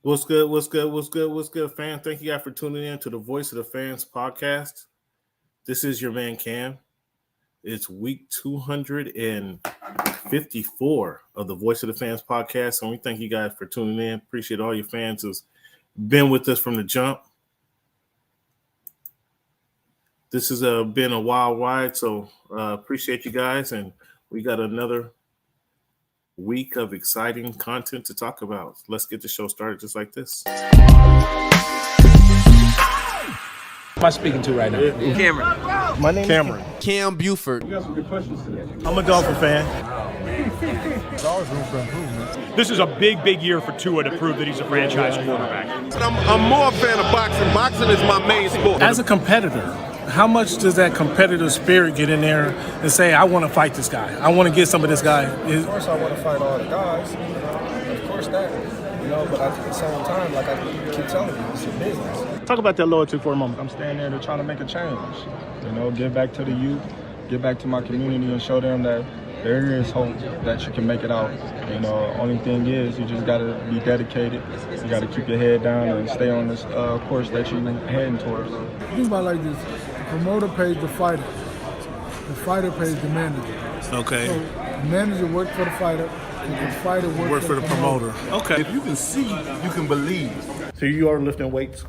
What's good? What's good? What's good? What's good, fam? Thank you guys for tuning in to the Voice of the Fans podcast. This is your man Cam. It's week 254 of the Voice of the Fans podcast, and we thank you guys for tuning in. Appreciate all your fans who's been with us from the jump. This has been a wild ride, so appreciate you guys, and we got another week of exciting content to talk about. Let's get the show started just like this. Who am I speaking to right now? Cameron. My name Cameron. is Cam Buford. I'm a Dolphin fan. This is a big year for Tua to prove that he's a franchise quarterback. I'm more a fan of boxing. Boxing is my main sport. As a competitor, how much does that competitive spirit get in there and say, I want to fight this guy, I want to get some of this guy? Of course I want to fight all the guys. Of course that. But at the same time, like I keep telling you, it's a business. Talk about that loyalty for a moment. I'm standing there to try to make a change. Give back to the youth, give back to my community and show them that there is hope that you can make it out. Only thing is you just got to be dedicated. You got to keep your head down and stay on this course that you're heading towards. Think about it like this. The promoter pays the fighter. The fighter pays the manager. Okay. So the manager works for the fighter, and the fighter works For the promoter. Okay. If you can see, you can believe. So you are lifting weights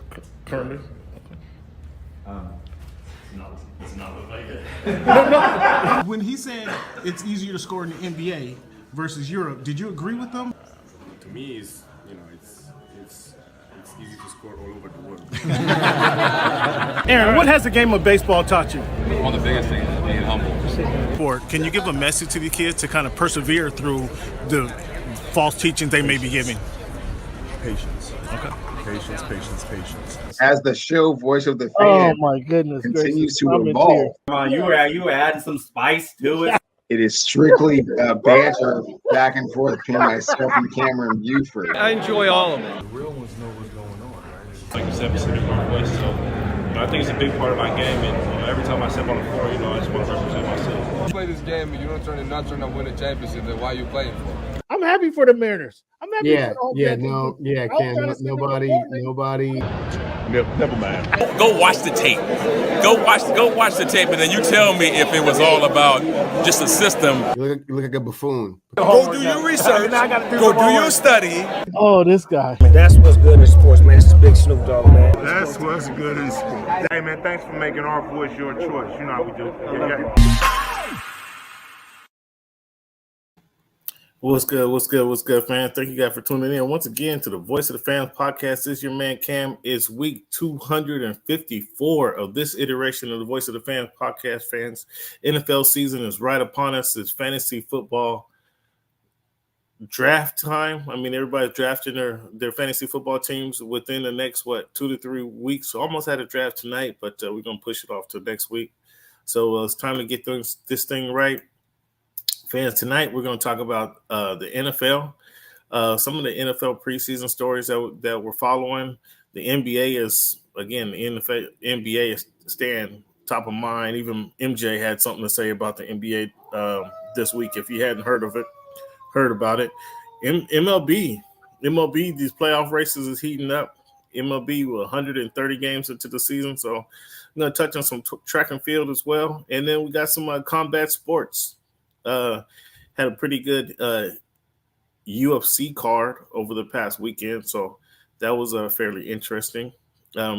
currently? When he said it's easier to score in the NBA versus Europe, did you agree with them? To me, it's easy to score all over the world. Aaron, what has the game of baseball taught you? One of the biggest things is being humble. Can you give a message to the kids to kind of persevere through the false teachings they may be giving? Patience. Okay. Patience. As the show Voice of the Oh Fan my goodness! continues gracious. to evolve, Come on, you were adding some spice to it. it is strictly banter back and forth between myself and Cameron Buford. I enjoy all of it. Like you said, Pacific Northwest, so I think it's a big part of my game, and every time I step on the floor, I just want to represent myself. You play this game and you don't turn to win a championship, then why are you playing for? I'm happy for the Mariners. I'm happy for the whole Ken. Nobody. Never mind. Go watch the tape. Go watch the tape, and then you tell me if it was all about just a system. You look like a buffoon. Go do your research. Go do your study. Oh, this guy. That's what's good in sports, man. It's Big Snoop Dogg, man. That's what's good in sports. Hey, man, thanks for making our voice your choice. You know how we do. Yeah. What's good, fam? Thank you guys for tuning in once again to the Voice of the Fans podcast. This is your man Cam. It's week 254 of this iteration of the Voice of the Fans podcast. Fans, NFL season is right upon us. It's fantasy football draft time. I mean, everybody's drafting their fantasy football teams within the next 2 to 3 weeks. So almost had a draft tonight, but we're gonna push it off to next week. So it's time to get this thing right. Fans, tonight we're going to talk about the NFL, some of the NFL preseason stories that we're following. The NBA is, again, the NBA is staying top of mind. Even MJ had something to say about the NBA this week. If you hadn't heard about it. MLB, these playoff races is heating up. MLB with 130 games into the season, so I'm going to touch on some track and field as well. And then we got some combat sports. Had a pretty good UFC card over the past weekend, so that was fairly interesting.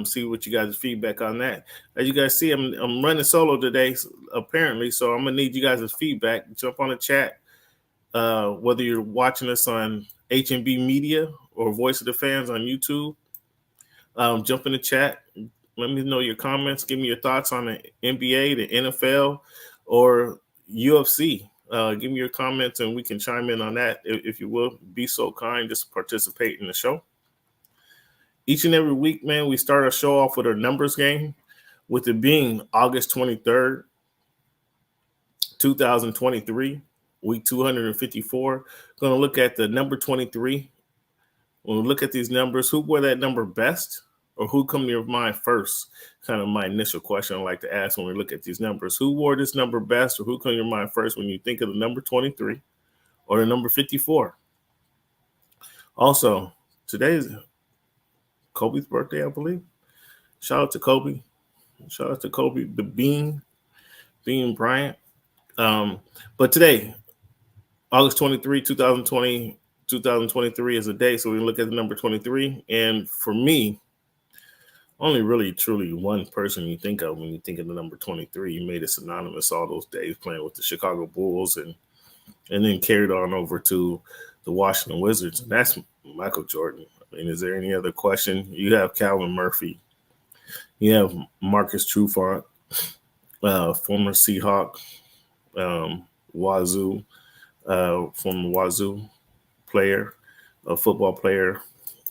See what you guys' feedback on that. As you guys see, I'm running solo today, apparently, so I'm gonna need you guys' feedback. Jump on the chat, whether you're watching us on HMB Media or Voice of the Fans on YouTube. Jump in the chat. Let me know your comments. Give me your thoughts on the NBA, the NFL, or UFC. Give me your comments and we can chime in on that if you will. Be so kind, just participate in the show. Each and every week, man, we start our show off with our numbers game, with it being August 23rd, 2023, week 254. Going to look at the number 23. When we look at these numbers, who wore that number best? Or who come to your mind first? Kind of my initial question I like to ask when we look at these numbers. Who wore this number best, or who come to your mind first when you think of the number 23 or the number 54? Also, today's Kobe's birthday, I believe. Shout out to Kobe. Shout out to Kobe, the Bean Bryant. But today, August 23, 2023 is a day. So we look at the number 23. And for me, only really truly one person you think of when you think of the number 23. You made it synonymous all those days playing with the Chicago Bulls and then carried on over to the Washington Wizards. And that's Michael Jordan. I mean, is there any other question? You have Calvin Murphy. You have Marcus Trufant, former Seahawk, Wazoo, former Wazoo player, a football player.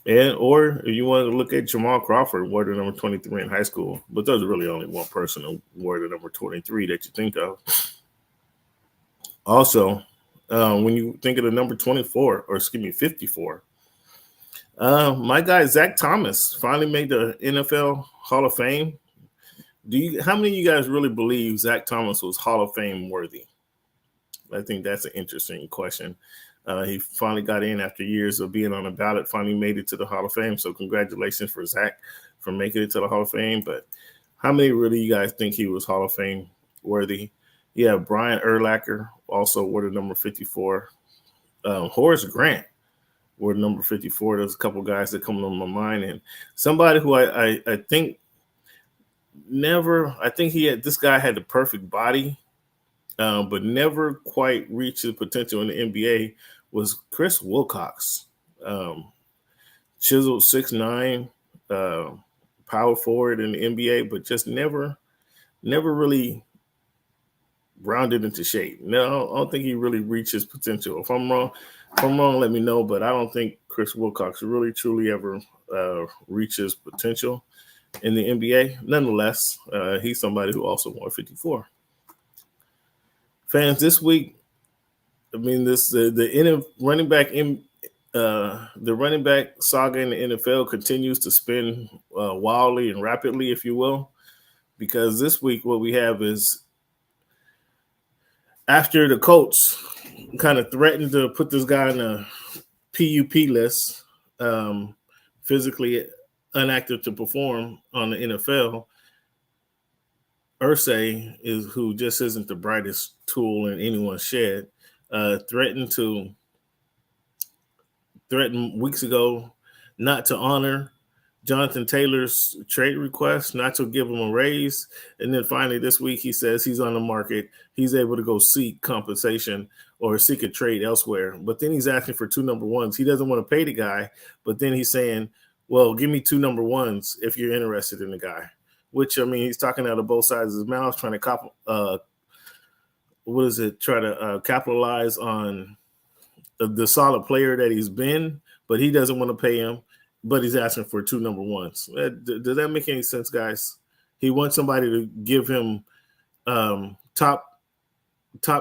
Or if you want to look at Jamal Crawford, awarded number 23 in high school. But there's really only one person awarded number 23 that you think of. Also, when you think of the number 54, my guy Zach Thomas finally made the NFL Hall of Fame. How many of you guys really believe Zach Thomas was Hall of Fame worthy? I think that's an interesting question. He finally got in after years of being on the ballot, finally made it to the Hall of Fame. So congratulations for Zach for making it to the Hall of Fame. But how many really you guys think he was Hall of Fame worthy? Yeah, Brian Urlacher, also awarded number 54. Horace Grant awarded number 54. There's a couple guys that come to my mind. And somebody who I think this guy had the perfect body, but never quite reached his potential in the NBA was Chris Wilcox. Chiseled 6'9", power forward in the NBA, but just never really rounded into shape. No, I don't think he really reached his potential. If I'm wrong, let me know, but I don't think Chris Wilcox really truly ever reached his potential in the NBA. Nonetheless, he's somebody who also won 54. Fans, this week, I mean, the running back saga in the NFL continues to spin wildly and rapidly, if you will, because this week what we have is after the Colts kind of threatened to put this guy on a PUP list, physically inactive to perform on the NFL, Irsay who just isn't the brightest tool in anyone's shed, threatened weeks ago not to honor Jonathan Taylor's trade request, not to give him a raise. And then finally this week he says he's on the market. He's able to go seek compensation or seek a trade elsewhere. But then he's asking for 2 number ones. He doesn't want to pay the guy, but then he's saying, well, give me 2 number ones if you're interested in the guy. Which, I mean, he's talking out of both sides of his mouth, trying to capitalize on the solid player that he's been, but he doesn't want to pay him, but he's asking for 2 number ones. Does that make any sense, guys? He wants somebody to give him top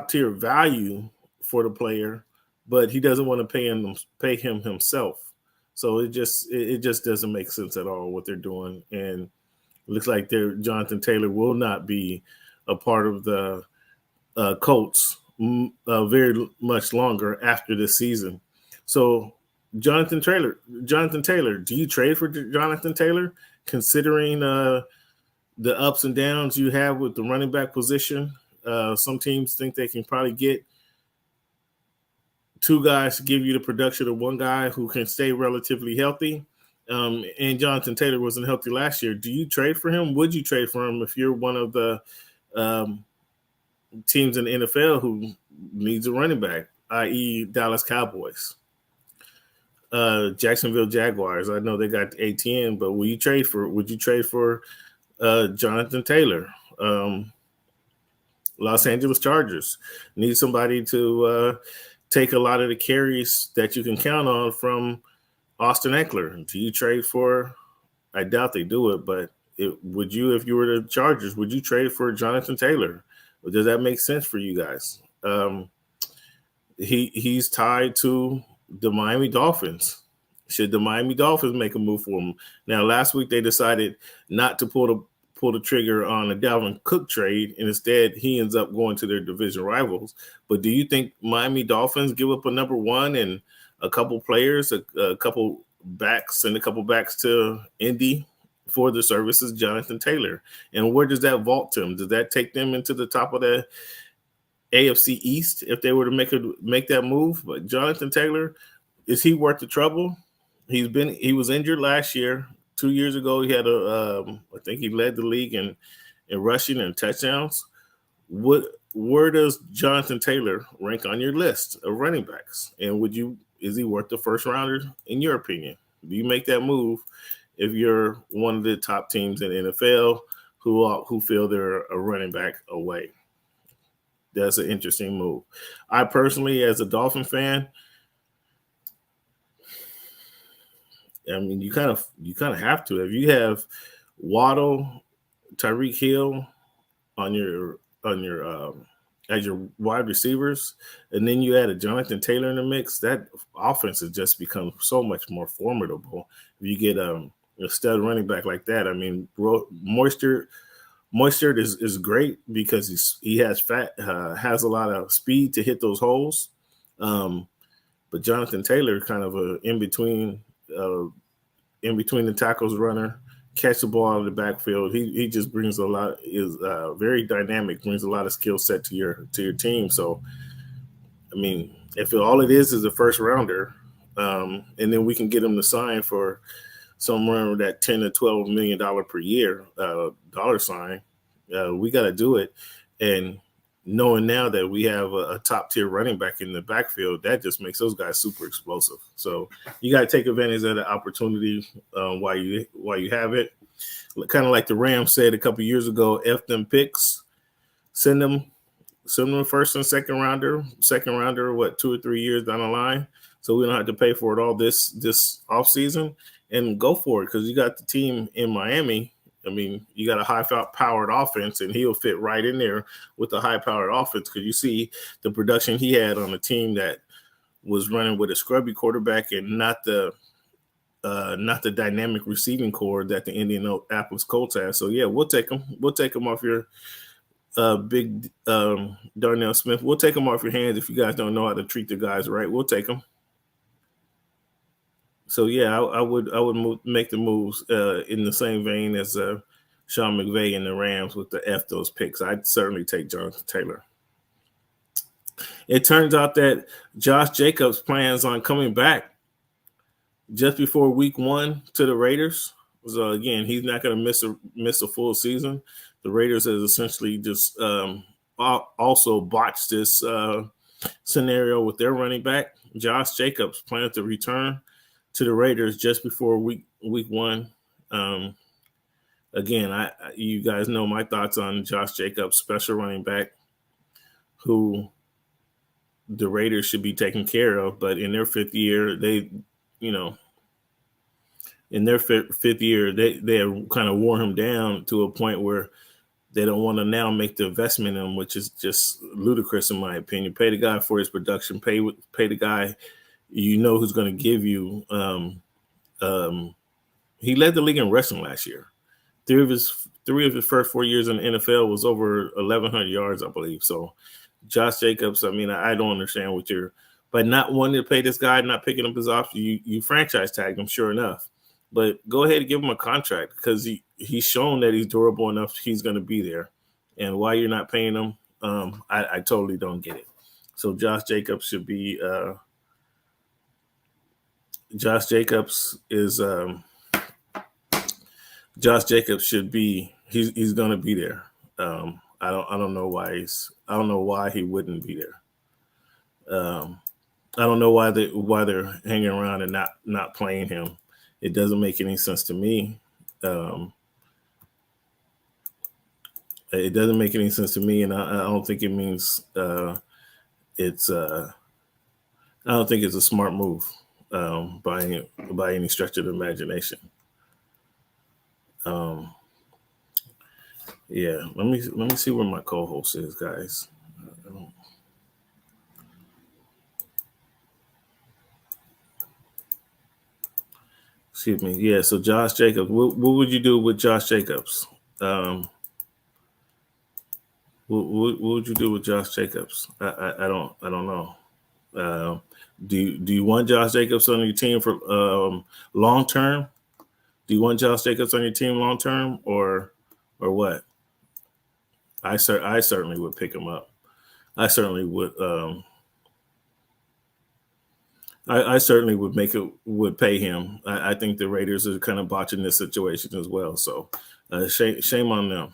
tier value for the player, but he doesn't want to pay him himself. So it just doesn't make sense at all what they're doing. And it looks like Jonathan Taylor will not be a part of the Colts very much longer after this season. So Jonathan Taylor, do you trade for Jonathan Taylor, considering the ups and downs you have with the running back position? Some teams think they can probably get 2 guys to give you the production of 1 guy who can stay relatively healthy. And Jonathan Taylor wasn't healthy last year. Do you trade for him? Would you trade for him if you're one of the teams in the NFL who needs a running back, i.e. Dallas Cowboys, Jacksonville Jaguars? I know they got the ATN, but would you trade for Jonathan Taylor? Los Angeles Chargers need somebody to take a lot of the carries that you can count on from Austin Eckler. Do you trade for? I doubt they do it, but would you, if you were the Chargers, would you trade for Jonathan Taylor? Or does that make sense for you guys? He's tied to the Miami Dolphins. Should the Miami Dolphins make a move for him? Now, last week they decided not to pull the trigger on a Dalvin Cook trade, and instead he ends up going to their division rivals. But do you think Miami Dolphins give up a number 1 and a couple players, a couple send a couple backs to Indy for the services, Jonathan Taylor. And where does that vault them? Does that take them into the top of the AFC East if they were to make that move? But Jonathan Taylor, is he worth the trouble? He was injured last year. 2 years ago, he had I think he led the league in rushing and touchdowns. Where does Jonathan Taylor rank on your list of running backs? And is he worth the first rounder in your opinion? Do you make that move if you're one of the top teams in the NFL who feel they're a running back away? That's an interesting move. I personally, as a Dolphin fan, I mean, you kind of have to. If you have Waddle, Tyreek Hill on your as your wide receivers, and then you add a Jonathan Taylor in the mix, that offense has just become so much more formidable. If you get a stud running back like that, I mean, Mostert is great because he has has a lot of speed to hit those holes, but Jonathan Taylor kind of in between the tackles runner, catch the ball out of the backfield. He just brings a lot, is very dynamic, brings a lot of skill set to your team. So, I mean, if all it is a first rounder, and then we can get him to sign for somewhere around that $10 to $12 million per year dollar sign, we got to do it. And knowing now that we have a top tier running back in the backfield, that just makes those guys super explosive. So you got to take advantage of the opportunity while you have it. Kind of like the Rams said a couple years ago, F them picks, send them first and second rounder, 2 or 3 years down the line, so we don't have to pay for it all this offseason, and go for it because you got the team in Miami. I mean, you got a high-powered offense, and he'll fit right in there with the high-powered offense because you see the production he had on a team that was running with a scrubby quarterback and not the dynamic receiving core that the Indianapolis Colts have. So, yeah, we'll take him. We'll take him off your big Darnell Smith. We'll take him off your hands if you guys don't know how to treat the guys right. We'll take him. So yeah, I would make the moves in the same vein as Sean McVay and the Rams with the F those picks. I'd certainly take Jonathan Taylor. It turns out that Josh Jacobs plans on coming back just before Week 1 to the Raiders. So again, he's not going to miss a full season. The Raiders has essentially just also botched this scenario with their running back. Josh Jacobs plans to return to the Raiders just before week 1. Again, you guys know my thoughts on Josh Jacobs, special running back, who the Raiders should be taking care of. But in their fifth year, they have kind of worn him down to a point where they don't want to now make the investment in him, which is just ludicrous in my opinion. Pay the guy for his production. Pay the guy who's going to give you. He led the league in rushing last year. Three of his first 4 years in the NFL was over 1,100 yards, I believe. So, Josh Jacobs, I mean, I don't understand but not wanting to pay this guy, not picking up his option. You franchise tagged him, sure enough. But go ahead and give him a contract because he's shown that he's durable enough. He's going to be there. And why you're not paying him, I totally don't get it. So Josh Jacobs should be. Josh Jacobs should be. He's going to be there. I don't know why he wouldn't be there. I don't know why they're hanging around and not playing him. It doesn't make any sense to me. It doesn't make any sense to me, and I don't think it means it's. I don't think it's a smart move by any stretch of the imagination. Yeah, let me see where my co-host is, guys. Excuse me. Yeah, so Josh Jacobs. What would you do with Josh Jacobs? What would you do with Josh Jacobs? I don't know. Do you want Josh Jacobs on your team for long term? Do you want Josh Jacobs on your team long term, or what? I certainly would pick him up. I certainly would. I certainly would pay him. I think the Raiders are kind of botching this situation as well. So shame on them.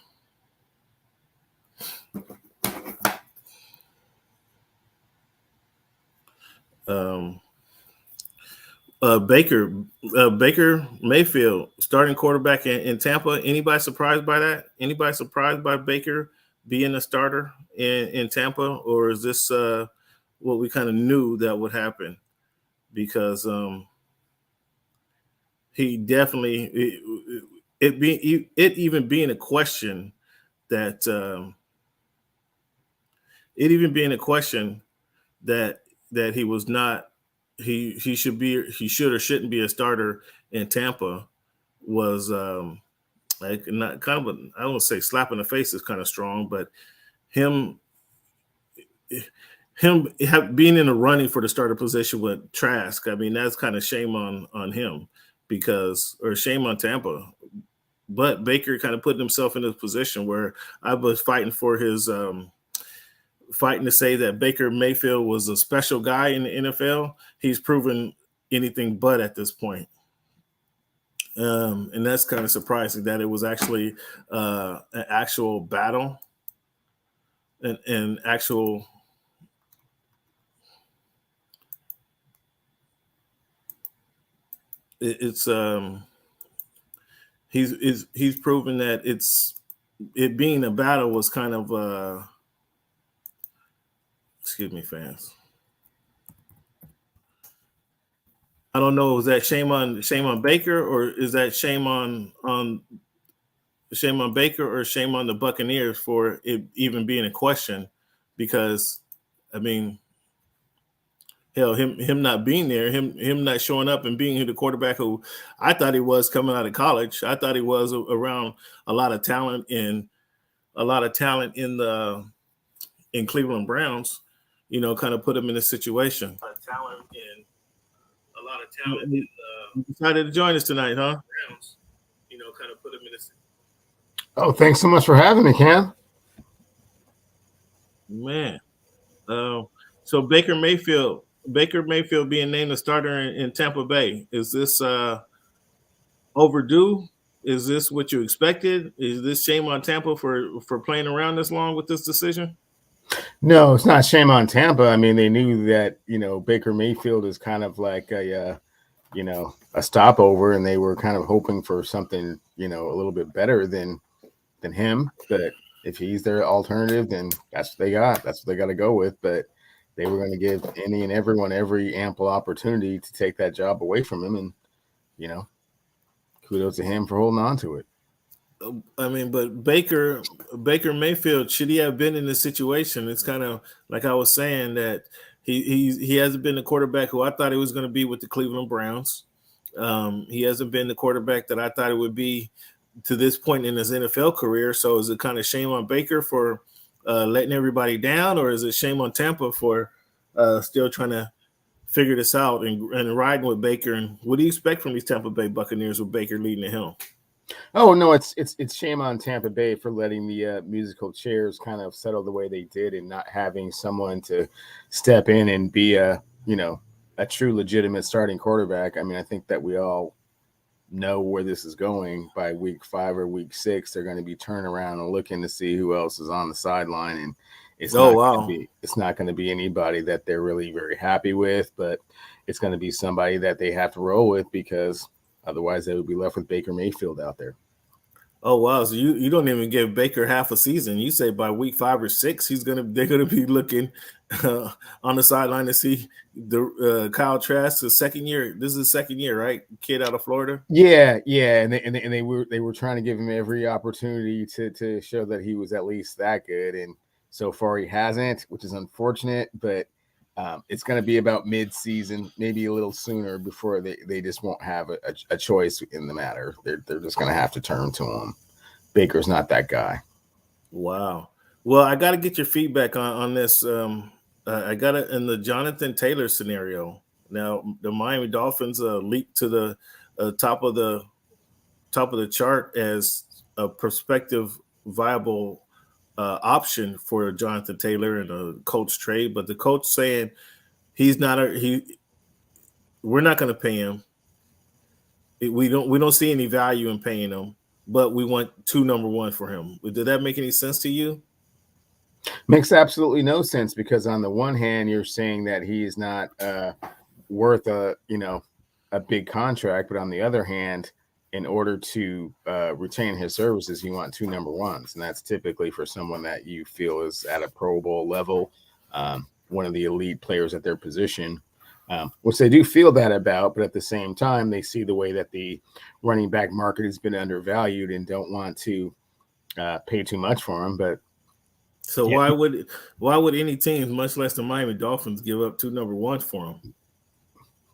Baker Mayfield, starting quarterback in Tampa. Anybody surprised by that? Anybody surprised by Baker being a starter in Tampa, or is this what we kind of knew that would happen? Because he definitely it even being a question that he was not. He should or shouldn't be a starter in Tampa was like not kind of I don't say slap in the face is kind of strong, but him being in the running for the starter position with Trask, I mean that's kind of shame on him or shame on Tampa. But Baker kind of put himself in a position where I was fighting for his fighting to say that Baker Mayfield was a special guy in the NFL. He's proven anything but at this point. And that's kind of surprising that it was actually an actual battle and actual he's proven that it being a battle was kind of excuse me, fans. I don't know. Is that shame on Baker, or is that shame on Baker, or shame on the Buccaneers for it even being a question? Because I mean, hell, him not being there, him not showing up and being the quarterback who I thought he was coming out of college. I thought he was around a lot of talent in Cleveland Browns. You know, kind of put him in a situation. A lot of talent. You decided to join us tonight, huh? You know, kind of put him in a. Oh, thanks so much for having me, Cam. Man, so Baker Mayfield being named a starter in Tampa Bay. Is this overdue? Is this what you expected? Is this shame on Tampa for playing around this long with this decision? No, it's not shame on Tampa. I mean, they knew that, you know, Baker Mayfield is kind of like a stopover, and they were kind of hoping for something, you know, a little bit better than him. But if he's their alternative, then that's what they got. That's what they got to go with. But they were going to give any and everyone every ample opportunity to take that job away from him. And, you know, kudos to him for holding on to it. I mean, but Baker Mayfield, should he have been in this situation? It's kind of like I was saying that he hasn't been the quarterback who I thought he was going to be with the Cleveland Browns. He hasn't been the quarterback that I thought it would be to this point in his NFL career. So is it kind of shame on Baker for letting everybody down, or is it shame on Tampa for still trying to figure this out and riding with Baker? And what do you expect from these Tampa Bay Buccaneers with Baker leading the helm? Oh no, it's shame on Tampa Bay for letting the musical chairs kind of settle the way they did and not having someone to step in and be a true legitimate starting quarterback. I mean, I think that we all know where this is going. By week 5 or week 6, they're going to be turning around and looking to see who else is on the sideline, and it's not going to be anybody that they're really very happy with, but it's going to be somebody that they have to roll with, because otherwise, they would be left with Baker Mayfield out there. Oh wow! So you don't even give Baker half a season. You say by week 5 or 6, they're gonna be looking on the sideline to see the Kyle Trask, the second year. This is his second year, right? Kid out of Florida. Yeah, and they were trying to give him every opportunity to show that he was at least that good, and so far he hasn't, which is unfortunate, but. It's going to be about mid-season, maybe a little sooner, before they just won't have a choice in the matter. They're just going to have to turn to him. Baker's not that guy. Wow. Well, I got to get your feedback on this. I got it in the Jonathan Taylor scenario. Now the Miami Dolphins leaped to the top of the chart as a prospective viable option for Jonathan Taylor and a coach trade, but the coach saying he's not we're not going to pay him. We don't see any value in paying him, but we want 2 number 1 for him. Did that make any sense to you? Makes absolutely no sense, because on the one hand, you're saying that he is not worth a big contract, but on the other hand, in order to retain his services, you want 2 number 1s, and that's typically for someone that you feel is at a Pro Bowl level, one of the elite players at their position, which they do feel that about, but at the same time, they see the way that the running back market has been undervalued and don't want to pay too much for him. But so why would any teams, much less the Miami Dolphins, give up 2 number 1s for him?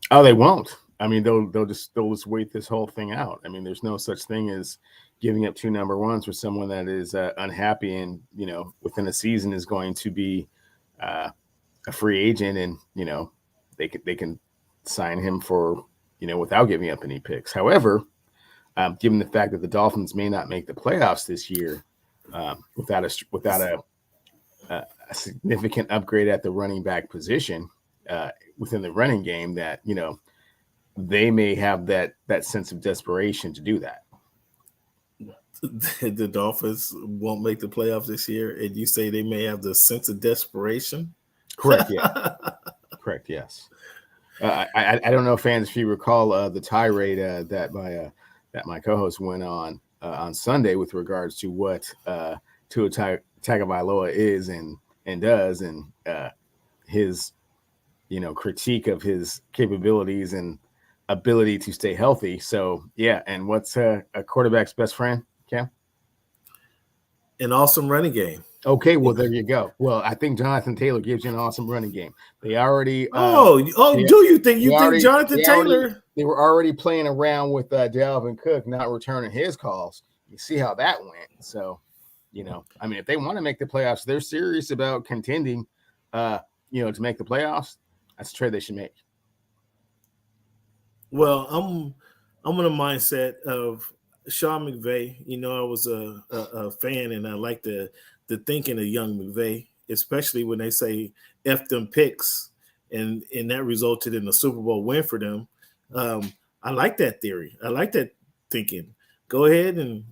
Oh, they won't. I mean, they'll just wait this whole thing out. I mean, there's no such thing as giving up 2 number 1s for someone that is unhappy and within a season is going to be a free agent, and they can sign him for without giving up any picks. However, given the fact that the Dolphins may not make the playoffs this year without a significant upgrade at the running back position within the running game, that they may have that sense of desperation to do that. The Dolphins won't make the playoffs this year, and you say they may have the sense of desperation? Correct. Yeah. Correct. Yes. I don't know, fans, if you recall the tirade that my co-host went on Sunday with regards to what Tua Tagovailoa is and does, and his critique of his capabilities and ability to stay healthy. So yeah, and what's a quarterback's best friend, Cam? An awesome running game. Okay, well, there you go. Well, I think Jonathan Taylor gives you an awesome running game. They already. Do you think Jonathan Taylor? They were already playing around with Dalvin Cook not returning his calls. You see how that went. So, I mean, if they want to make the playoffs, they're serious about contending, to make the playoffs. That's a trade they should make. Well, I'm in a mindset of Sean McVay. I was a fan, and I like the thinking of young McVay, especially when they say F them picks, and that resulted in a Super Bowl win for them. I like that theory. I like that thinking. Go ahead and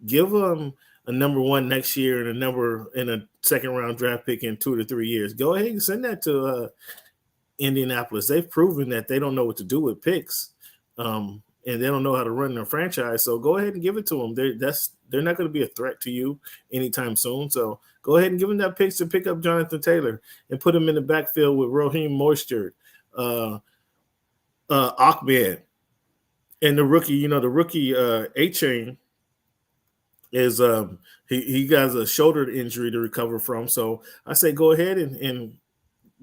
give them a number 1 next year and a second round draft pick in 2 to 3 years. Go ahead and send that to Indianapolis. They've proven that they don't know what to do with picks, and they don't know how to run their franchise. So go ahead and give it to them. They're not going to be a threat to you anytime soon. So go ahead and give them that picks to pick up Jonathan Taylor and put him in the backfield with Raheem Mostert, Ahmed, and the rookie A-Chain is he got a shoulder injury to recover from. So I say go ahead and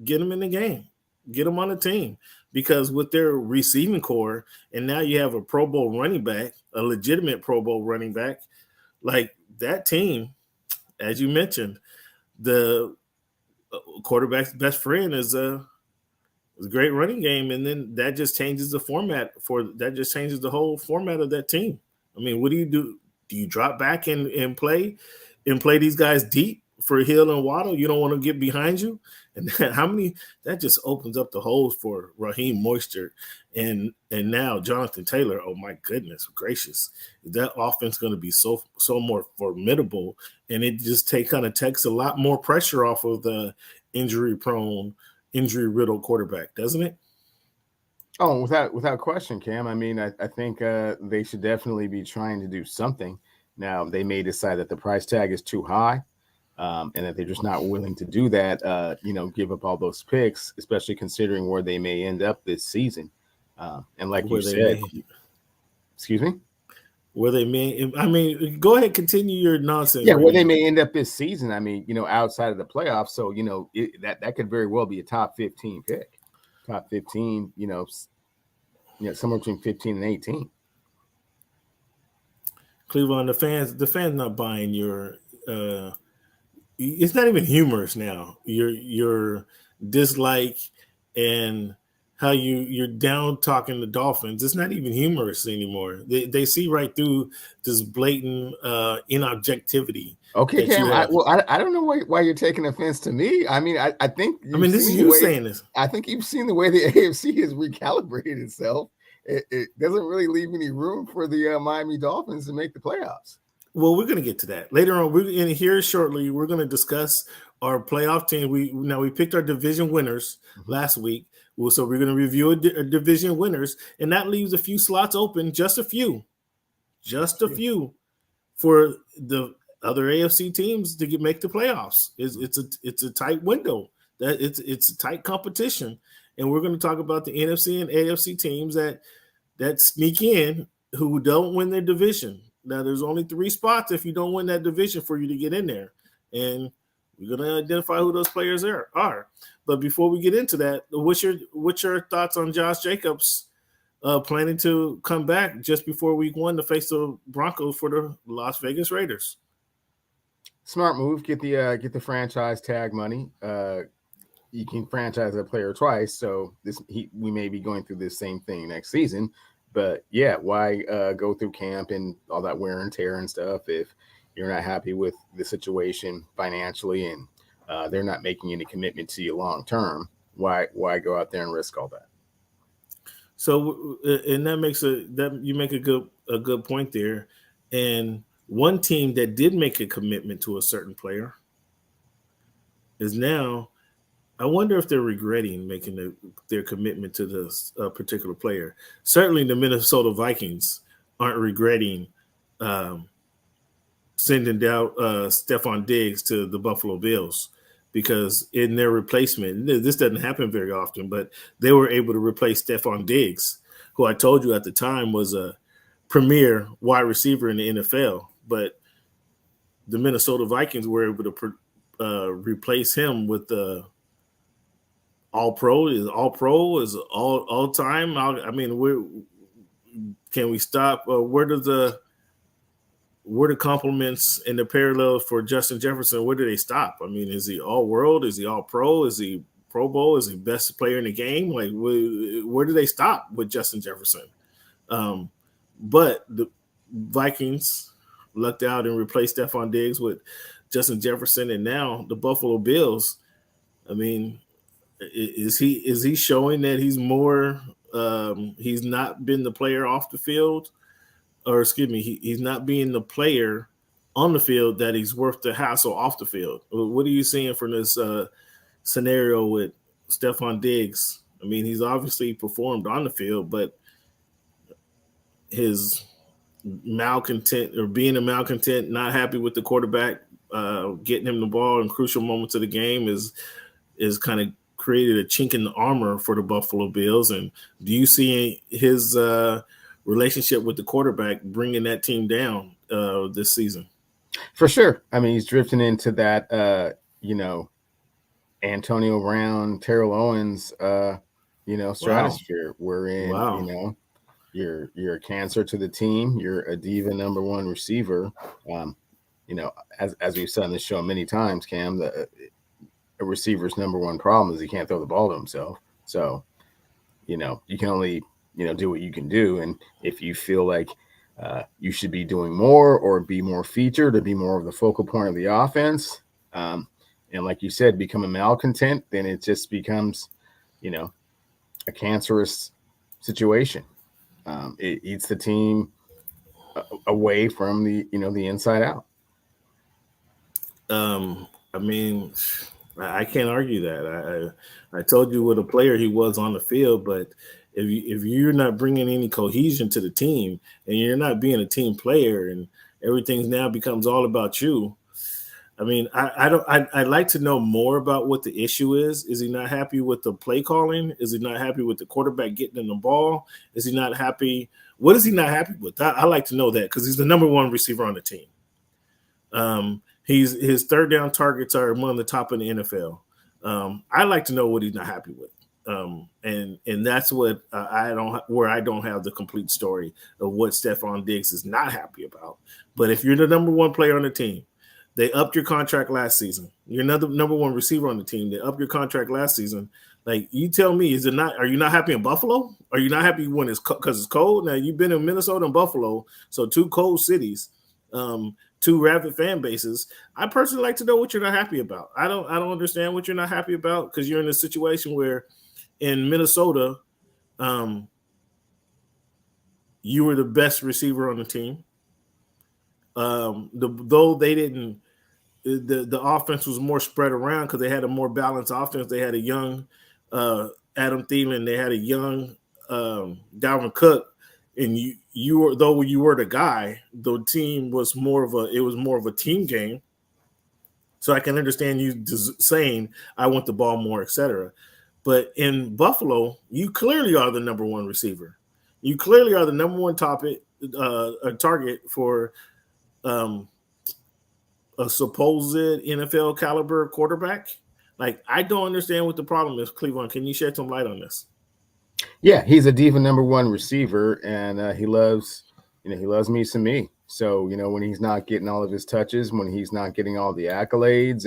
get him in the game. Get them on the team, because with their receiving core, and now you have a Pro Bowl running back, a legitimate Pro Bowl running back, like that team, as you mentioned, the quarterback's best friend is a great running game, and then that just changes the whole format of that team. I mean, what do you do? Do you drop back and play these guys deep for Hill and Waddle? You don't want to get behind you. And that just opens up the holes for Raheem Mostert and now Jonathan Taylor. Oh my goodness gracious. That offense is going to be so more formidable, and it just takes a lot more pressure off of the injury-riddled quarterback, doesn't it? Oh, without question, Cam. I mean, I think they should definitely be trying to do something. Now, they may decide that the price tag is too high, and that they're just not willing to do that, give up all those picks, especially considering where they may end up this season. And like you said, excuse me? Where they may, I mean, go ahead, continue your nonsense. Yeah, where they may end up this season. I mean, outside of the playoffs. So, that could very well be a top 15 pick. Top 15, somewhere between 15 and 18. Cleveland, the fans not buying your it's not even humorous now. Your dislike and how you're down talking the Dolphins. It's not even humorous anymore. They see right through this blatant inobjectivity. Okay, Cam. I don't know why you're taking offense to me. I mean, I think. This is you saying this. I think you've seen the way the AFC has recalibrated itself. It doesn't really leave any room for the Miami Dolphins to make the playoffs. Well, we're going to get to that later on. We're in here shortly. We're going to discuss our playoff team. We picked our division winners last week. So we're going to review a division winners, and that leaves a few slots open, just a few for the other AFC teams to make the playoffs. It's a tight window. That it's a tight competition, and we're going to talk about the NFC and AFC teams that sneak in who don't win their division. Now, there's only 3 spots if you don't win that division for you to get in there, and we're going to identify who those players are. But before we get into that, what's your thoughts on Josh Jacobs planning to come back just before week 1 to face the Broncos for the Las Vegas Raiders? Smart move. Get the franchise tag money. You can franchise a player twice, so we may be going through this same thing next season. But yeah, why go through camp and all that wear and tear and stuff if you're not happy with the situation financially and they're not making any commitment to you long term? Why go out there and risk all that? So, and you make a good point there. And one team that did make a commitment to a certain player is now, I wonder if they're regretting making their commitment to this particular player. Certainly the Minnesota Vikings aren't regretting sending down Stephon Diggs to the Buffalo Bills, because in their replacement, this doesn't happen very often, but they were able to replace Stephon Diggs, who I told you at the time was a premier wide receiver in the NFL. But the Minnesota Vikings were able to replace him with the all-pro. Is all time? I mean, can we stop? Where the compliments and the parallels for Justin Jefferson, where do they stop? I mean, is he all-world? Is he all-pro? Is he Pro Bowl? Is he best player in the game? Like, where do they stop with Justin Jefferson? But the Vikings lucked out and replaced Stephon Diggs with Justin Jefferson, and now the Buffalo Bills. I mean, is he showing that he's more? He's not been the player off the field, or excuse me, he's not being the player on the field that he's worth the hassle off the field. What are you seeing from this scenario with Stephon Diggs? I mean, he's obviously performed on the field, but his malcontent or being a malcontent, not happy with the quarterback, getting him the ball in crucial moments of the game is kind of created a chink in the armor for the Buffalo Bills. And do you see his relationship with the quarterback bringing that team down this season? For sure. I mean, he's drifting into that, Antonio Brown, Terrell Owens, stratosphere. Wow. We're in, Wow. You're a cancer to the team. You're a diva number 1 receiver. As we've said on this show many times, Cam, a receiver's number 1 problem is he can't throw the ball to himself. So, you can only, do what you can do. And if you feel like you should be doing more or be more featured or be more of the focal point of the offense, and like you said, become a malcontent, then it just becomes, a cancerous situation. It eats the team away from the inside out. I mean, I can't argue that. I told you what a player he was on the field, but if you're not bringing any cohesion to the team and you're not being a team player and everything now becomes all about you, I mean, I'd like to know more about what the issue is. Is he not happy with the play calling? Is he not happy with the quarterback getting in the ball? Is he not happy? What is he not happy with? I like to know that, because he's the number 1 receiver on the team. His third down targets are among the top in the NFL. I like to know what he's not happy with. And that's what I don't have the complete story of what Stephon Diggs is not happy about. But if you're the number 1 player on the team, They upped your contract last season. You're another number one receiver on the team. They upped your contract last season. Like, you tell me, is it not? Are you not happy in Buffalo? Are you not happy when it's because it's cold? Now, you've been in Minnesota and Buffalo, so two cold cities, two rabid fan bases. I personally like to know what you're not happy about. I don't understand what you're not happy about, because you're in a situation where in Minnesota, you were the best receiver on the team. Though they didn't, the offense was more spread around because they had a more balanced offense. They had a young Adam Thielen. They had a young Dalvin Cook, and you were, though you were the guy, the team was more of a team game. So I can understand you saying I want the ball more, etc. But in Buffalo, you clearly are the number one receiver. You clearly are the number one target for a supposed NFL caliber quarterback. Like, I don't understand what the problem is, Cleveland. Can you shed some light on this? Yeah, he's a diva number one receiver, and he loves me some me. So, when he's not getting all of his touches, when he's not getting all the accolades,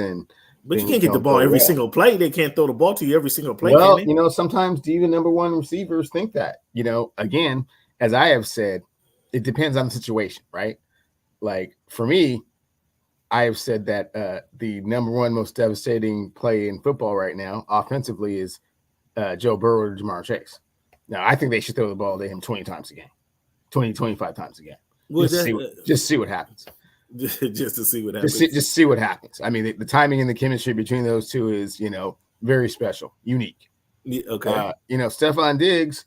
but you can't get the ball every single play. They can't throw the ball to you every single play. Well, sometimes diva number one receivers think that. Again, as I have said, it depends on the situation, right? Like, for me, I have said that the number one most devastating play in football right now, offensively, is Joe Burrow or Jamar Chase. Now, I think they should throw the ball to him 20 times a game, 20, 25 times a game. Just see what happens. Just to see what happens. Just see what happens. I mean, the timing and the chemistry between those two is, very special, unique. Yeah, okay. Stephon Diggs,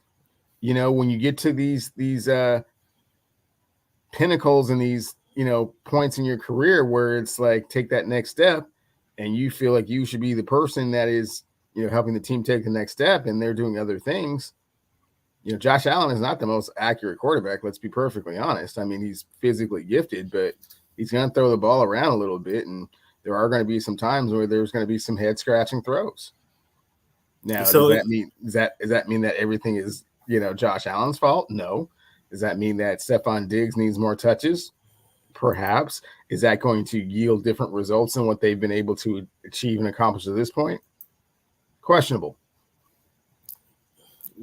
when you get to these pinnacles and these, points in your career where it's like, take that next step, and you feel like you should be the person that is, helping the team take the next step, and they're doing other things. Josh Allen is not the most accurate quarterback. Let's be perfectly honest. I mean, he's physically gifted, but he's going to throw the ball around a little bit, and there are going to be some times where there's going to be some head scratching throws. Now, does that mean that everything is, Josh Allen's fault? No. Does that mean that Stephon Diggs needs more touches? Perhaps. Is that going to yield different results than what they've been able to achieve and accomplish at this point? Questionable.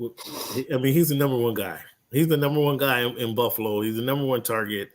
I mean, he's the number one guy. He's the number one guy in Buffalo. He's the number one target.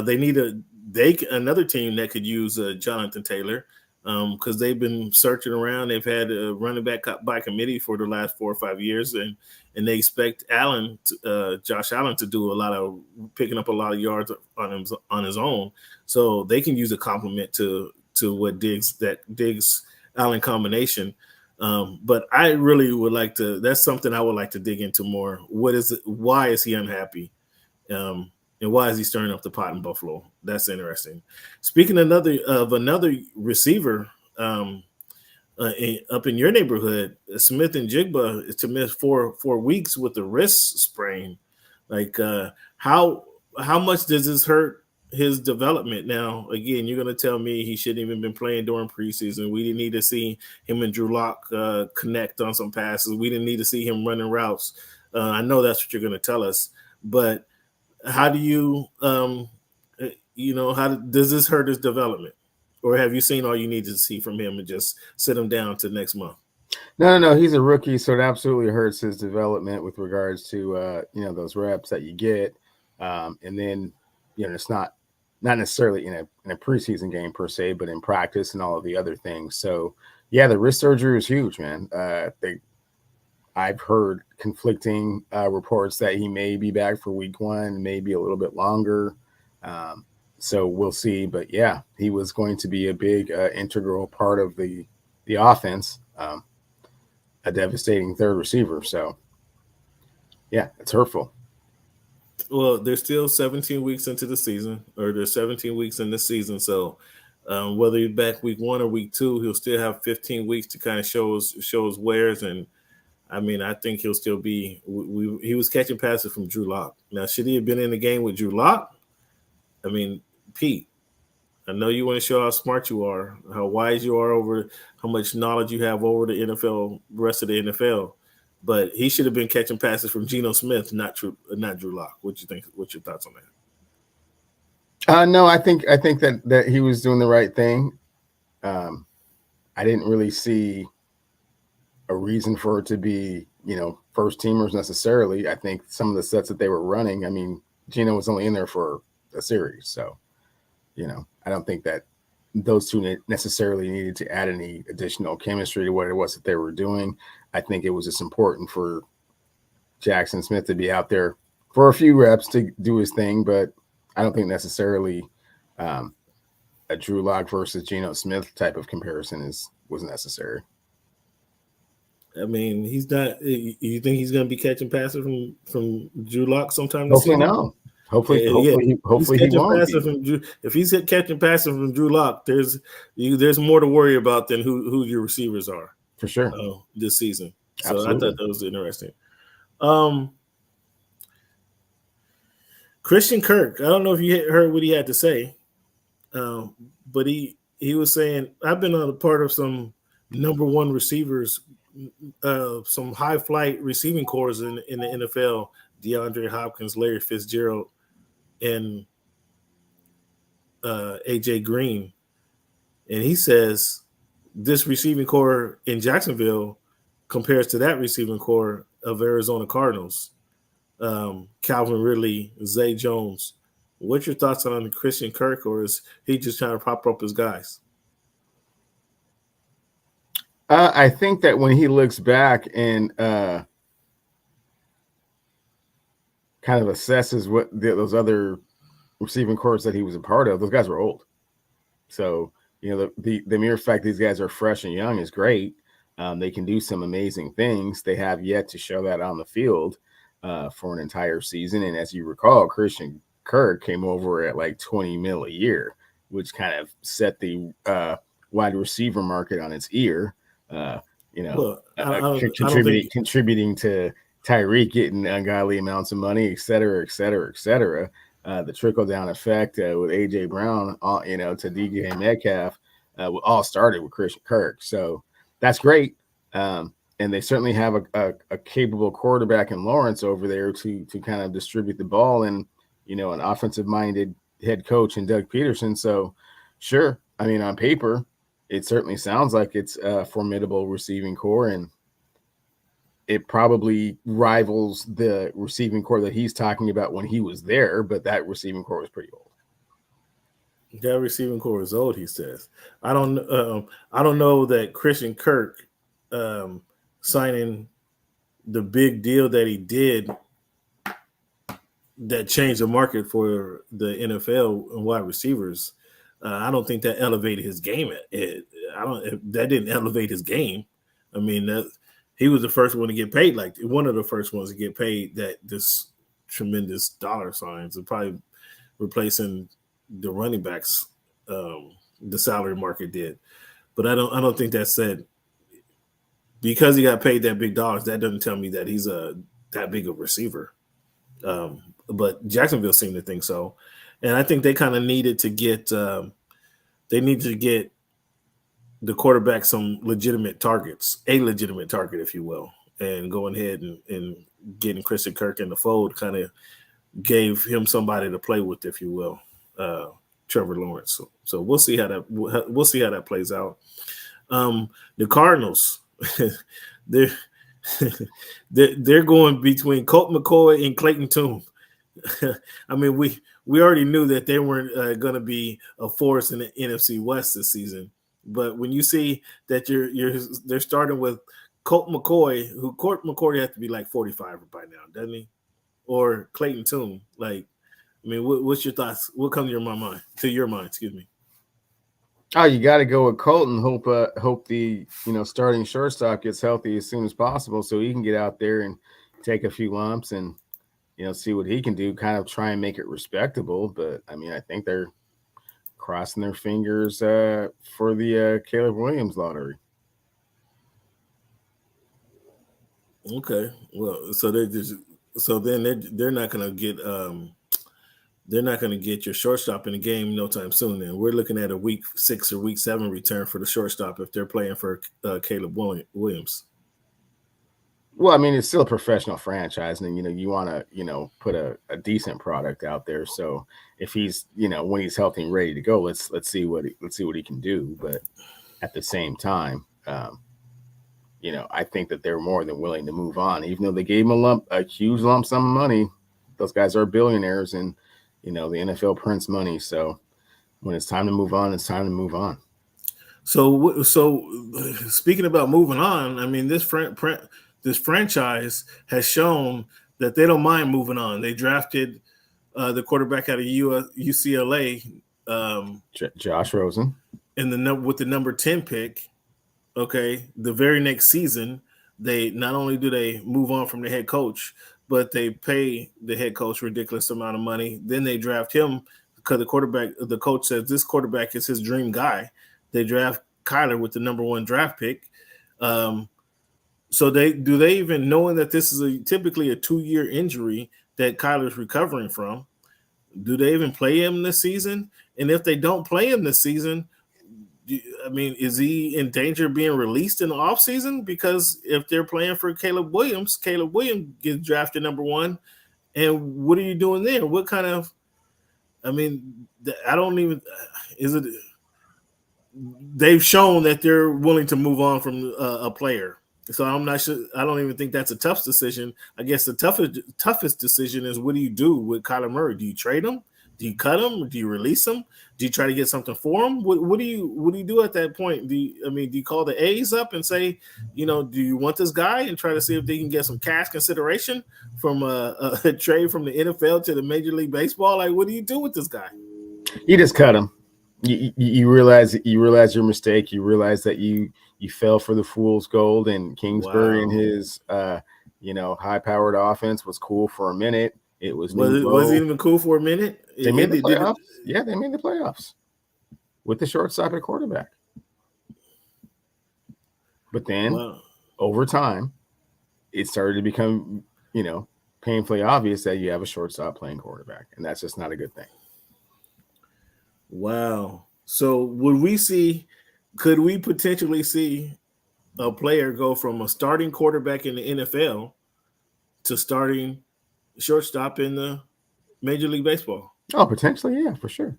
They need another team that could use Jonathan Taylor, because they've been searching around. They've had a running back by committee for the last 4 or 5 years, and they expect Josh Allen to do a lot of picking up a lot of yards on his own. So they can use a complement to what Diggs Allen combination. But I really would like to. That's something I would like to dig into more. What is it? Why is he unhappy? And why is he stirring up the pot in Buffalo? That's interesting. Speaking of another receiver up in your neighborhood, Smith and Jigba is to miss 4 weeks with a wrist sprain. Like, how much does this hurt his development? Now, again, you're going to tell me he shouldn't even been playing during preseason. We didn't need to see him and Drew Lock connect on some passes. We didn't need to see him running routes. I know that's what you're going to tell us, but how do you, does this hurt his development? Or have you seen all you need to see from him and just sit him down to next month? No. He's a rookie, so it absolutely hurts his development with regards to, those reps that you get. And then, it's not necessarily in a preseason game per se, but in practice and all of the other things. So, yeah, the wrist surgery is huge, man. I've heard conflicting reports that he may be back for week 1, maybe a little bit longer. So we'll see. But, yeah, he was going to be a big integral part of the offense, a devastating third receiver. So, yeah, it's hurtful. Well, there's still 17 weeks into the season, or there's 17 weeks in this season. So whether he's back week 1 or week 2, he'll still have 15 weeks to kind of show his wares. And I mean, I think he'll still be. He was catching passes from Drew Lock. Now, should he have been in the game with Drew Lock? I mean, Pete, I know you want to show how smart you are, how wise you are over how much knowledge you have over the NFL, rest of the NFL. But he should have been catching passes from Geno Smith, not Drew Lock. What you think? What's your thoughts on No, I think that he was doing the right thing. I didn't really see a reason for it to be, first teamers necessarily. I think some of the sets that they were running, I mean, Gino was only in there for a series. So, I don't think that those two necessarily needed to add any additional chemistry to what it was that they were doing. I think it was just important for Jackson Smith to be out there for a few reps to do his thing, but I don't think necessarily a Drew Lock versus Geno Smith type of comparison was necessary. I mean, he's not. You think he's going to be catching passes from Drew Lock sometime this Hopefully, season? no. Hopefully he won't be. If he's catching passes from Drew Lock, there's more to worry about than who your receivers are for sure this season. So Absolutely. I thought that was interesting. Christian Kirk, I don't know if you heard what he had to say, but he was saying, I've been on a part of some number one receivers, some high flight receiving corps in the NFL, DeAndre Hopkins, Larry Fitzgerald, and AJ Green. And he says this receiving corps in Jacksonville compares to that receiving corps of Arizona Cardinals. Calvin Ridley, Zay Jones. What's your thoughts on Christian Kirk, or is he just trying to prop up his guys? I think that when he looks back and kind of assesses what those other receiving corps that he was a part of, those guys were old. So, the mere fact these guys are fresh and young is great. They can do some amazing things. They have yet to show that on the field for an entire season. And as you recall, Christian Kirk came over at like $20 million a year, which kind of set the wide receiver market on its ear. Contributing to Tyreek getting ungodly amounts of money, et cetera, et cetera, et cetera. The trickle down effect with AJ Brown, to DK Metcalf, all started with Christian Kirk. So that's great. And they certainly have a capable quarterback in Lawrence over there to kind of distribute the ball, and an offensive minded head coach in Doug Peterson. So sure, I mean, on paper, it certainly sounds like it's a formidable receiving corps, and it probably rivals the receiving corps that he's talking about when he was there, but that receiving corps was pretty old. That receiving corps is old, he says. I don't know that Christian Kirk signing the big deal that he did that changed the market for the NFL and wide receivers. I don't think that elevated his game. That didn't elevate his game. I mean, he was the first one to get paid, like one of the first ones to get paid that this tremendous dollar signs, and probably replacing the running backs, the salary market did. But I don't think that said because he got paid that big dollars, that doesn't tell me that he's that big a receiver. But Jacksonville seemed to think so. And I think they kind of needed to get the quarterback some legitimate targets, a legitimate target, if you will, and going ahead and getting Christian Kirk in the fold kind of gave him somebody to play with, if you will, Trevor Lawrence. So we'll see how that plays out. The Cardinals, they're going between Colt McCoy and Clayton Tune. I mean, we already knew that they weren't going to be a force in the NFC West this season. But when you see that they're starting with Colt McCoy, who Colt McCoy has to be like 45 by now, doesn't he? Or Clayton Tune. Like, I mean, what's your thoughts? What comes to your mind? Excuse me. Oh, you got to go with Colton. Hope the starting shortstop gets healthy as soon as possible, so he can get out there and take a few lumps and see what he can do. Kind of try and make it respectable. But I mean, I think they're crossing their fingers for the Caleb Williams lottery. Okay, well, so they're not going to get they're not going to get your shortstop in the game no time soon. And we're looking at a week 6 or week 7 return for the shortstop if they're playing for Caleb Williams. Well, I mean, it's still a professional franchise, and you want to put a decent product out there. So if he's when he's healthy and ready to go, let's see what he can do. But at the same time, I think that they're more than willing to move on, even though they gave him a huge lump sum of money. Those guys are billionaires, and the NFL prints money. So when it's time to move on, it's time to move on. So speaking about moving on, I mean, this franchise has shown that they don't mind moving on. They drafted the quarterback out of UCLA, Josh Rosen, with the number 10 pick. Okay, the very next season, they not only do they move on from the head coach, but they pay the head coach a ridiculous amount of money. Then they draft him because the coach says this quarterback is his dream guy. They draft Kyler with the number 1 draft pick. So they even, knowing that this is typically a 2-year injury that Kyler's recovering from, do they even play him this season? And if they don't play him this season, I mean, is he in danger of being released in the offseason? Because if they're playing for Caleb Williams gets drafted number 1. And what are you doing there? What kind of, I mean, I don't even, is it, they've shown that they're willing to move on from a player. So I'm not sure. I don't even think that's a tough decision. I guess the toughest decision is, what do you do with Kyler Murray? Do you trade him? Do you cut him? Do you release him? Do you try to get something for him? What do you do at that point? Do you call the A's up and say, do you want this guy, and try to see if they can get some cash consideration from a trade from the NFL to the Major League Baseball? Like, what do you do with this guy? You just cut him. You realize your mistake. You realize that you fell for the fool's gold, and Kingsbury and his high-powered offense was cool for a minute. It was it even cool for a minute? They made the playoffs. Yeah, they made the playoffs with the shortstop at quarterback. But then over time, it started to become painfully obvious that you have a shortstop playing quarterback, and that's just not a good thing. Wow. So could we potentially see a player go from a starting quarterback in the NFL to starting shortstop in the Major League Baseball? Oh, potentially, yeah, for sure.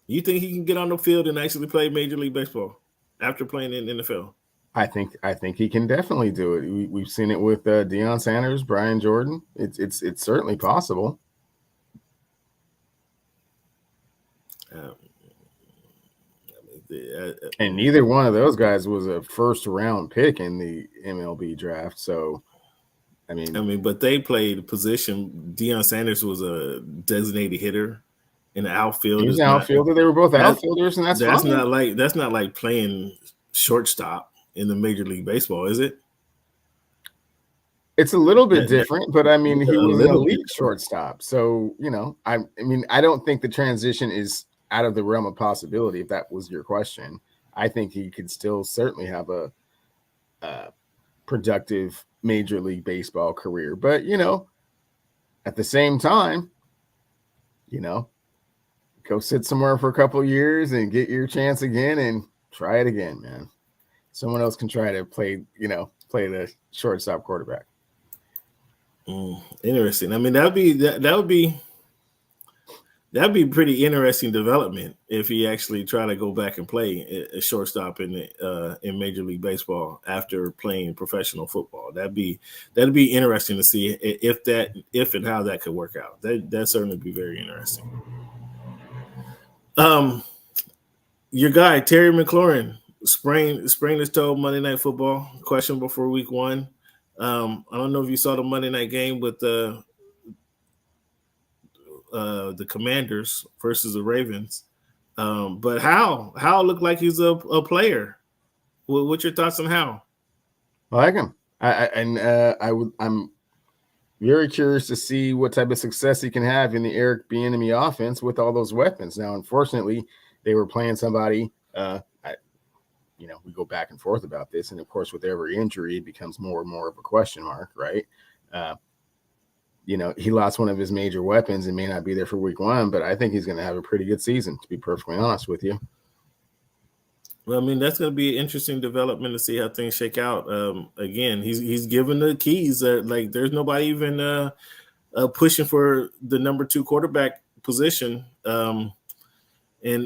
You think he can get on the field and actually play Major League Baseball after playing in the NFL? I think he can definitely do it. We've seen it with Deion Sanders, Brian Jordan. It's certainly possible. And neither one of those guys was a first-round pick in the MLB draft. So, I mean, but they played position. Deion Sanders was a designated hitter in the outfield. He was an outfielder. They were both outfielders, and that's fine. That's not like playing shortstop in the Major League Baseball, is it? It's a little bit different, but I mean, he was an elite shortstop. So, I don't think the transition is out of the realm of possibility, if that was your question. I think he could still certainly have a productive Major League Baseball career. But, at the same time, go sit somewhere for a couple of years and get your chance again and try it again, man. Someone else can try to play the shortstop quarterback. Interesting. I mean, that would be pretty interesting development if he actually tried to go back and play a shortstop in Major League Baseball after playing professional football. That'd be interesting to see if and how that could work out. That certainly be very interesting. Your guy Terry McLaurin sprained his toe Monday Night Football, questionable for Week 1. I don't know if you saw the Monday night game with the Commanders versus the Ravens, but Howell looked like he's a player. What's your thoughts on Howell? I like him. I'm very curious to see what type of success he can have in the Eric Bieniemy offense with all those weapons. Now, unfortunately, they were playing somebody. We go back and forth about this, and of course, with every injury, it becomes more and more of a question mark, right? He lost one of his major weapons and may not be there for Week 1, but I think he's going to have a pretty good season, to be perfectly honest with you. Well, I mean, that's going to be an interesting development to see how things shake out. Again, he's given the keys. Like, there's nobody even pushing for the number 2 quarterback position. And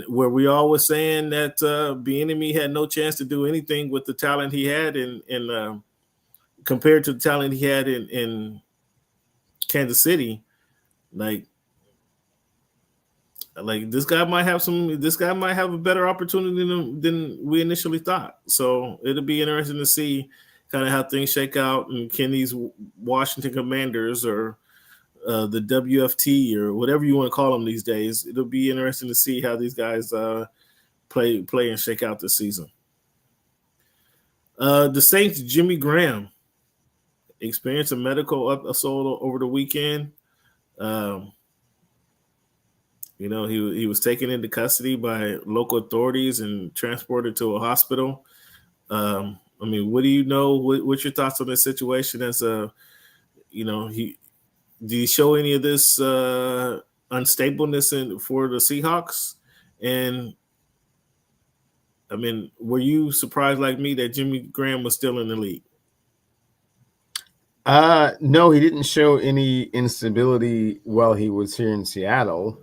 where we all was saying that Bieniemy had no chance to do anything with the talent he had in compared to the talent he had in Kansas City, like this guy might have a better opportunity than we initially thought. So it'll be interesting to see kind of how things shake out, and can these Washington Commanders or the WFT or whatever you want to call them these days, it'll be interesting to see how these guys play and shake out this season. The Saints' Jimmy Graham experienced a medical assault over the weekend. He was taken into custody by local authorities and transported to a hospital. I mean, what do you know? What's your thoughts on this situation? As do you show any of this unstableness for the Seahawks? And I mean, were you surprised like me that Jimmy Graham was still in the league? No, he didn't show any instability while he was here in Seattle.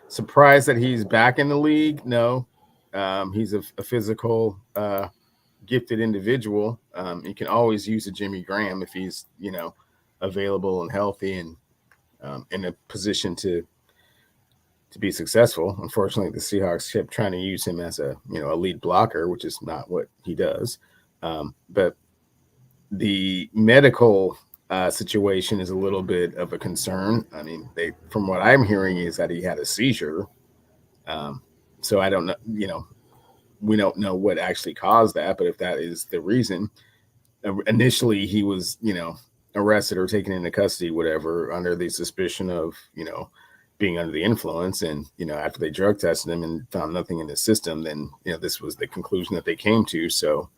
Surprised that he's back in the league? No. He's a physical, gifted individual. You can always use a Jimmy Graham if he's, available and healthy and in a position to be successful. Unfortunately, the Seahawks kept trying to use him as a lead blocker, which is not what he does. But the medical situation is a little bit of a concern. I mean, from what I'm hearing is that he had a seizure. So I don't know, we don't know what actually caused that, but if that is the reason, initially he was, arrested or taken into custody, whatever, under the suspicion of, being under the influence. And, after they drug tested him and found nothing in his system, then, this was the conclusion that they came to. So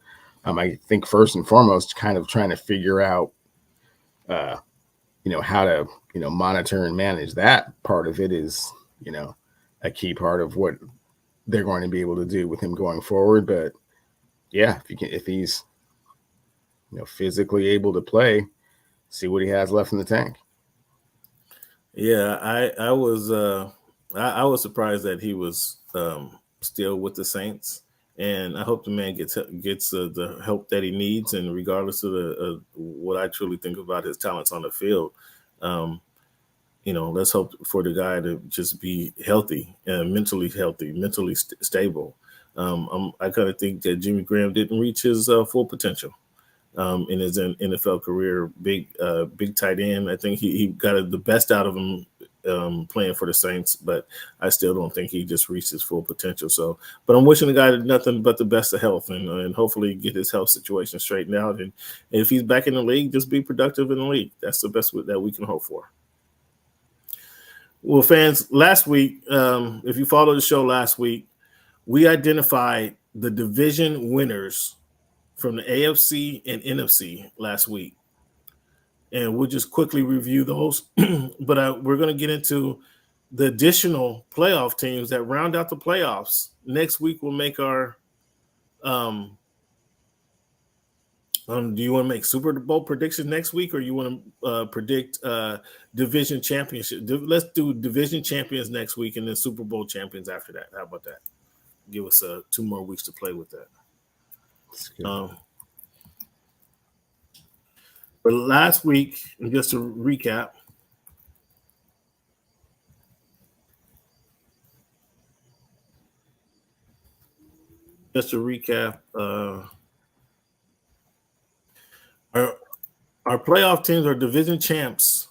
I think first and foremost, kind of trying to figure out, how to, monitor and manage that part of it is, a key part of what they're going to be able to do with him going forward. But yeah, if he's, physically able to play, see what he has left in the tank. Yeah, I was surprised that he was still with the Saints, and I hope the man gets the help that he needs. And regardless of what I truly think about his talents on the field, let's hope for the guy to just be healthy and mentally stable. I kind of think that Jimmy Graham didn't reach his full potential in his NFL career. Big tight end. I think he got the best out of him playing for the Saints, but I still don't think he just reached his full potential. So, but I'm wishing the guy nothing but the best of health and hopefully get his health situation straightened out. And if he's back in the league, just be productive in the league. That's the best that we can hope for. Well, fans, last week, if you followed the show last week, we identified the division winners from the AFC and NFC last week. And we'll just quickly review those. But we're going to get into the additional playoff teams that round out the playoffs. Next week, we'll make our do you want to make Super Bowl predictions next week, or you want to predict division championship? Let's do division champions next week and then Super Bowl champions after that. How about that? Give us 2 more weeks to play with that. But last week, and just to recap, our playoff teams are division champs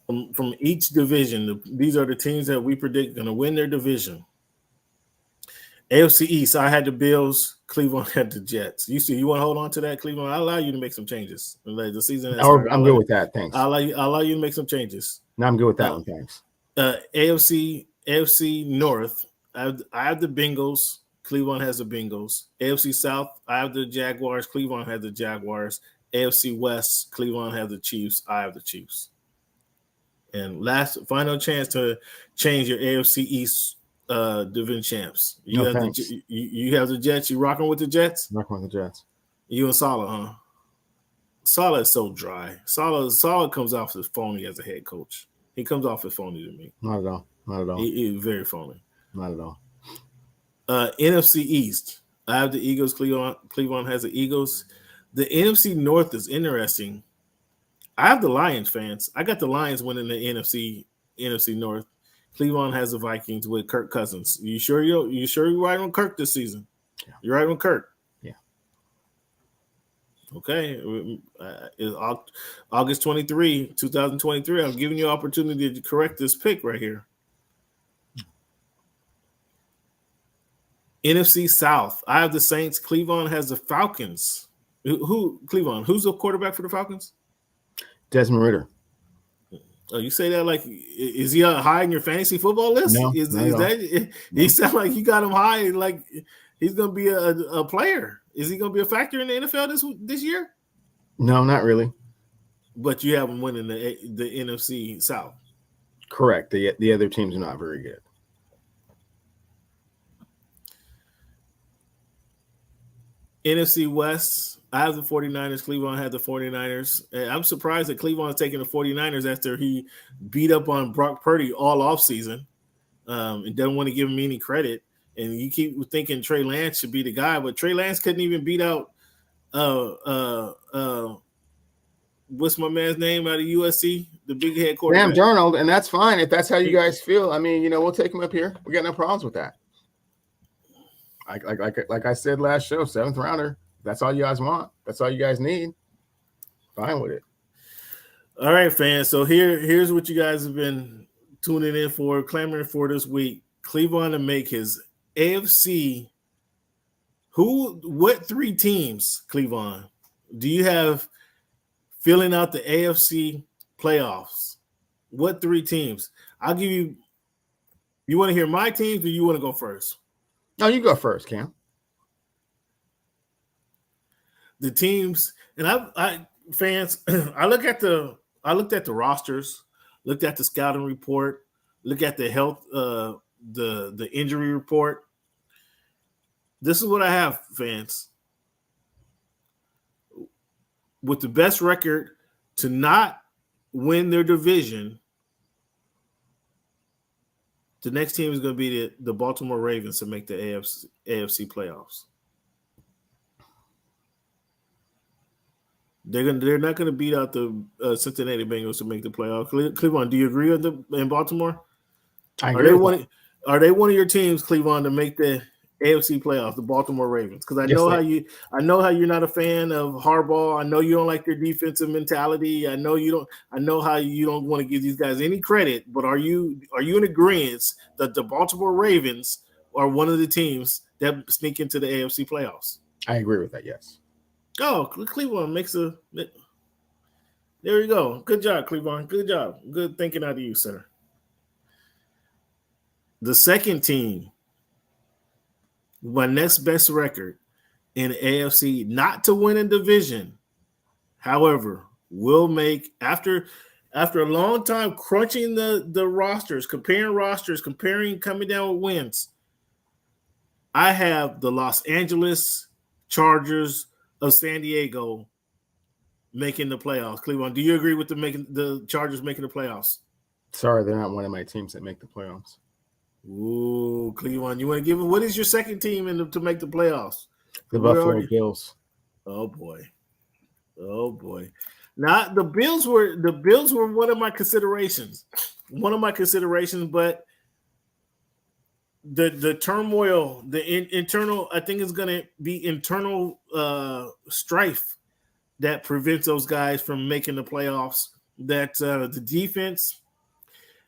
from each division. These are the teams that we predict going to win their division. AFC East, I had the Bills. Cleveland had the Jets. You want to hold on to that, Cleveland? I'll allow you to make some changes. The season. I'm good with that. Thanks. I'll allow you to make some changes. No, I'm good with that one. Thanks. AFC North, I have the Bengals. Cleveland has the Bengals. AFC South, I have the Jaguars. Cleveland has the Jaguars. AFC West, Cleveland has the Chiefs. I have the Chiefs. And final chance to change your AFC East division champs. You have the Jets. You rocking with the Jets? Rocking with the Jets. You and Saleh, huh? Saleh is so dry. Saleh comes off as phony as a head coach. He comes off as phony to me. Not at all. Not at all. He's very phony. Not at all. NFC East. I have the Eagles. Cleveland has the Eagles. The NFC North is interesting. I have the Lions fans. I got the Lions winning the NFC North. Cleveland has the Vikings with Kirk Cousins. You sure you're right on Kirk this season? Yeah. You're right on Kirk. Yeah. Okay. It's August 23, 2023. I'm giving you an opportunity to correct this pick right here. NFC South. I have the Saints. Cleveland has the Falcons. Cleveland? Who's the quarterback for the Falcons? Desmond Ridder. Oh, you say that like, is he high in your fantasy football list? No, He sound like you got him high, like he's going to be a player. Is he going to be a factor in the NFL this year? No, not really. But you have him winning the NFC South. Correct. The other teams are not very good. NFC West, I have the 49ers. Cleveland had the 49ers. And I'm surprised that Cleveland is taking the 49ers after he beat up on Brock Purdy all offseason and doesn't want to give him any credit. And you keep thinking Trey Lance should be the guy, but Trey Lance couldn't even beat out what's my man's name out of USC, the big head quarterback. Sam Darnold, and that's fine if that's how you guys feel. I mean, we'll take him up here. We got no problems with that. Like I said last show, 7th rounder. That's all you guys want. That's all you guys need. Fine with it. All right, fans. So here's what you guys have been tuning in for, clamoring for this week. Cleveland to make his AFC. What 3 teams, Cleveland, do you have filling out the AFC playoffs? What 3 teams? I'll give you. You want to hear my teams, or you want to go first? No, you go first, Cam. The teams, and I fans, I looked at the rosters, looked at the scouting report, look at the health, the injury report. This is what I have, fans. With the best record to not win their division, the next team is going to be the Baltimore Ravens to make the AFC playoffs. They're not going to beat out the Cincinnati Bengals to make the playoffs. Cleveland, do you agree with in Baltimore? I agree. Are they one of your teams, Cleveland, to make the AFC playoffs, the Baltimore Ravens? Because I know how you're not a fan of Harbaugh. I know you don't like their defensive mentality. I know how you don't want to give these guys any credit. But are you in agreement that the Baltimore Ravens are one of the teams that sneak into the AFC playoffs? I agree with that. Yes. Oh, Cleveland makes a. There you go. Good job, Cleveland. Good job. Good thinking out of you, sir. The second team, my next best record in AFC, not to win a division, however, will make after a long time crunching the rosters, comparing, coming down with wins. I have the Los Angeles Chargers of San Diego making the playoffs. Cleveland, do you agree with the Chargers making the playoffs? Sorry, they're not one of my teams that make the playoffs. Ooh, Cleveland, you want to give it? What is your second team to make the playoffs? The Buffalo Bills. Oh boy. Now the Bills were one of my considerations. But the turmoil, the internal, I think it's going to be internal strife that prevents those guys from making the playoffs. That the defense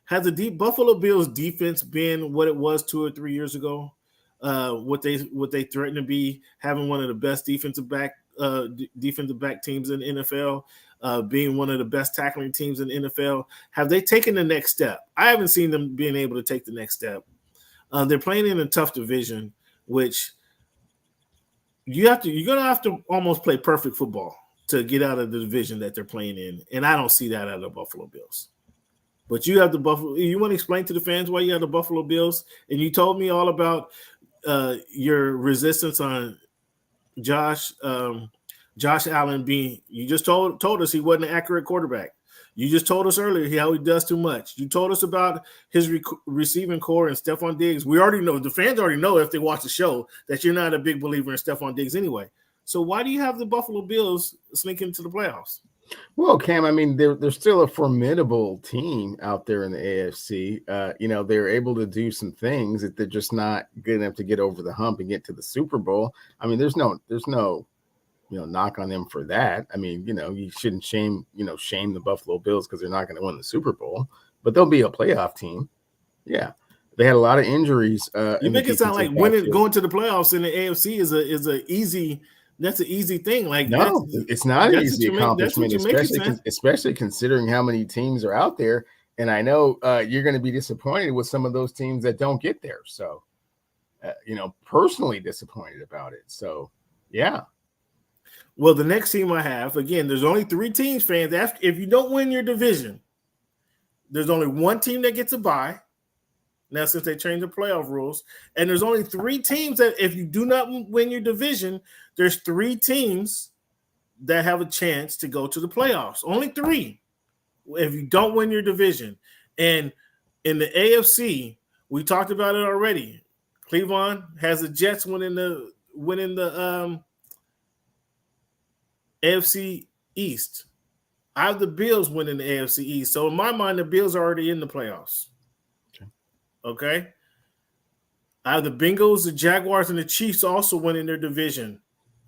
has the Buffalo Bills defense been what it was 2 or 3 years ago? What they threatened to be, having one of the best defensive back teams in the NFL, being one of the best tackling teams in the NFL. Have they taken the next step? I haven't seen them being able to take the next step. They're playing in a tough division, which you're gonna have to almost play perfect football to get out of the division that they're playing in, and I don't see that out of the Buffalo Bills. But you have the Buffalo. You want to explain to the fans why you have the Buffalo Bills? And you told me all about your resistance on Josh Allen being. You just told us he wasn't an accurate quarterback. You just told us earlier how he does too much. You told us about his receiving core and Stephon Diggs. We already know, the fans already know if they watch the show, that you're not a big believer in Stephon Diggs anyway. So why do you have the Buffalo Bills sneak into the playoffs? Well, Cam, I mean, they're still a formidable team out there in the AFC. You know, they're able to do some things that they're just not good enough to get over the hump and get to the Super Bowl. I mean, there's no knock on them for that. I mean, you shouldn't shame the Buffalo Bills because they're not going to win the Super Bowl, but they'll be a playoff team. Yeah. They had a lot of injuries. You make it sound like going to the playoffs in the AFC is an easy thing. Like, no, it's not an easy accomplishment, especially considering how many teams are out there. And I know you're going to be disappointed with some of those teams that don't get there. So, personally disappointed about it. So, yeah. Well, the next team I have, again, there's only 3 teams, fans. If you don't win your division, there's only one team that gets a bye. Now, since they changed the playoff rules, and there's only 3 teams that if you do not win your division, there's 3 teams that have a chance to go to the playoffs. Only 3 if you don't win your division. And in the AFC, we talked about it already. Cleveland has the Jets winning the AFC East. I have the Bills winning the AFC East. So in my mind, the Bills are already in the playoffs. Okay. I have the Bengals, the Jaguars, and the Chiefs also winning their division.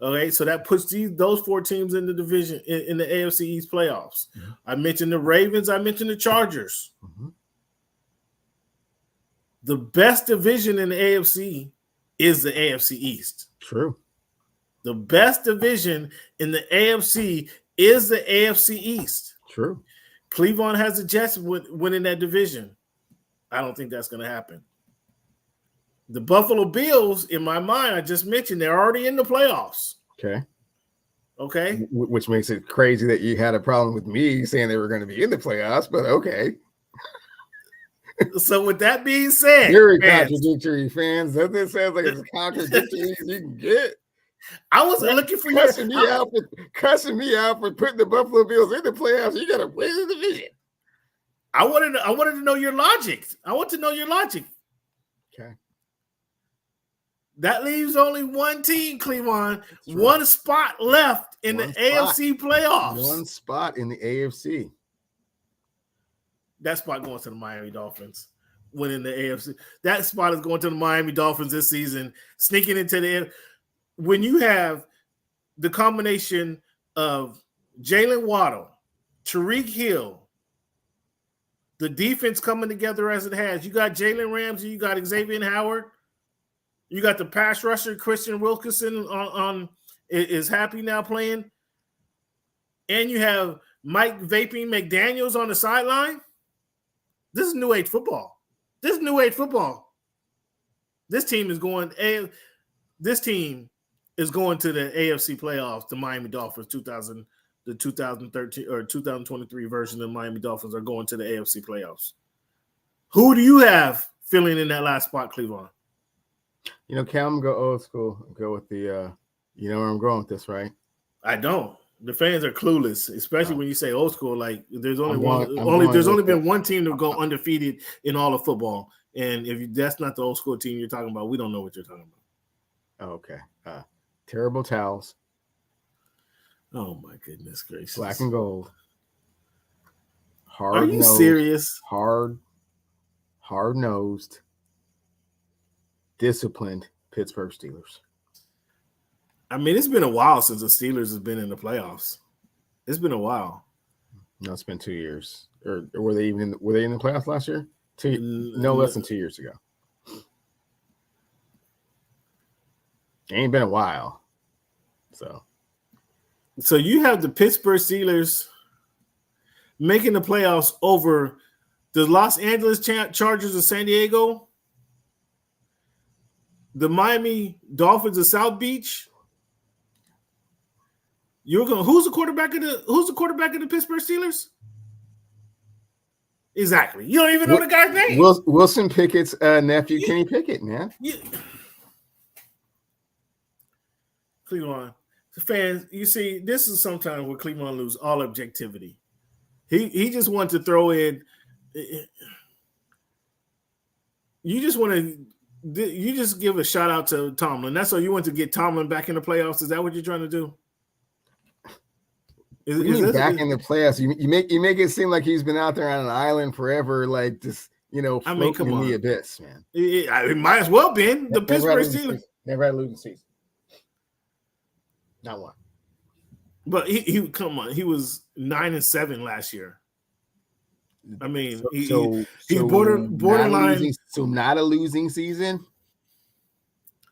Okay, so that puts those 4 teams in the division in the AFC East playoffs. Mm-hmm. I mentioned the Ravens. I mentioned the Chargers. Mm-hmm. The best division in the AFC is the AFC East. True. The best division in the AFC is the AFC East. True. Cleveland has the Jets winning that division. I don't think that's going to happen. The Buffalo Bills, in my mind, I just mentioned, they're already in the playoffs. Okay. Which makes it crazy that you had a problem with me saying they were going to be in the playoffs, but okay. So with that being said, very contradictory, fans. That sounds like as contradictory as you can get. I was looking for cussing me out for putting the Buffalo Bills in the playoffs. You got to win the division. I wanted to know your logic. I want to know your logic. Okay. That leaves only one team, Cleveland. Right. One spot left in the AFC playoffs. One spot in the AFC. That spot going to the Miami Dolphins. Winning the AFC. That spot is going to the Miami Dolphins this season. Sneaking into the – when you have the combination of Jalen Waddle, Tyreek Hill, the defense coming together as it has. You got Jalen Ramsey. You got Xavier Howard. You got the pass rusher, Christian Wilkinson is happy now playing. And you have Mike Vaping McDaniels on the sideline. This is new age football. This team is going to the AFC playoffs. The Miami Dolphins, the 2013 or 2023 version of the Miami Dolphins are going to the AFC playoffs. Who do you have filling in that last spot, Cleveland? Cam, go old school. Go with the, you know where I'm going with this, right? I don't. The fans are clueless, especially when you say old school. Like there's only been one team to go undefeated in all of football, and if that's not the old school team you're talking about, we don't know what you're talking about. Okay. Terrible towels. Oh my goodness gracious! Black and gold. Are you serious? Hard-nosed, disciplined Pittsburgh Steelers. I mean, it's been a while since the Steelers have been in the playoffs. It's been a while. No, it's been 2 years. Or were they in the playoffs last year? Less than 2 years ago. It ain't been a while. So you have the Pittsburgh Steelers making the playoffs over the Los Angeles Chargers of San Diego, the Miami Dolphins of South Beach. Who's the quarterback of the Pittsburgh Steelers? Exactly. You don't even know the guy's name. Wilson Pickett's nephew, Kenny Pickett, man. Cleveland fans, you see, this is sometimes where Cleveland lose all objectivity. He just wants to throw in. You just give a shout out to Tomlin. That's all you want to get Tomlin back in the playoffs. Is that what you're trying to do? Is back in the playoffs? You make it seem like he's been out there on an island forever, like just floating in the abyss, man. It might as well been the Pittsburgh Steelers. Never had a losing season. Not one. But he come on, he was 9-7 last year. I mean, he's borderline. Not a losing season.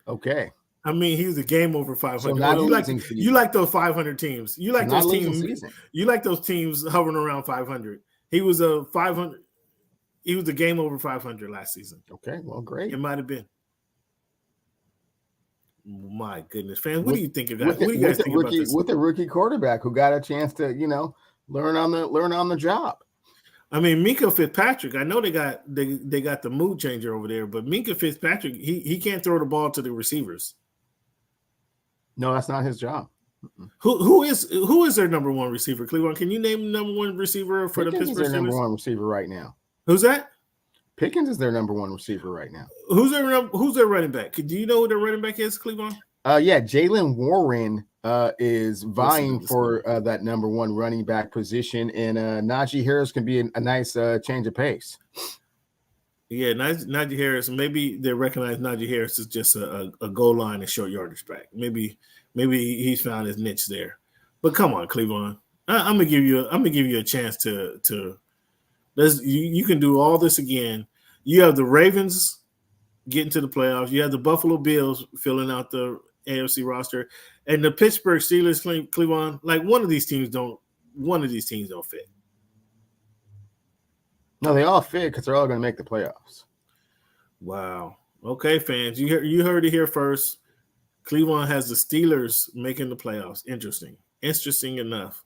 Okay. I mean, he was a game over 500. So you like those 500 teams. You like those teams. You like those teams hovering around 500. He was a 500. He was a game over 500 last season. Okay, well, great. It might have been. My goodness, fans, what do you think of that? What do you guys think about this? With the rookie quarterback who got a chance to, learn on the job. I mean, Minkah Fitzpatrick. I know they got the mood changer over there, but Minkah Fitzpatrick, he can't throw the ball to the receivers. No, that's not his job. Who is their number one receiver? Cleveland, can you name the number one receiver for Pickens the Pittsburgh Steelers? Is their number one receiver right now. Who's that? Pickens is their number one receiver right now. Who's their running back? Do you know who their running back is, Cleveland? Yeah, Jaylen Warren is vying for that number one running back position, and Najee Harris can be a nice change of pace. Yeah, Najee Harris. Maybe they recognize Najee Harris as just a goal line and short yardage back. Maybe he's found his niche there. But come on, Cleveland, I'm gonna give you a chance to. You can do all this again. You have the Ravens getting to the playoffs. You have the Buffalo Bills filling out the AFC roster, and the Pittsburgh Steelers, Cleveland. Like one of these teams don't fit. No, they all fit because they're all going to make the playoffs. Wow. Okay, fans, you heard it here first. Cleveland has the Steelers making the playoffs. Interesting enough.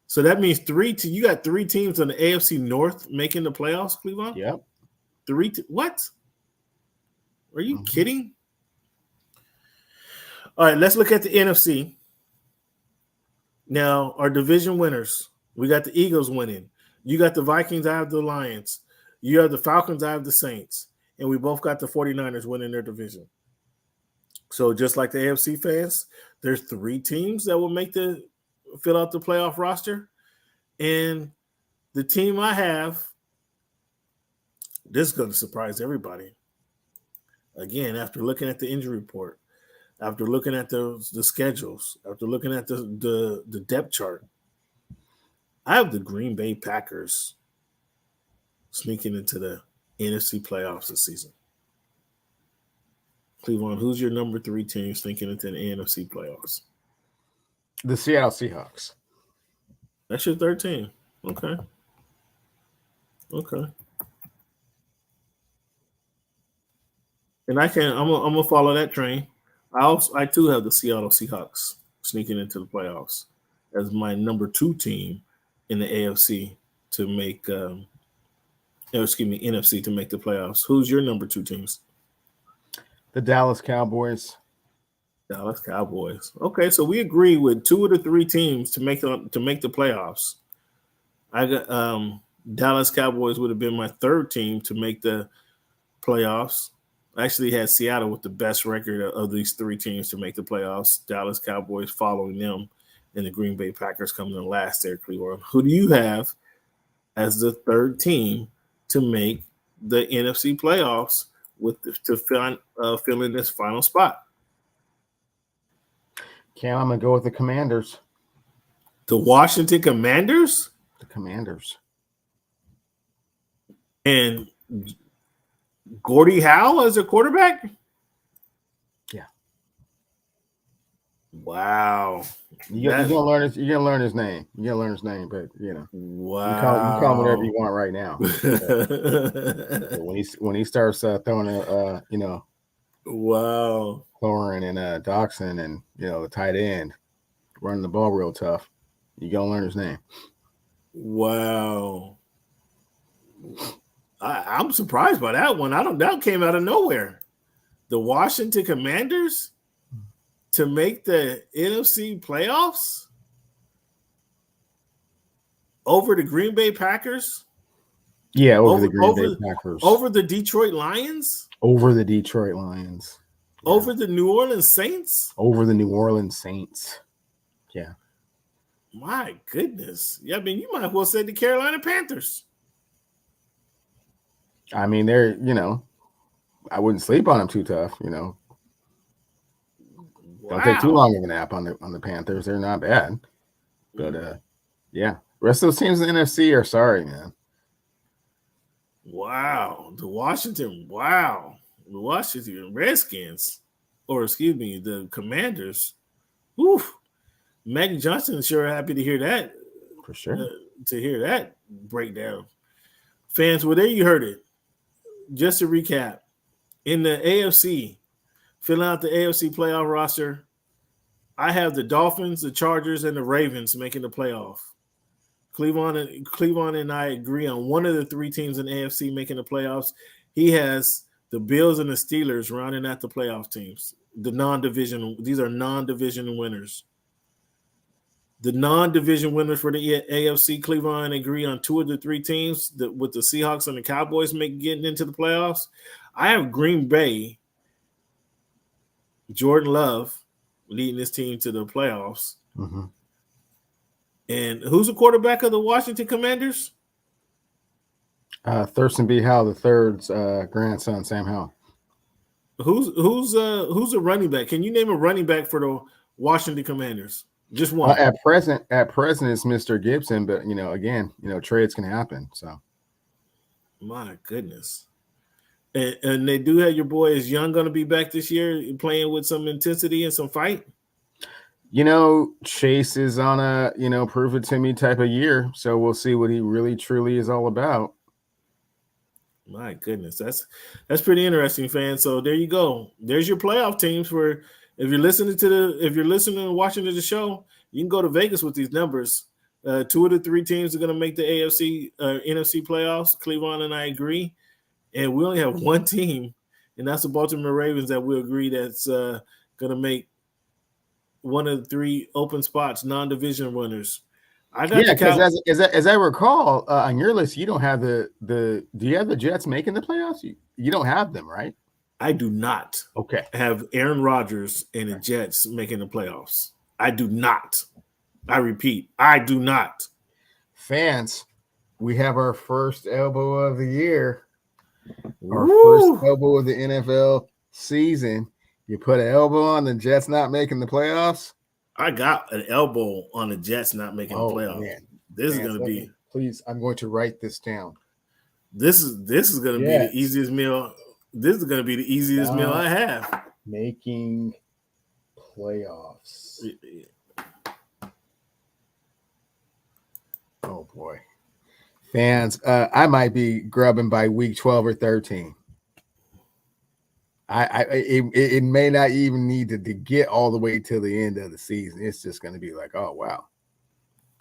So that means you got three teams on the AFC North making the playoffs, Cleveland? Yep. What? Are you kidding? All right, let's look at the NFC. Now, our division winners. We got the Eagles winning. You got the Vikings, I have the Lions. You have the Falcons, I have the Saints. And we both got the 49ers winning their division. So just like the AFC fans, there's three teams that will fill out the playoff roster. And the team I have, this is going to surprise everybody. Again, after looking at the injury report, after looking at the schedules, after looking at the depth chart, I have the Green Bay Packers sneaking into the NFC playoffs this season. Cleveland, who's your number 3 team sneaking into the NFC playoffs? The Seattle Seahawks. That's your third team. Okay. And I'm gonna follow that train. I too have the Seattle Seahawks sneaking into the playoffs as my number 2 team in the AFC to make NFC to make the playoffs. Who's your number 2 teams? The Dallas Cowboys. Dallas Cowboys. Okay, so we agree with 2 of the 3 teams to make the playoffs. I got Dallas Cowboys would have been my 3rd team to make the playoffs. I actually had Seattle with the best record of these 3 teams to make the playoffs. Dallas Cowboys following them, and the Green Bay Packers coming in last there, Cleveland. Who do you have as the 3rd team to make the NFC playoffs to fill in this final spot? Cam, I'm going to go with the Commanders. The Washington Commanders? The Commanders. And Gordie Howe as a quarterback? Yeah. Wow. You're gonna learn his name. You're gonna learn his name, but wow. You call him whatever you want right now. when he starts throwing wow, Thorin and Doxson and the tight end running the ball real tough, you gonna learn his name. Wow. I'm surprised by that one. That came out of nowhere. The Washington Commanders to make the NFC playoffs over the Green Bay Packers. Yeah, over the Green Bay Packers. Over the Detroit Lions. Over the Detroit Lions. Yeah. Over the New Orleans Saints. Over the New Orleans Saints. Yeah. My goodness. Yeah, I mean, you might as well say the Carolina Panthers. I mean, they're, I wouldn't sleep on them too tough, Wow. Don't take too long of a nap on the Panthers. They're not bad. But yeah. The rest of those teams in the NFC are sorry, man. Wow. The Washington Redskins, or excuse me, the Commanders. Oof. Mac Johnson is sure happy to hear that. For sure. To hear that breakdown. Fans, well, there you heard it. Just to recap, in the AFC, filling out the AFC playoff roster, I have the Dolphins, the Chargers, and the Ravens making the playoff. Cleveland and I agree on one of the three teams in the AFC making the playoffs. He has the Bills and the Steelers rounding out the playoff teams. These are non-division winners. The non-division winners for the AFC, Cleveland agree on two of the three teams with the Seahawks and the Cowboys getting into the playoffs. I have Green Bay, Jordan Love leading this team to the playoffs. Mm-hmm. And who's the quarterback of the Washington Commanders? Thurston B. Howell III's grandson, Sam Howell. Who's a running back? Can you name a running back for the Washington Commanders? Just one. At present, it's Mr. Gibson, but again, trades can happen. So, my goodness, and they do have your boy Is Young going to be back this year, playing with some intensity and some fight. Chase is on a prove it to me type of year, so we'll see what he really truly is all about. My goodness, that's pretty interesting, fans. So there you go. There's your playoff teams for. If you're listening and watching the show, you can go to Vegas with these numbers. Two of the three teams are going to make the NFC playoffs. Cleveland and I agree, and we only have one team, and that's the Baltimore Ravens that we agree that's going to make one of the three open spots, non-division winners. Because as I recall, on your list, you don't have do you have the Jets making the playoffs? You don't have them, right? I do not have Aaron Rodgers and the Jets making the playoffs. I do not. I repeat, I do not. Fans, we have our first elbow of the year. Our first elbow of the NFL season. You put an elbow on the Jets not making the playoffs? I got an elbow on the Jets not making the playoffs. Man. This is going to be. Please, I'm going to write this down. This is going to be the easiest meal. This is going to be the easiest meal I have. Making playoffs. Oh boy, fans! I might be grubbing by week 12 or 13. It may not even need to get all the way till the end of the season. It's just going to be like, oh wow,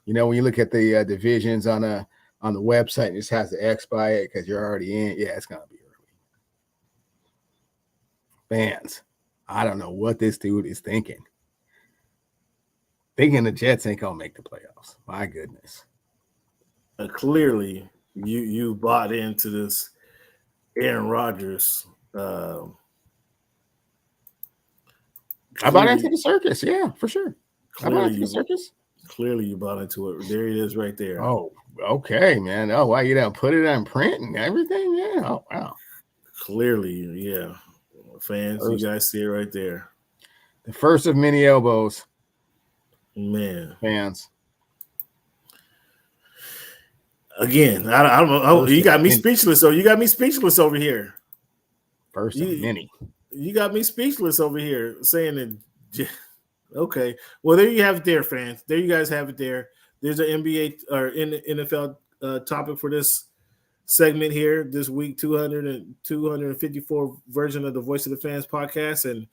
when you look at the divisions on the website, and it just has the X by it because you're already in. Yeah, it's going to be. Fans, I don't know what this dude is thinking. Thinking the Jets ain't gonna make the playoffs. My goodness. Clearly, you bought into this Aaron Rodgers. I bought into the circus. Yeah, for sure. I bought into the circus. Clearly, you bought into it. There it is, right there. Oh, okay, man. Oh, wow, you done put it on print and everything. Yeah. Oh, wow. Clearly, yeah. Fans, you guys see it right there. The first of many elbows. Man. Fans. Again, I don't know. Oh, you got me speechless. So you got me speechless over here. First of many. You got me speechless over here saying that. Okay. Well, there you have it there, fans. There you guys have it there. There's an NBA or NFL topic for this segment here this week, 254 version of the Voice of the Fans podcast, and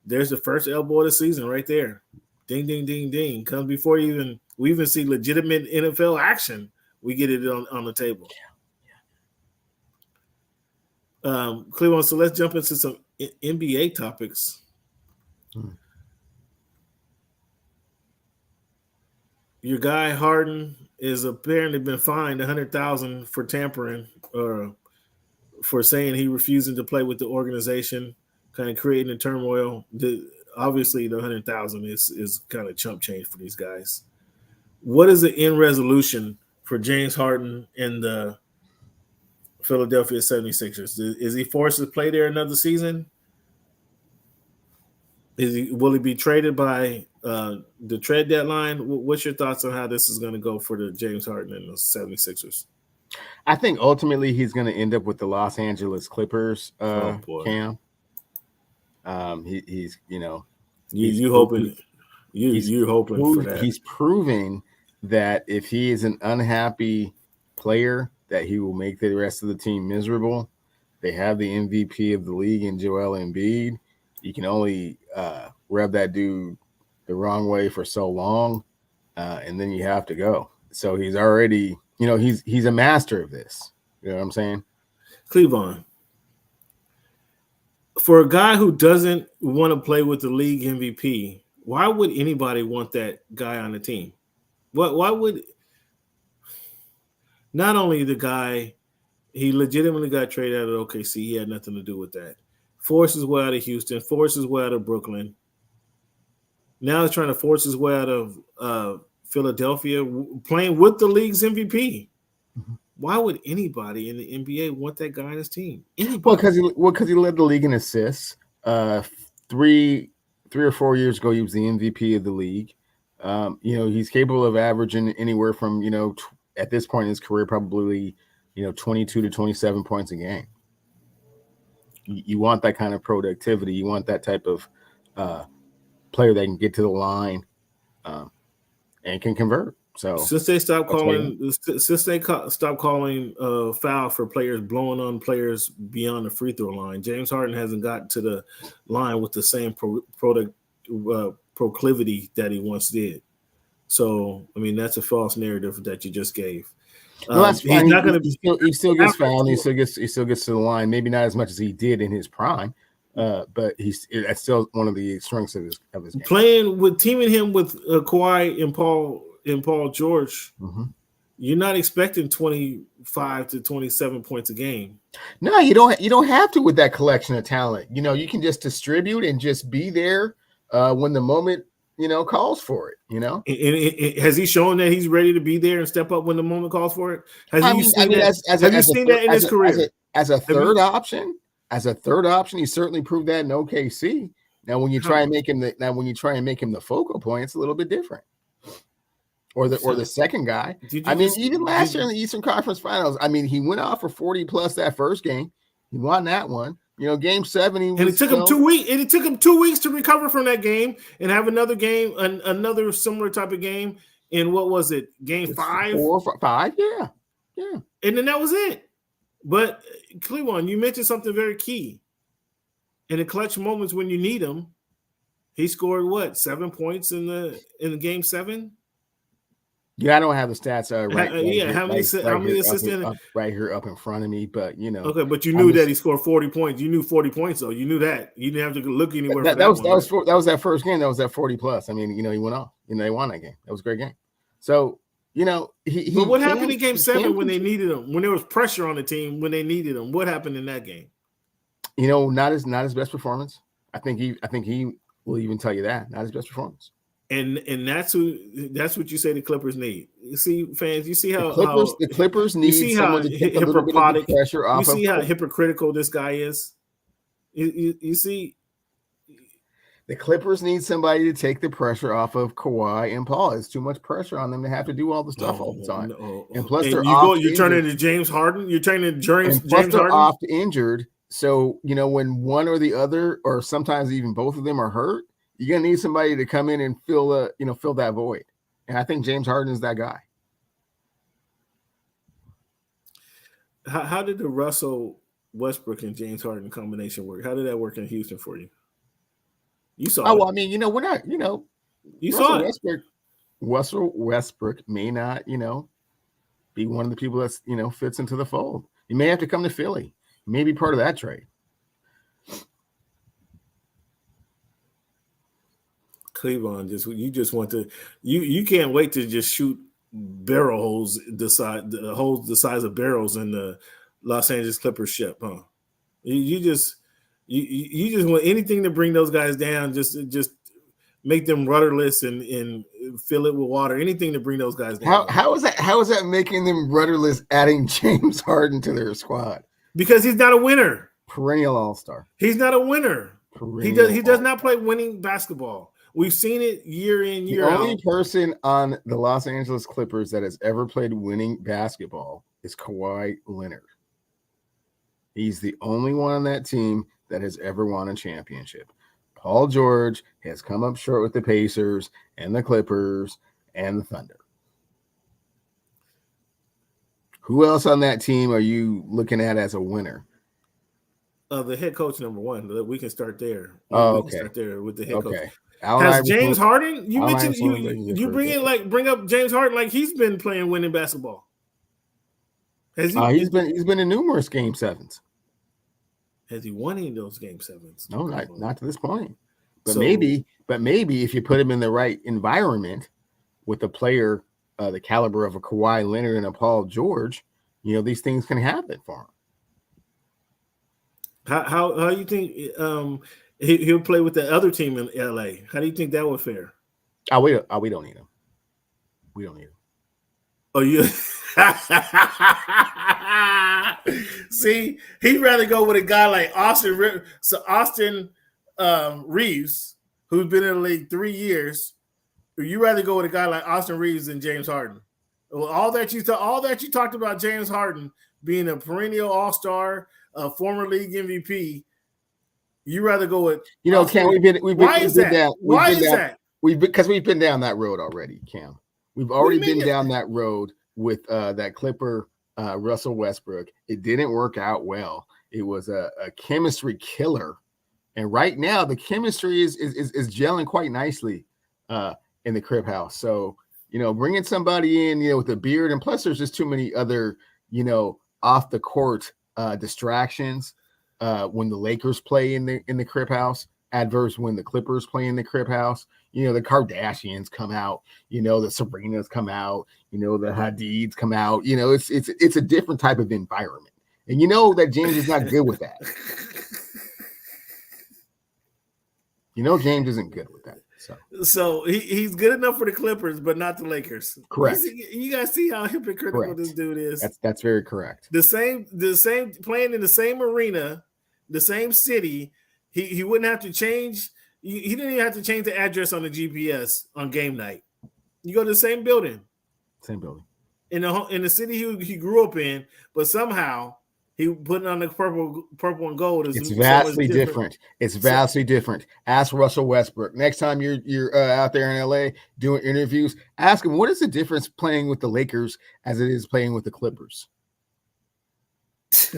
there's the first elbow of the season right there. Ding, ding, ding, ding. Comes before we even see legitimate NFL action. We get it on the table. Cleveland. So let's jump into some NBA topics. Your guy Harden is apparently been fined $100,000 for tampering or for saying he refusing to play with the organization, kind of creating a turmoil. Obviously, the $100,000 is kind of chump change for these guys. What is the end resolution for James Harden and the Philadelphia 76ers? Is he forced to play there another season? Will he be traded by the trade deadline? What's your thoughts on how this is going to go for the James Harden and the 76ers? I think ultimately he's going to end up with the Los Angeles Clippers, Cam. He's you're hoping for that. He's proving that if he is an unhappy player, that he will make the rest of the team miserable. They have the MVP of the league in Joel Embiid. You can only rub that dude the wrong way for so long, and then you have to go. So he's already, he's a master of this. You know what I'm saying? Cleveland. For a guy who doesn't want to play with the league MVP, why would anybody want that guy on the team? Why would not only the guy, he legitimately got traded out of OKC, he had nothing to do with that. Forced his way out of Houston, forced his way out of Brooklyn. Now he's trying to force his way out of Philadelphia, playing with the league's MVP. Mm-hmm. Why would anybody in the NBA want that guy on his team? Anybody? Well, because he led the league in assists. 3 or 4 years ago, he was the MVP of the league. He's capable of averaging anywhere from, at this point in his career, probably, 22 to 27 points a game. You want that kind of productivity. You want that type of player that can get to the line and can convert. So since they stopped calling foul for players blowing on players beyond the free throw line, James Harden hasn't gotten to the line with the same proclivity that he once did. So I mean that's a false narrative that you just gave. No, that's fine. He's not going to. He still gets fouled. He still gets to the line. Maybe not as much as he did in his prime, but that's still one of the strengths of his game. Teaming him with Kawhi and Paul George. Mm-hmm. You're not expecting 25 to 27 points a game. No, you don't have to with that collection of talent. You can just distribute and just be there when the moment calls for it. And has he shown that he's ready to be there and step up when the moment calls for it? Have you seen that in his career? As a third option, he certainly proved that in OKC. Now, when you try and make him the focal point, it's a little bit different. Or the second guy. Even last year in the Eastern Conference Finals, he went off for 40 plus that first game. He won that one. Game 7. It took him 2 weeks. And it took him 2 weeks to recover from that game and have another game, another similar type of game. In what was it? Game 5? 4 or 5? Yeah. And then that was it. But Cleveland, you mentioned something very key. In the clutch moments when you need him, he scored 7 points in the game 7? Yeah, I don't have the stats how many assists right here up in front of me, but Okay, but you knew that he scored 40 points. You knew 40 points, though. You knew that. You didn't have to look anywhere. That was that first game. That was that 40 plus. He went off. They won that game. That was a great game. So he. But what happened in game 7 when they needed him? When there was pressure on the team when they needed him, what happened in that game? Not his best performance. I think he will even tell you that. Not his best performance. And that's what you say the Clippers need. You see, fans, you see how the Clippers need someone to take a little bit of the pressure off. You see how hypocritical this guy is. You see, the Clippers need somebody to take the pressure off of Kawhi and Paul. It's too much pressure on them to have to do all the stuff all the time. And plus, you're turning to James Harden. You're turning to James Harden off injured. So when one or the other, or sometimes even both of them, are hurt, you're gonna need somebody to come in and fill that void. And I think James Harden is that guy. How did the Russell Westbrook and James Harden combination work? How did that work in Houston for you? You saw it. We're not, you saw it. Russell Westbrook may not, be one of the people that's, fits into the fold. You may have to come to Philly. Maybe part of that trade. Cleveland you just want to you can't wait to just shoot barrel holes the size of barrels in the Los Angeles Clippers ship, huh? You just want anything to bring those guys down, just make them rudderless and fill it with water. Anything to bring those guys down. How is that making them rudderless? Adding James Harden to their squad because he's not a winner. Perennial all-star. He's not a winner. He does not play winning basketball. We've seen it year in, year out. The only person on the Los Angeles Clippers that has ever played winning basketball is Kawhi Leonard. He's the only one on that team that has ever won a championship. Paul George has come up short with the Pacers and the Clippers and the Thunder. Who else on that team are you looking at as a winner? The head coach, number one. We can start there. Oh, okay. We can start there with the head coach. Has James Harden? You mentioned you bring up James Harden like he's been playing winning basketball. He's been in numerous game sevens. Has he won any of those game sevens? No, not to this point. But maybe if you put him in the right environment with a player the caliber of a Kawhi Leonard and a Paul George, these things can happen for him. How you think he'll play with the other team in LA? How do you think that would fare? We don't need him. We don't need him. Oh, you see, he'd rather go with a guy like Austin Reeves, who's been in the league 3 years. You rather go with a guy like Austin Reeves than James Harden. Well, all that you talked about James Harden being a perennial all-star, a former league MVP. You rather go with Cam. Why is that? Because we've been down that road already, Cam. We've already been down that road with that Clipper Russell Westbrook. It didn't work out well. It was a chemistry killer, and right now the chemistry is gelling quite nicely in the Crib House. So bringing somebody in with a beard, and plus there's just too many other off the court distractions when the Lakers play in the Crib House, adverse when the Clippers play in the Crib House. The Kardashians come out, the Serenas come out, the Hadids come out. It's a different type of environment. And that James is not good with that. James isn't good with that. So he's good enough for the Clippers, but not the Lakers. Correct. You guys see how hypocritical this dude is. That's very correct. The same playing in the same arena, the same city. He wouldn't have to change. He didn't even have to change the address on the GPS on game night. You go to the same building. Same building. In the city he grew up in, but somehow he putting on the purple and gold. It's vastly different. It's vastly different. Ask Russell Westbrook. Next time you're out there in LA doing interviews, ask him what is the difference playing with the Lakers as it is playing with the Clippers.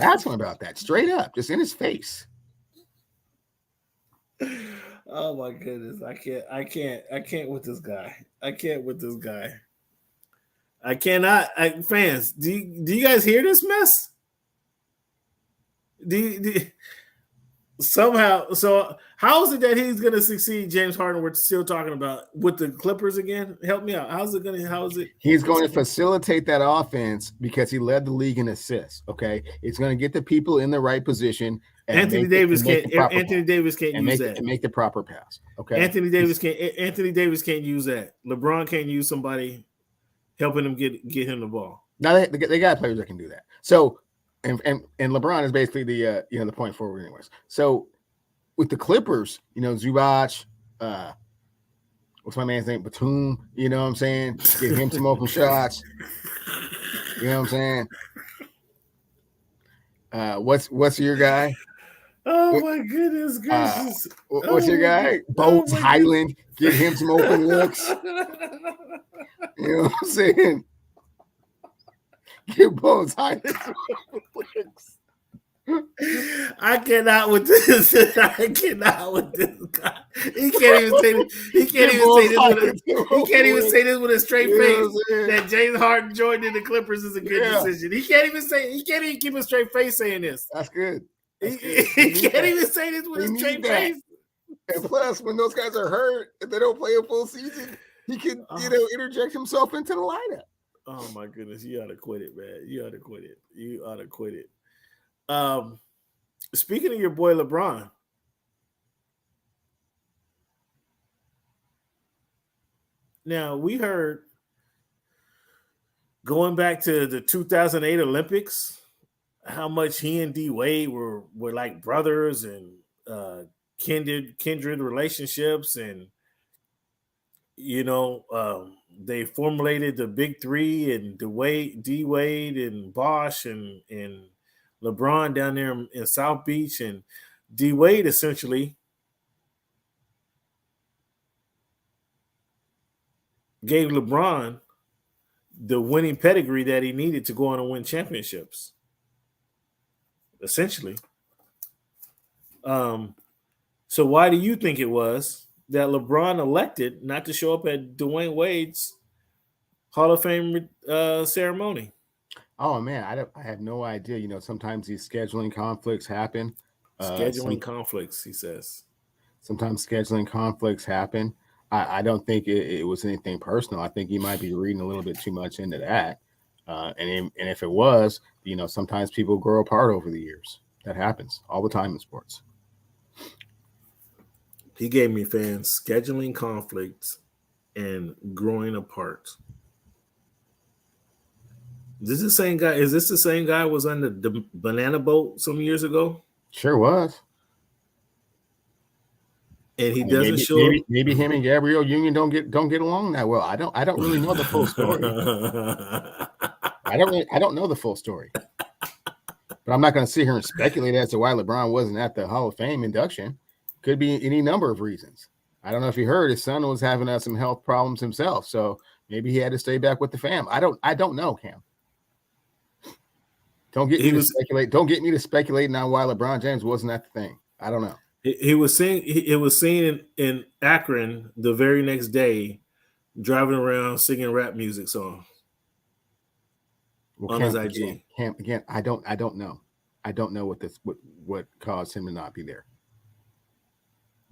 Ask him about that straight up, just in his face. Oh my goodness. I can't with this guy. I can't with this guy. I cannot. Fans, do you guys hear this mess? Somehow, so how is it that he's going to succeed, James Harden? We're still talking about with the Clippers again. Help me out. How is it? He's going to facilitate that offense because he led the league in assists. Okay, it's going to get the people in the right position. Anthony Davis can't use that and make the proper pass. Okay, Anthony Davis can't use that. LeBron can't use somebody helping him get him the ball. Now they got players that can do that. So. And LeBron is basically the the point forward anyways. So with the Clippers, Zubac, what's my man's name? Batum, you know what I'm saying? Get him some open shots. You know what I'm saying? What's your guy? Oh my goodness gracious. What's your guy? Bones Highland. Get him some open looks. You know what I'm saying? Get Bones Highland some open looks. I cannot with this. I cannot with this guy. He can't even say this. He can't even say this with a, he can't even say this with a straight face that James Harden joining in the Clippers is a good decision. He can't even keep a straight face saying this. That's good. He can't even say this with a straight face. And plus, when those guys are hurt, if they don't play a full season, he can, interject himself into the lineup. Oh my goodness, you ought to quit it, man. You ought to quit it. You ought to quit it. Speaking of your boy LeBron, now we heard going back to the 2008 Olympics, how much he and D Wade were like brothers and kindred relationships, and they formulated the big three and D Wade and Bosh and LeBron down there in South Beach, and D Wade essentially gave LeBron the winning pedigree that he needed to go on and win championships. Essentially. So why do you think it was that LeBron elected not to show up at Dwayne Wade's Hall of Fame ceremony? Oh man, I have no idea. Sometimes these scheduling conflicts happen. Conflicts, he says. Sometimes scheduling conflicts happen. I don't think it was anything personal. I think he might be reading a little bit too much into that. And if it was, sometimes people grow apart over the years. That happens all the time in sports. He gave me fans scheduling conflicts and growing apart. Is this the same guy who was on the banana boat some years ago? Sure was. And he doesn't show. Maybe him and Gabrielle Union don't get along that well. I don't really know the full story. I don't know the full story. But I'm not going to sit here and speculate as to why LeBron wasn't at the Hall of Fame induction. Could be any number of reasons. I don't know if you heard his son was having some health problems himself, so maybe he had to stay back with the fam. I don't know, Cam. Don't get me to speculate on why LeBron James wasn't at the thing. I don't know. It was seen in Akron the very next day, driving around singing rap music songs on his IG. Again, I don't know. I don't know what caused him to not be there.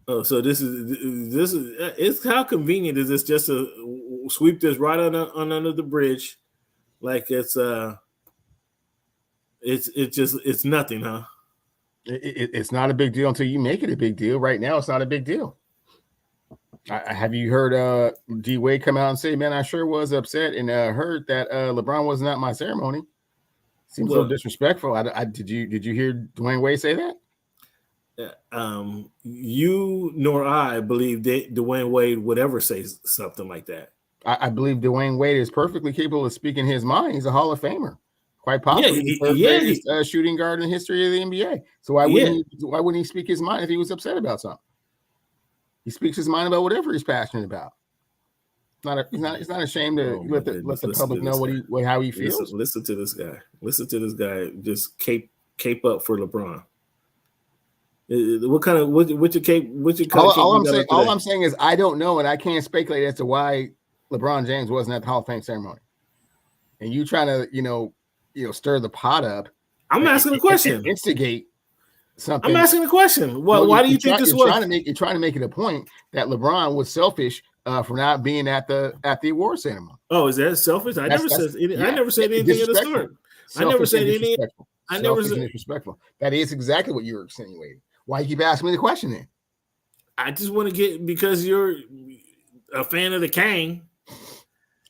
Oh, so this is it's how convenient is this just to sweep this right under the bridge, like it's nothing, huh? It's not a big deal until you make it a big deal. Right now, it's not a big deal. Have you heard D Wade come out and say, "Man, I sure was upset and heard that LeBron wasn't at my ceremony." Seems a little disrespectful. Did you hear Dwayne Wade say that? You nor I believe that Dwayne Wade would ever say something like that. I believe Dwayne Wade is perfectly capable of speaking his mind. He's a Hall of Famer, quite possibly the first shooting guard in the history of the NBA. So why wouldn't he speak his mind if he was upset about something? He speaks his mind about whatever he's passionate about. He's not ashamed to let the public know how he feels. Listen to this guy. Listen to this guy. Just cape up for LeBron. What kind of what's your cape? All I'm saying is I don't know, and I can't speculate as to why LeBron James wasn't at the Hall of Fame ceremony. And you trying to stir the pot up. I'm asking a question. Instigate something. I'm asking a question. Why do you think this was? You're trying to make it a point that LeBron was selfish for not being at the award ceremony. Oh, is that selfish? I never said anything at the start. I never said anything. I never said disrespectful. That is exactly what you were insinuating. Why you keep asking me the question then? I just want to get, because you're a fan of the Kang.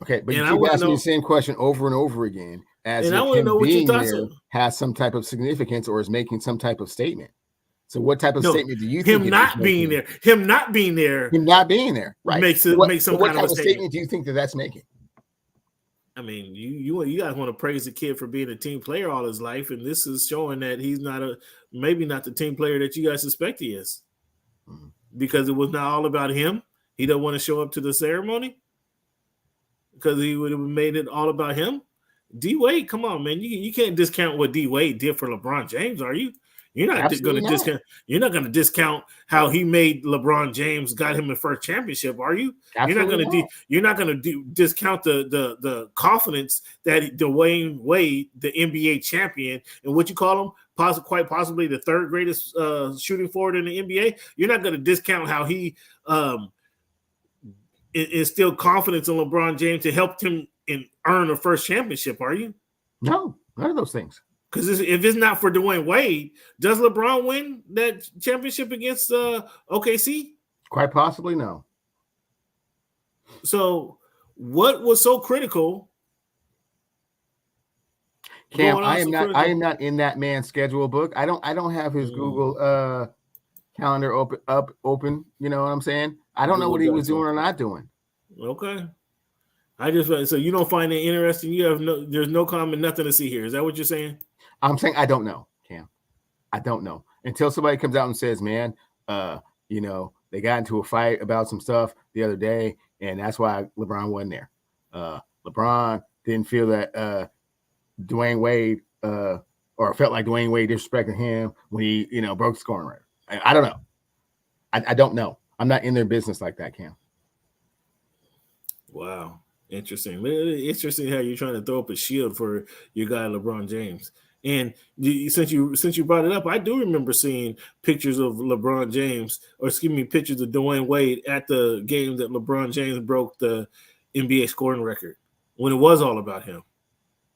Okay, but you keep asking me the same question over and over again, as if him being there has some type of significance or is making some type of statement. So what type of statement do you think him not being there? Him not being there, right? Makes some kind of a statement. Do you think that's making? I mean, you guys want to praise the kid for being a team player all his life, and this is showing that he's maybe not the team player that you guys suspect he is, because it was not all about him. He don't want to show up to the ceremony because he would have made it all about him. D Wade, come on, man. You can't discount what D Wade did for LeBron James, are you? You're not going to discount. You're not going to discount how he made LeBron James, got him the first championship, are you? You're not going to discount the confidence that Dwayne Wade, the NBA champion, and what you call him, quite possibly the third greatest shooting forward in the NBA. You're not going to discount how he instilled confidence in LeBron James to help him earn a first championship, are you? No, none of those things. Because if it's not for Dwayne Wade, does LeBron win that championship against OKC? Quite possibly, no. So, what was so critical? Cam, I am not in that man's schedule book. I don't have his Google calendar open. You know what I'm saying? I don't know what he was doing or not doing. Okay. So you don't find it interesting. There's no comment, nothing to see here. Is that what you're saying? I'm saying I don't know, Cam. I don't know until somebody comes out and says, "Man, they got into a fight about some stuff the other day, and that's why LeBron wasn't there." LeBron didn't feel that Dwayne Wade or felt like Dwayne Wade disrespected him when he broke the scoring record. I don't know. I don't know. I'm not in their business like that, Cam. Wow. Interesting. Interesting how you're trying to throw up a shield for your guy LeBron James. And since you brought it up, I do remember seeing pictures of LeBron James, pictures of Dwayne Wade at the game that LeBron James broke the NBA scoring record when it was all about him.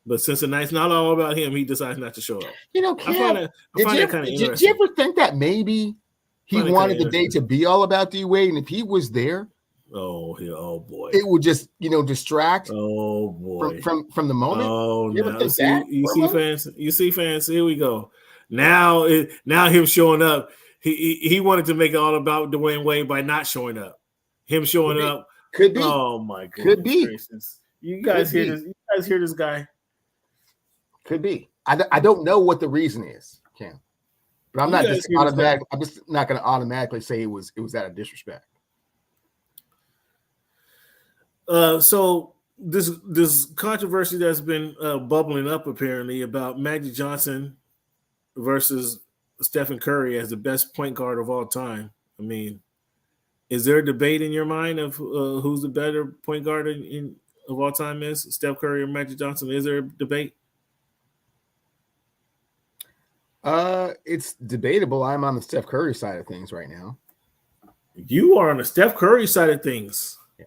But since the night's not all about him, he decides not to show up. Cam, I find that kind of interesting. Did you ever think that maybe he wanted the day to be all about D Wade, and if he was there, oh boy, it would just distract. Oh boy, from the moment. Oh, you see, fans. Here we go. Now him showing up. He wanted to make it all about Dwayne Wade by not showing up. Him showing up could be. Oh my goodness. Could be. Gracious. You guys hear this? You guys hear this guy? Could be. I don't know what the reason is, Cam. But I'm not just automatic. I'm just not going to automatically say it was out of disrespect. So this controversy that's been bubbling up apparently about Magic Johnson versus Stephen Curry as the best point guard of all time. I mean, is there a debate in your mind of who's the better point guard of all time is? Steph Curry or Magic Johnson? Is there a debate? It's debatable. I'm on the Steph Curry side of things right now. You are on the Steph Curry side of things. Yeah.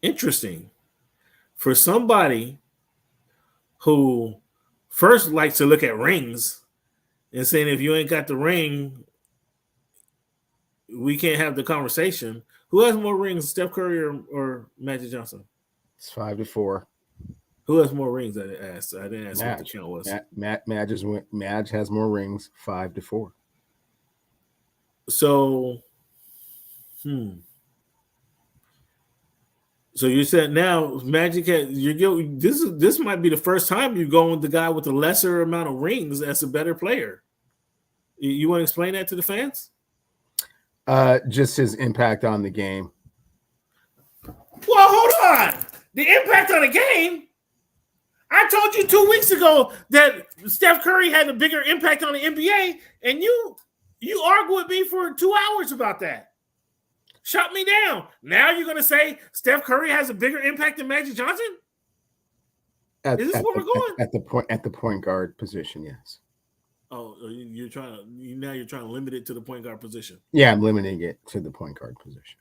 Interesting. For somebody who first likes to look at rings and saying if you ain't got the ring, we can't have the conversation. Who has more rings, Steph Curry or Magic Johnson? It's 5-4. Who has more rings? I didn't ask what the count was. Madge has more rings, 5-4. So, So you said now Magic this might be the first time you're going with the guy with the lesser amount of rings as a better player. You want to explain that to the fans? Just his impact on the game. Well, hold on. The impact on the game? I told you 2 weeks ago that Steph Curry had a bigger impact on the NBA, and you argued with me for 2 hours about that. Shut me down. Now you're going to say Steph Curry has a bigger impact than Magic Johnson? Is this where we're going? At the point guard position, yes. Oh, you're trying to limit it to the point guard position. Yeah, I'm limiting it to the point guard position.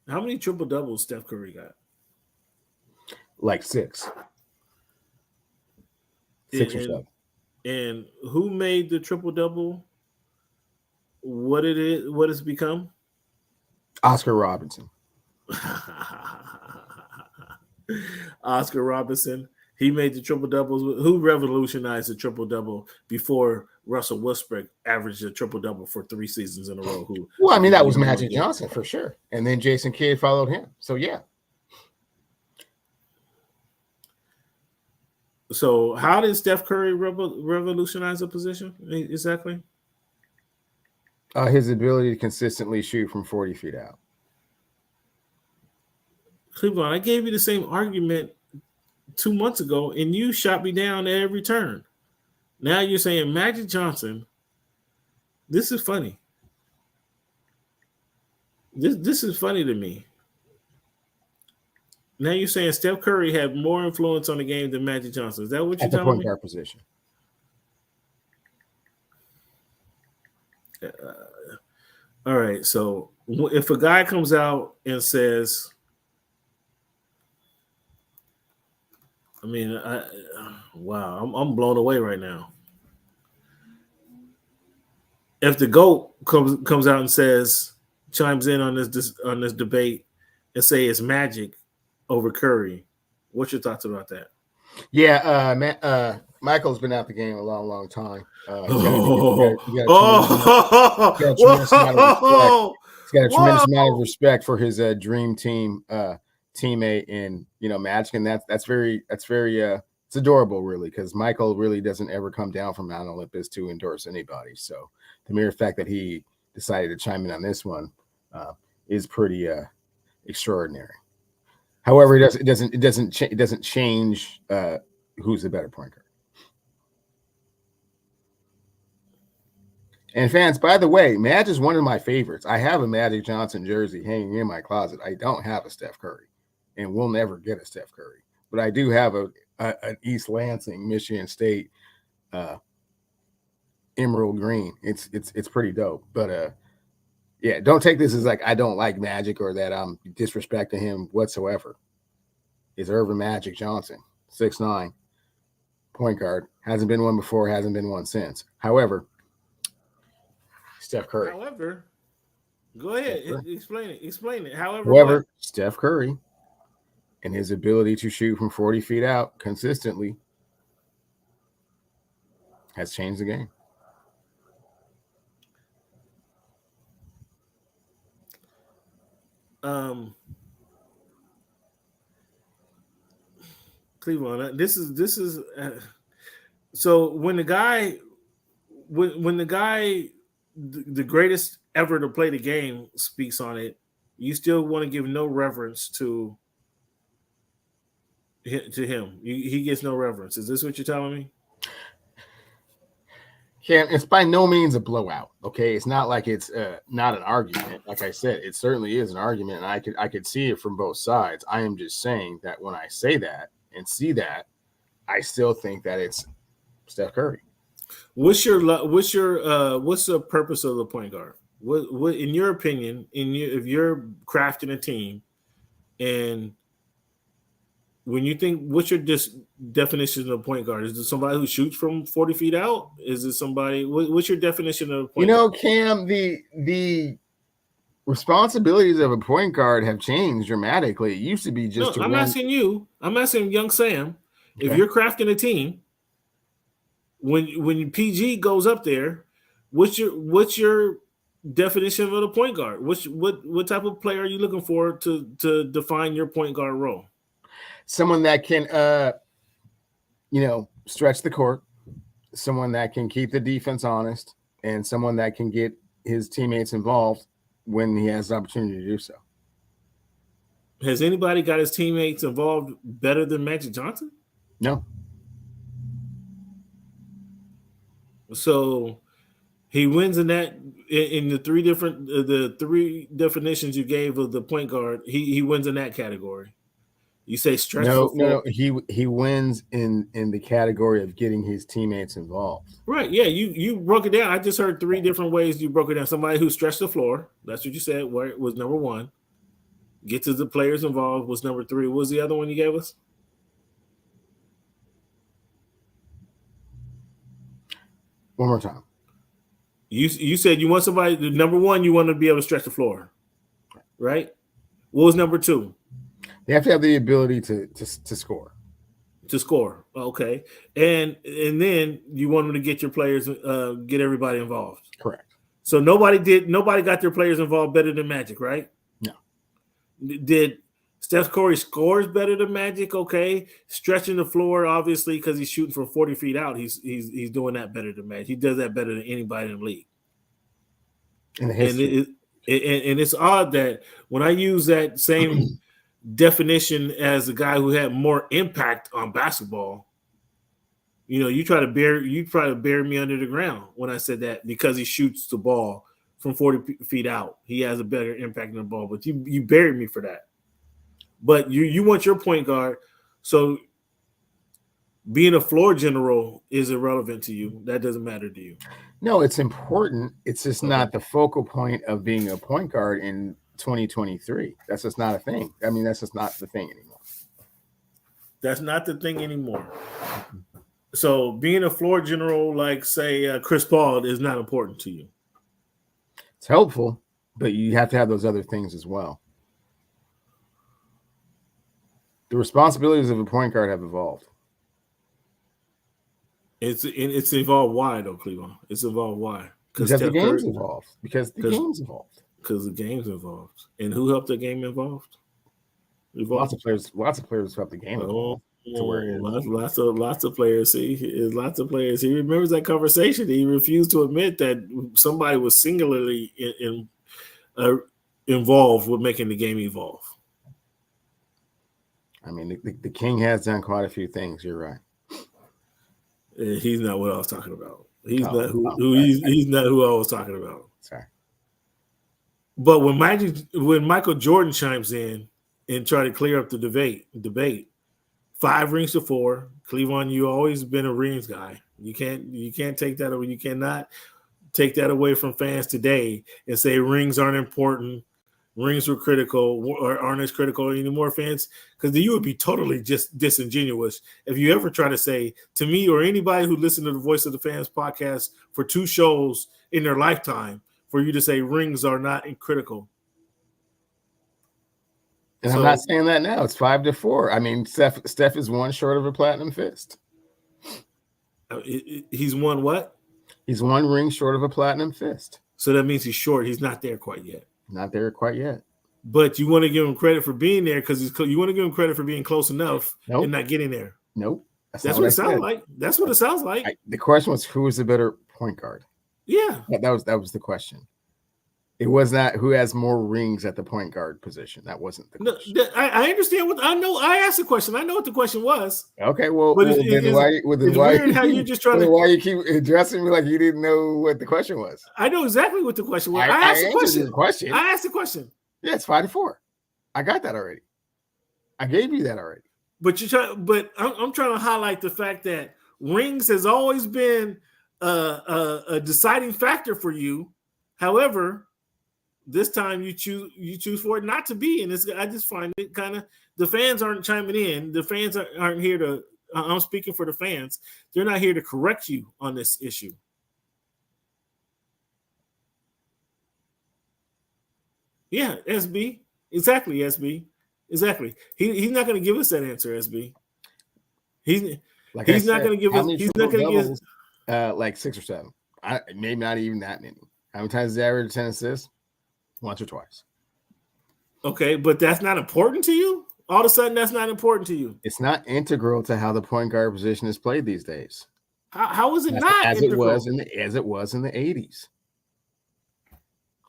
How many triple doubles Steph Curry got? Like 6. 6 or 7. And who made the triple double? What it's become? Oscar Robertson. Oscar Robertson. He made the triple doubles. Who revolutionized the triple double before Russell Westbrook averaged a triple double for 3 seasons in a row? Well, I mean, that was Magic Johnson for sure. And then Jason Kidd followed him. So, yeah. So, how did Steph Curry revolutionize the position exactly? His ability to consistently shoot from 40 feet out. Cleveland, I gave you the same argument 2 months ago, and you shot me down at every turn. Now you're saying Magic Johnson. This is funny. This is funny to me. Now you're saying Steph Curry had more influence on the game than Magic Johnson. Is that what you're at the telling point me? guard position. All right. So if a guy comes out and says, wow, I'm blown away right now. If the GOAT comes out and chimes in on this debate and say it's Magic over Curry, what's your thoughts about that? Yeah, Michael's been out the game a long, long time. He's got a tremendous amount of respect for his dream team teammate and Magic, and that's very it's adorable, really, because Michael really doesn't ever come down from Mount Olympus to endorse anybody. So the mere fact that he decided to chime in on this one is pretty extraordinary. However, it doesn't change who's the better point guard. And fans, by the way, Magic is one of my favorites. I have a Magic Johnson jersey hanging in my closet. I don't have a Steph Curry, and we'll never get a Steph Curry. But I do have an East Lansing, Michigan State emerald green. It's pretty dope. But yeah, don't take this as like I don't like Magic or that I'm disrespecting him whatsoever. It's Earvin Magic Johnson, 6'9", point guard. Hasn't been one before, hasn't been one since. However, Steph Curry. However, go ahead. Explain it. However, Steph Curry and his ability to shoot from 40 feet out consistently has changed the game. Cleveland, this is so when the guy the greatest ever to play the game speaks on it, you still want to give no reverence to him. He gets no reverence. Is this what you're telling me? Yeah, it's by no means a blowout. Okay, it's not like it's not an argument. Like I said, it certainly is an argument, and I could see it from both sides. I am just saying that when I say that and see that, I still think that it's Steph Curry. What's the purpose of the point guard? What in your opinion, if you're crafting a team, and when you think, what's your definition of a point guard? Is it somebody who shoots from 40 feet out? Is it somebody? What's your definition of a point guard? Cam, the responsibilities of a point guard have changed dramatically. It used to be just. No, I'm asking you. I'm asking young Sam. Okay. If you're crafting a team, when PG goes up there, what's your definition of a point guard? What type of player are you looking for to define your point guard role? Someone that can stretch the court, someone that can keep the defense honest, and someone that can get his teammates involved when he has the opportunity to do so. Has anybody got his teammates involved better than Magic Johnson? No. So he wins in the three definitions you gave of the point guard. He wins in that category. You say stretch. No. He wins in the category of getting his teammates involved. Right. Yeah. You broke it down. I just heard three different ways you broke it down. Somebody who stretched the floor. That's what you said. Where it was number one. Get to the players involved was number three. What was the other one you gave us? One more time. You said you want somebody. The number one, you want to be able to stretch the floor, right? What was number two? They have to have the ability to score. To score, okay, and then you want them to get your players, get everybody involved. Correct. So nobody got their players involved better than Magic, right? No. Did Steph Curry scores better than Magic? Okay, stretching the floor, obviously, because he's shooting from 40 feet out. He's doing that better than Magic. He does that better than anybody in the league. In the history. And it's odd that when I use that same definition as a guy who had more impact on basketball, you try to bury me under the ground when I said that because he shoots the ball from 40 feet out. He has a better impact on the ball, but you buried me for that. But you want your point guard, so being a floor general is irrelevant to you. That doesn't matter to you. No, it's important. It's just not the focal point of being a point guard in 2023. That's just not a thing. I mean, that's just not the thing anymore. That's not the thing anymore. So being a floor general, like say Chris Paul, is not important to you. It's helpful, but you have to have those other things as well. The responsibilities of a point guard have evolved. It's evolved. Why though, Cleveland? It's evolved. Why? Because the game's evolved. Because the game's evolved. Because the game's evolved. And who helped the game evolved? Lots of players helped the game evolve. Lots of players. See, lots of players. He remembers that conversation. He refused to admit that somebody was singularly involved with making the game evolve. I mean, the King has done quite a few things. You're right. He's not what I was talking about. He's not who I was talking about. Sorry. But when Michael Jordan chimes in and try to clear up the debate, 5 rings to 4. Cleveland, you always been a rings guy. You can't take that away. You cannot take that away from fans today and say rings aren't important. Rings were critical or aren't as critical anymore, fans, because you would be totally just disingenuous if you ever try to say to me or anybody who listened to the Voice of the Fans podcast for 2 shows in their lifetime for you to say rings are not critical. And I'm not saying that now. It's 5-4. I mean, Steph is 1 short of a platinum fist. He's won what? He's 1 ring short of a platinum fist. So that means he's short. He's not there quite yet. Not there quite yet. But you want to give him credit for being there because you want to give him credit for being close enough and not getting there. Nope. That's what it sounds like. That's what it sounds like. The question was, who is the better point guard? Yeah. That was the question. It was not who has more rings at the point guard position. That wasn't the question. No, I understand what I know. I asked the question. I know what the question was. Okay, well, why you keep addressing me like you didn't know what the question was? I know exactly what the question was. I asked the question. I asked the question. Yeah, it's 5-4. I got that already. I gave you that already. But I'm trying to highlight the fact that rings has always been a deciding factor for you. However, this time you choose for it not to be, and I just find it kind of, the fans aren't chiming in. The fans aren't here to. I'm speaking for the fans. They're not here to correct you on this issue. Yeah, SB, exactly, SB, exactly. He's not going to give us that answer, SB. He's not going to give us. He's not going to give like 6 or 7. Maybe not even that many. How many times does he average 10 assists? Once or twice. Okay, but that's not important to you? All of a sudden, that's not important to you? It's not integral to how the point guard position is played these days. How is it not as integral? As it was in the 80s.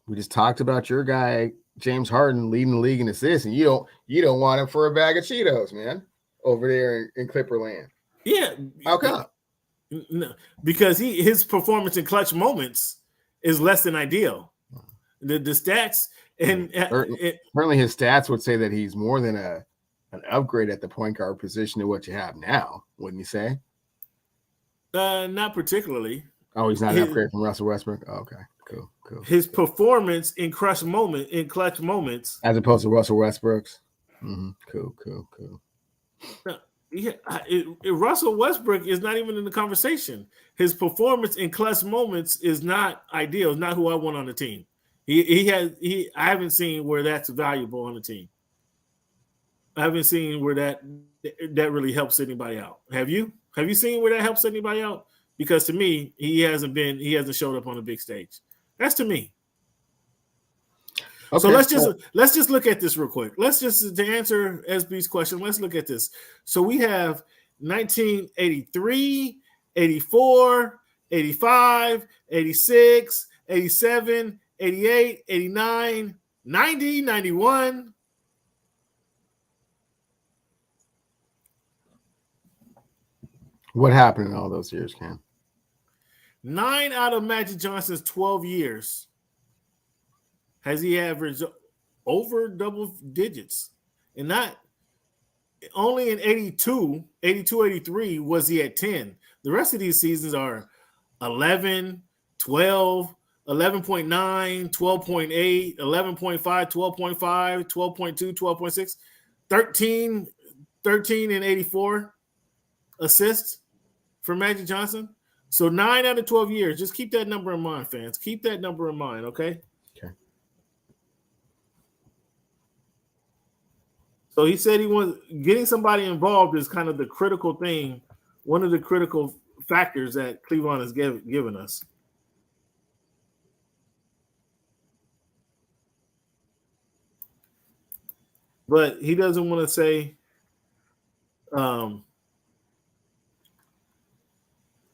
We just talked about your guy, James Harden, leading the league in assists, and you don't want him for a bag of Cheetos, man, over there in Clipper land. Yeah. How come? No, because his performance in clutch moments is less than ideal. The stats and certainly his stats would say that he's more than an upgrade at the point guard position to what you have now, wouldn't you say? Not particularly. Oh, he's not an upgrade from Russell Westbrook. Oh, okay, cool. His performance in clutch moments, as opposed to Russell Westbrook's. Mm-hmm. Cool. Russell Westbrook is not even in the conversation. His performance in clutch moments is not ideal. It's not who I want on the team. I haven't seen where that's valuable on the team. I haven't seen where that really helps anybody out. Have you? Have you seen where that helps anybody out? Because to me, he hasn't showed up on the big stage. That's to me. Okay, so let's just look at this real quick. Let's just, to answer SB's question, let's look at this. So we have 1983, 84, 85, 86, 87, 88, 89, 90, 91. What happened in all those years, Cam? 9 out of Magic Johnson's 12 years has he averaged over double digits. And not only in 82, 83 was he at 10. The rest of these seasons are 11, 12, 11.9, 12.8, 11.5, 12.5, 12.2, 12.6, 13 and 84 assists for Magic Johnson. So 9 out of 12 years. Just keep that number in mind, fans. Keep that number in mind, okay? Okay. So he said he wants getting somebody involved is kind of the critical thing, one of the critical factors that Cleveland has given us. But he doesn't want to say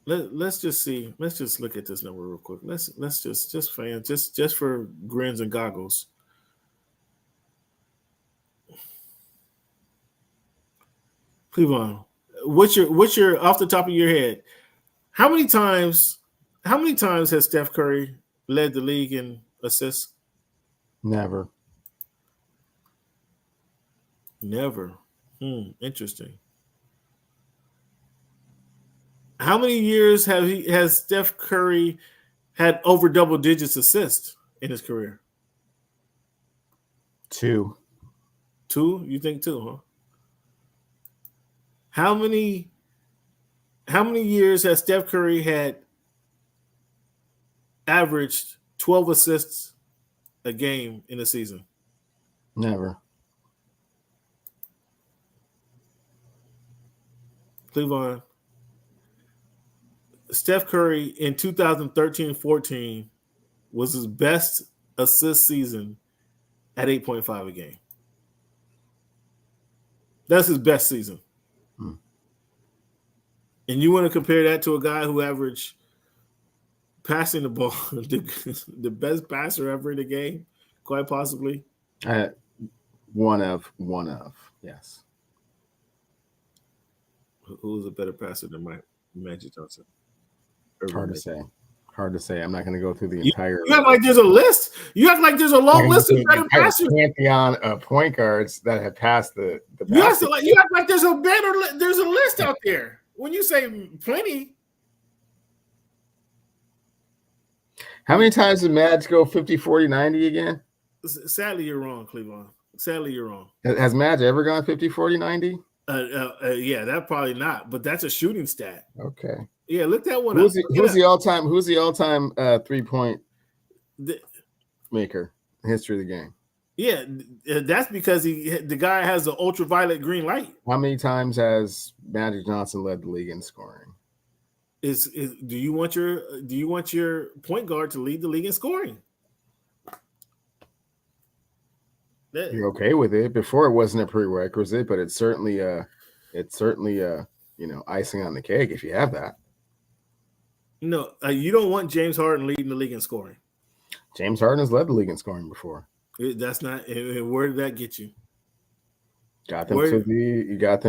let's just see. Let's just look at this number real quick. Let's just fans, just for grins and goggles. Cleveland, what's your off the top of your head? How many times has Steph Curry led the league in assists? Never. Interesting. How many years has Steph Curry had over double digits assists in his career? 2. 2? You think 2, huh? How many years has Steph Curry had averaged 12 assists a game in a season? Never. Cleveland. Steph Curry in 2013-14 was his best assist season at 8.5 a game. That's his best season. And you want to compare that to a guy who averaged passing the ball, the best passer ever in the game, quite possibly? One of, yes. Who was a better passer than Magic Johnson? Hard to say. I'm not going to go through the entire. You act like there's a list. You act like there's a long list of better passers. Pantheon of point guards that have passed the. You act like there's a list out there. When you say plenty. How many times did Madge go 50, 40, 90 again? Sadly, you're wrong, Cleveland. Sadly, you're wrong. Has Madge ever gone 50, 40, 90? Yeah, that probably not, but that's a shooting stat. Okay. Yeah, look that one up. Who's the all-time 3-point maker in history of the game? Yeah, that's because the guy has the ultraviolet green light. How many times has Magic Johnson led the league in scoring? Do you want your point guard to lead the league in scoring? You're okay with it. Before it wasn't a prerequisite, but it's certainly icing on the cake if you have that. No, you don't want James Harden leading the league in scoring. James Harden has led the league in scoring before. That's not. Where did that get you? Got them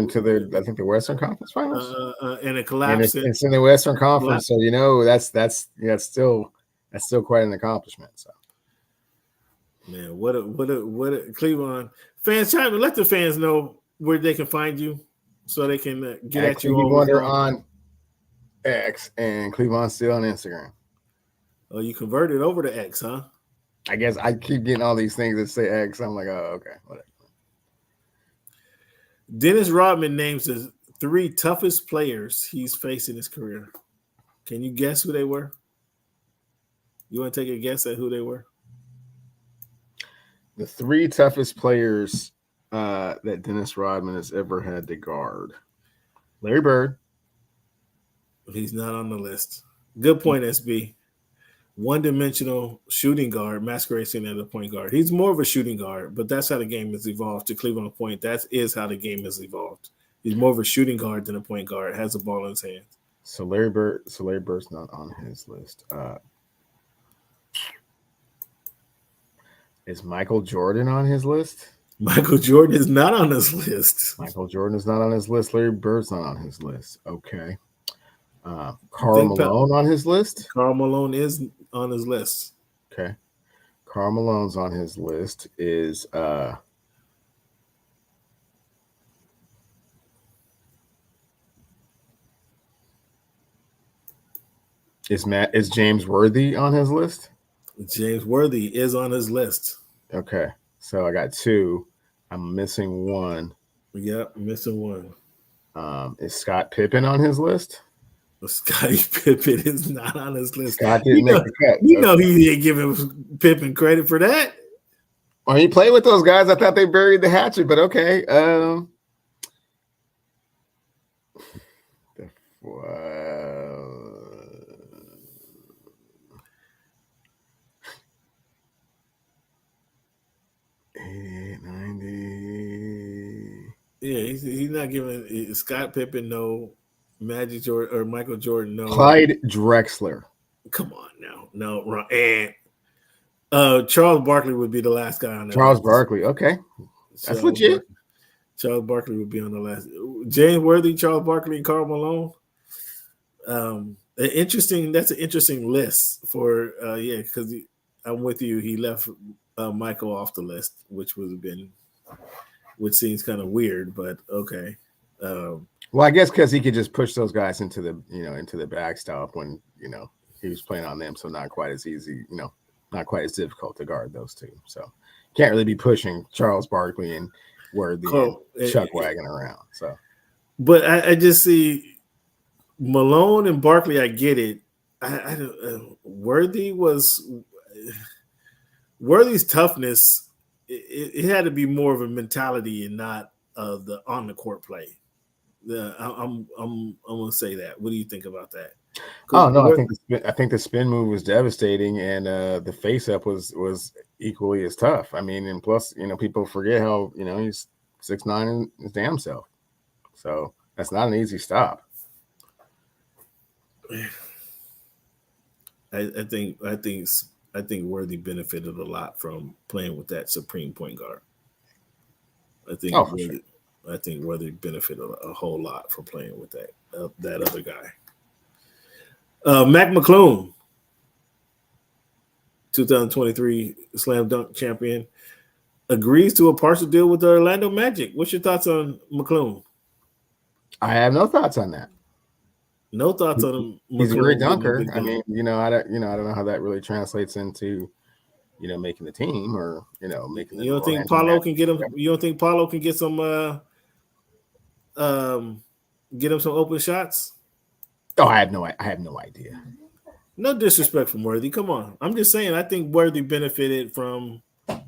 to the Western Conference Finals. And a collapse. And it's in the Western Conference, so that's still quite an accomplishment. So. Man, what a Cleveland fans chime in. Let the fans know where they can find you, so they can get at you. Wonder on X and Cleveland Still on Instagram. Oh, you converted over to X, huh? I guess I keep getting all these things that say X. I'm like, oh, okay, whatever. Dennis Rodman names the 3 toughest players he's faced in his career. Can you guess who they were? You want to take a guess at who they were? The 3 toughest players that Dennis Rodman has ever had to guard. Larry Bird. He's not on the list. Good point, SB. One-dimensional shooting guard masquerading as a point guard. He's more of a shooting guard, but that's how the game has evolved to Cleveland point. That is how the game has evolved. He's more of a shooting guard than a point guard. Has the ball in his hand. So Larry Bird's not on his list. Is Michael Jordan on his list? Michael Jordan is not on his list. Michael Jordan is not on his list. Larry Bird's not on his list. Okay. Karl Malone on his list. Karl Malone is on his list. Okay. Karl Malone's on his list. Is James Worthy on his list? James Worthy is on his list. Okay. So I got 2. I'm missing 1. Yep, missing 1. Is Scott Pippen on his list? Scottie Pippen is not on his list. Scott didn't make the cut. You know he didn't give him Pippen credit for that. Well, he played with those guys. I thought they buried the hatchet, but okay. Yeah, he's not giving Scott Pippen no, Magic Jordan or Michael Jordan no. Clyde Drexler. Come on now, no, and Charles Barkley would be the last guy on that. Charles Barkley, okay, that's legit. Charles Barkley would be on the last. James Worthy, Charles Barkley, and Karl Malone. That's an interesting list for because I'm with you. He left Michael off the list, which seems kind of weird, but okay. Well, I guess because he could just push those guys into the backstop when he was playing on them, so not quite as easy, not quite as difficult to guard those two. So can't really be pushing Charles Barkley and Worthy and Chuck Wagon around. So, but I just see Malone and Barkley. I get it. Worthy's toughness. It had to be more of a mentality and not the on the court play. I'm gonna say that. What do you think about that? Oh no, I think the spin move was devastating, and the face up was equally as tough. I mean, and plus, people forget how he's 6'9" in his damn self, so that's not an easy stop. I think Worthy benefited a lot from playing with that supreme point guard. I think Worthy benefited a whole lot from playing with that other guy. Mac McClung, 2023 Slam Dunk champion, agrees to a partial deal with the Orlando Magic. What's your thoughts on McClung? I have no thoughts on that. No thoughts on him. He's a great dunker. I mean, I don't know how that really translates into, making the team or making. You don't think Paolo can get him? You don't think Paolo can get some, get him some open shots? Oh, I have no idea. No disrespect from Worthy. Come on, I'm just saying. I think Worthy benefited from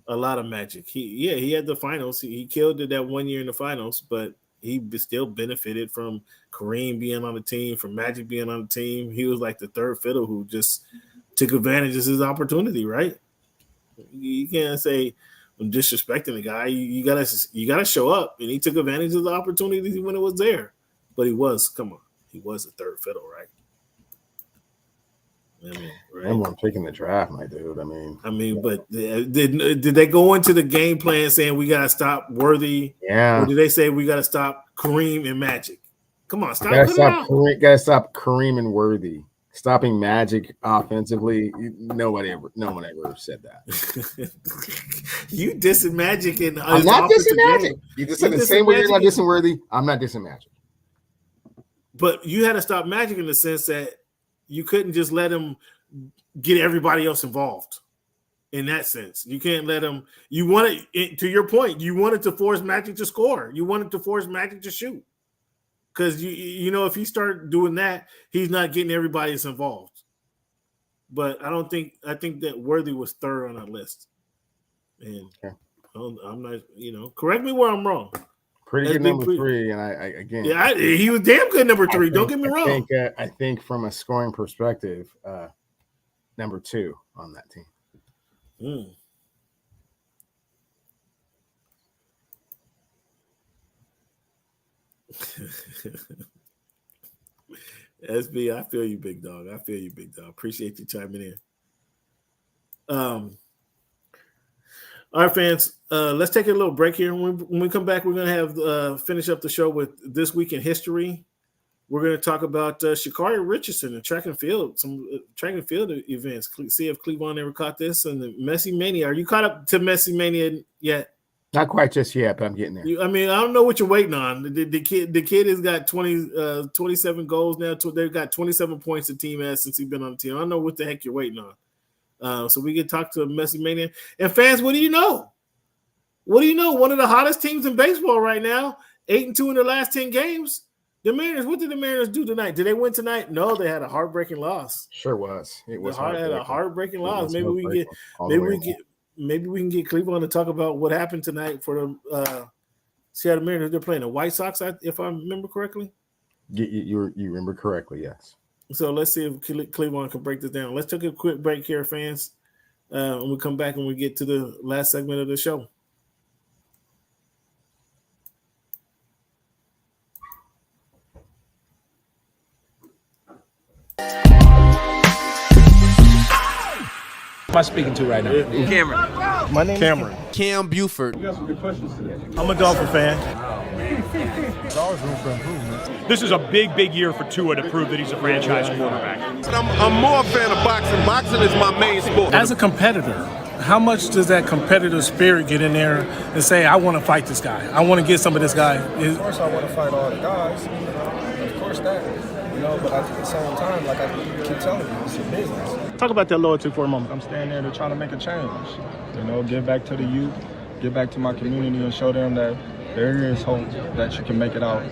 a lot of magic. He had the finals. He killed it that 1 year in the finals, but he still benefited from Kareem being on the team, from Magic being on the team. He was like the third fiddle who just took advantage of his opportunity, right? You can't say I'm disrespecting the guy. You gotta show up, and he took advantage of the opportunity when it was there. But he was the third fiddle, right? I mean, right? I'm picking the draft, my dude. But did they go into the game plan saying we gotta stop Worthy? Yeah. Or did they say we gotta stop Kareem and Magic? Come on, gotta stop Kareem and Worthy. Stopping Magic offensively. No one ever said that. You dissing Magic and I'm not dissing Magic. You just said the same way you're not dissing Worthy. I'm not dissing Magic. But you had to stop Magic in the sense that you couldn't just let him get everybody else involved. In that sense, you can't let him. You wanted, to your point, you wanted to force Magic to score. You wanted to force Magic to shoot, because if he start doing that, he's not getting everybody else involved. But I think that Worthy was third on that list, and I'm not. Correct me where I'm wrong. Pretty good number 3, and I again. Yeah, he was damn good number 3. Don't get me wrong. I think from a scoring perspective, number 2 on that team. SB, I feel you, big dog. Appreciate you chiming in. All right, fans, let's take a little break here. When we come back, we're going to have finish up the show with This Week in History. we're going to talk about Sha'Carri Richardson and track and field, some track and field events. See if Cleveland ever caught this. And the Messi Mania. Are you caught up to Messi Mania yet? Not quite just yet, but I'm getting there. I don't know what you're waiting on. The kid has got 27 goals now. They've got 27 points the team has since he's been on the team. I don't know what the heck you're waiting on. So we can talk to Messi Mania. And fans, what do you know? What do you know? One of the hottest teams in baseball right now, 8-2 in their last 10 games. The Mariners, what did the Mariners do tonight? Did they win tonight? No, they had a heartbreaking loss. Sure was. It was had a heartbreaking loss. Maybe we can get Cleveland to talk about what happened tonight for the Seattle Mariners. They're playing the White Sox, if I remember correctly. You remember correctly, yes. So let's see if Cleveland can break this down. Let's take a quick break here, fans, and we'll come back and we get to the last segment of the show. Am I speaking to right now? Cameron. My name is Cameron. Cam Buford. I'm a Dolphin fan. This is a big year for Tua to prove that he's a franchise quarterback. I'm more a fan of boxing. Boxing is my main sport. As a competitor, how much does that competitive spirit get in there and say, I want to fight this guy. I want to get some of this guy. Of course, I want to fight all the guys. Of course that. But at the same time, like I keep telling you, it's a business. Talk about that loyalty for a moment. I'm staying there to try to make a change. Give back to the youth, give back to my community and show them that there is hope that you can make it out.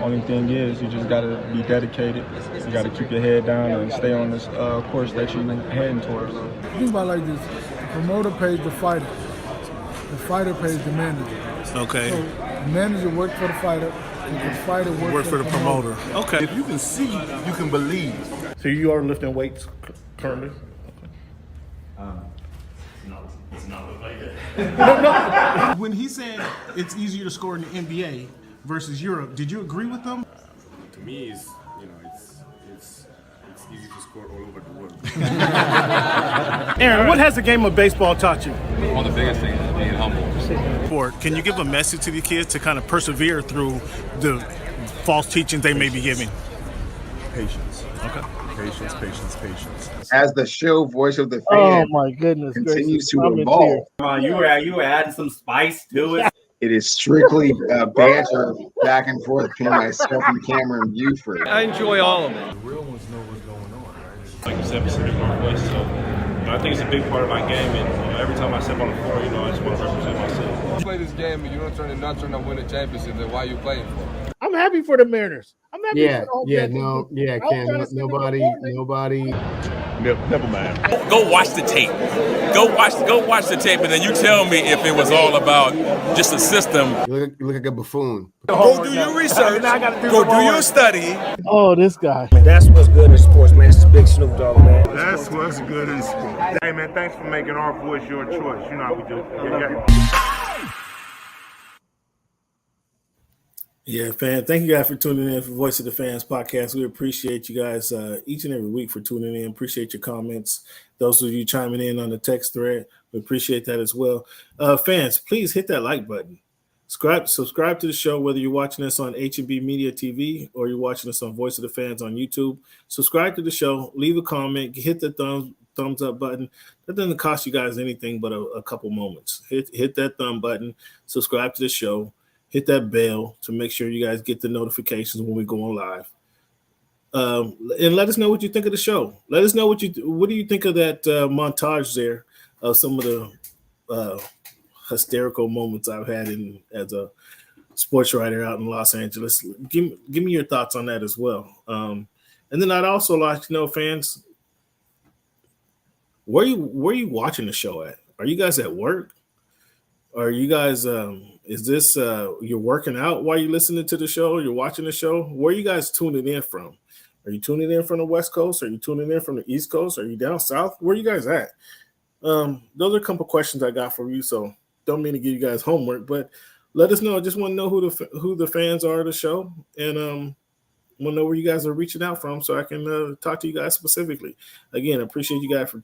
Only thing is you just got to be dedicated. You got to keep your head down and stay on this course that you're heading towards. Think about it like this. The promoter pays the fighter. The fighter pays the manager. Okay. So the manager works for the fighter. The fighter work for the promoter. Okay. If you can see, you can believe. So you are lifting weights currently? It's not like that. When he said it's easier to score in the NBA versus Europe, did you agree with them? To me, it's easy to score all over the world. Aaron, what has the game of baseball taught you? One of the biggest things is being humble. Can you give a message to the kids to kind of persevere through the false teachings they may be giving? Patience. Okay. Patience. As the show voice of the fan, oh my goodness, continues to evolve. You were adding some spice to it. It is strictly banter back and forth between myself and Cameron Buford. I enjoy all of it. The real ones know what's going on, right? Like you said, Pacific Northwest. So I think it's a big part of my game. And every time I step on the floor, I just want to represent myself. You play this game and you don't turn to win a championship, then why are you playing for? I'm happy for the Mariners. I'm happy Yeah, for the whole Ken, nobody. Never mind. Go watch the tape. Go watch the tape, and then you tell me if it was all about just a system. You look like a buffoon. Go do your research. Go do your study. Oh, this guy. That's what's good in sports, man. It's the big Snoop Dogg, man. That's what's good in sports. Hey, man, thanks for making our voice your choice. You know how we do. Yeah, fan. Thank you guys for tuning in for Voice of the Fans podcast. We appreciate you guys each and every week for tuning in. Appreciate your comments. Those of you chiming in on the text thread, we appreciate that as well. Fans, please hit that like button. Subscribe to the show, whether you're watching us on H&B Media TV or you're watching us on Voice of the Fans on YouTube. Subscribe to the show. Leave a comment. Hit the thumbs up button. That doesn't cost you guys anything but a couple moments. Hit that thumb button. Subscribe to the show. Hit that bell to make sure you guys get the notifications when we go on live. And let us know what you think of the show. Let us know what do you think of that montage there of some of the hysterical moments I've had as a sports writer out in Los Angeles. Give me your thoughts on that as well. And then I'd also like to know, fans, where you watching the show at? Are you guys at work? Are you guys is this you're working out while you're listening to the show? You're watching the show? Where are you guys tuning in from? Are you tuning in from the West Coast? Are you tuning in from the East Coast? Are you down south? Where are you guys at? Those are a couple questions I got for you. So don't mean to give you guys homework, but let us know. I just want to know who the fans are of the show, and want to know where you guys are reaching out from so I can talk to you guys specifically. Again, I appreciate you guys for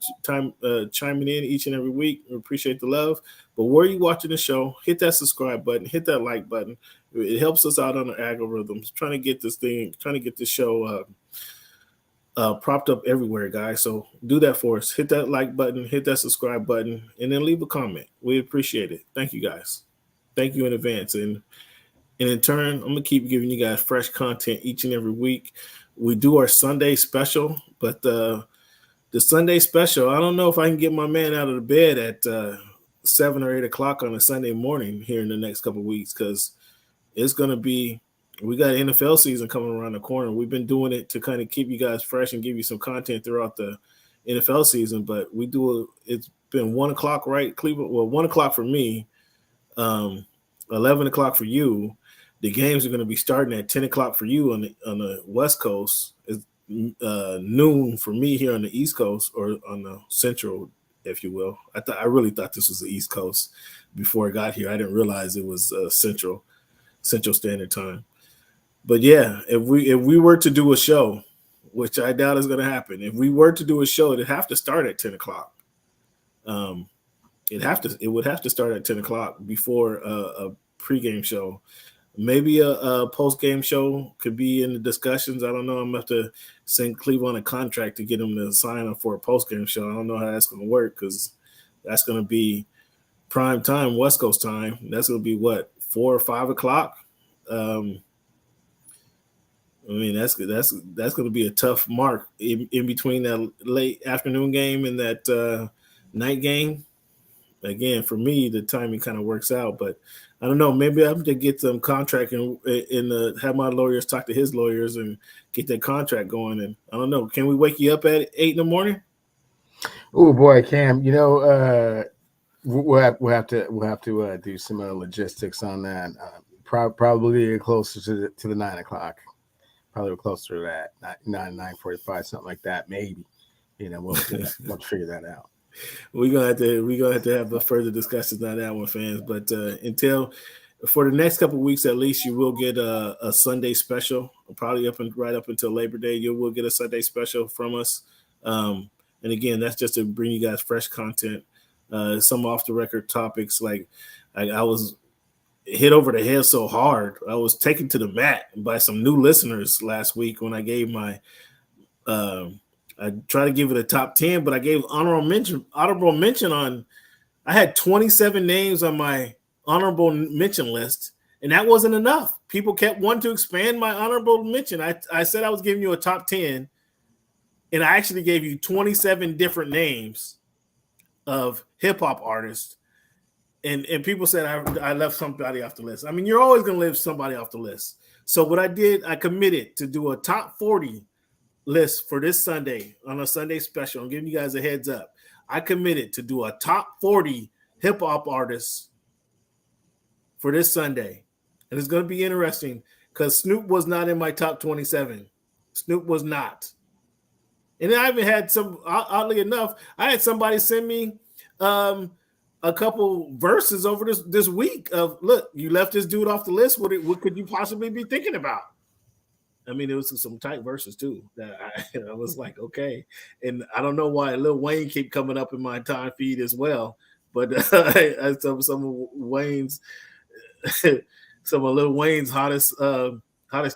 chiming in each and every week. We appreciate the love. But where are you watching the show? Hit that subscribe button. Hit that like button. It helps us out on the algorithms. Trying to get this show propped up everywhere, guys. So do that for us. Hit that like button, hit that subscribe button, and then leave a comment. We appreciate it. Thank you, guys. Thank you in advance. And in turn, I'm gonna keep giving you guys fresh content each and every week. We do our Sunday special, but the Sunday special, I don't know if I can get my man out of the bed at 7 or 8 o'clock on a Sunday morning here in the next couple of weeks, because it's gonna be. We got NFL season coming around the corner. We've been doing it to kind of keep you guys fresh and give you some content throughout the NFL season. But it's been 1 o'clock, right, Cleveland? Well, 1 o'clock for me, 11 o'clock for you. The games are going to be starting at 10 o'clock for you on the West Coast. It's noon for me here on the East Coast, or on the Central, if you will. I really thought this was the East Coast before I got here. I didn't realize it was Central Standard Time. But yeah, if we were to do a show, which I doubt is going to happen, if we were to do a show, it'd have to start at 10 o'clock. It would have to start at 10 o'clock before a pregame show. Maybe a post-game show could be in the discussions. I don't know. I'm going to have to send Cleveland a contract to get him to sign up for a post-game show. I don't know how that's going to work, because that's going to be prime time, West Coast time. That's going to be, 4 or 5 o'clock? I mean, that's going to be a tough mark in between that late afternoon game and that night game. Again, for me, the timing kind of works out, but I don't know. Maybe I'm to get some contract and have my lawyers talk to his lawyers and get that contract going. And I don't know. Can we wake you up at 8 in the morning? Oh boy, Cam. You know, we'll have to do some logistics on that. Probably closer to the 9 o'clock. Probably closer to that 9:45, something like that. Maybe. You know, we'll figure that out. We're gonna have to have a further discussions on that one, fans. But until for the next couple of weeks, at least, you will get a Sunday special. Probably right up until Labor Day, you will get a Sunday special from us. And again, that's just to bring you guys fresh content, some off the record topics. Like I was hit over the head so hard, I was taken to the mat by some new listeners last week when I gave my. I tried to give it a top 10, but I gave honorable mention on. I had 27 names on my honorable mention list, and that wasn't enough. People kept wanting to expand my honorable mention. I said I was giving you a top 10, and I actually gave you 27 different names of hip hop artists, and people said I left somebody off the list. I mean, you're always going to leave somebody off the list. So what I did, I committed to do a top 40 list for this Sunday on a Sunday special. I'm giving you guys a heads up. I committed to do a top 40 hip hop artists for this Sunday. And it's going to be interesting because Snoop was not in my top 27. Snoop was not. And I even had oddly enough, I had somebody send me a couple verses over this week of, look, you left this dude off the list. What could you possibly be thinking about? I mean, it was some tight verses too that I was like, okay. And I don't know why Lil Wayne keep coming up in my time feed as well, but some of Lil Wayne's hottest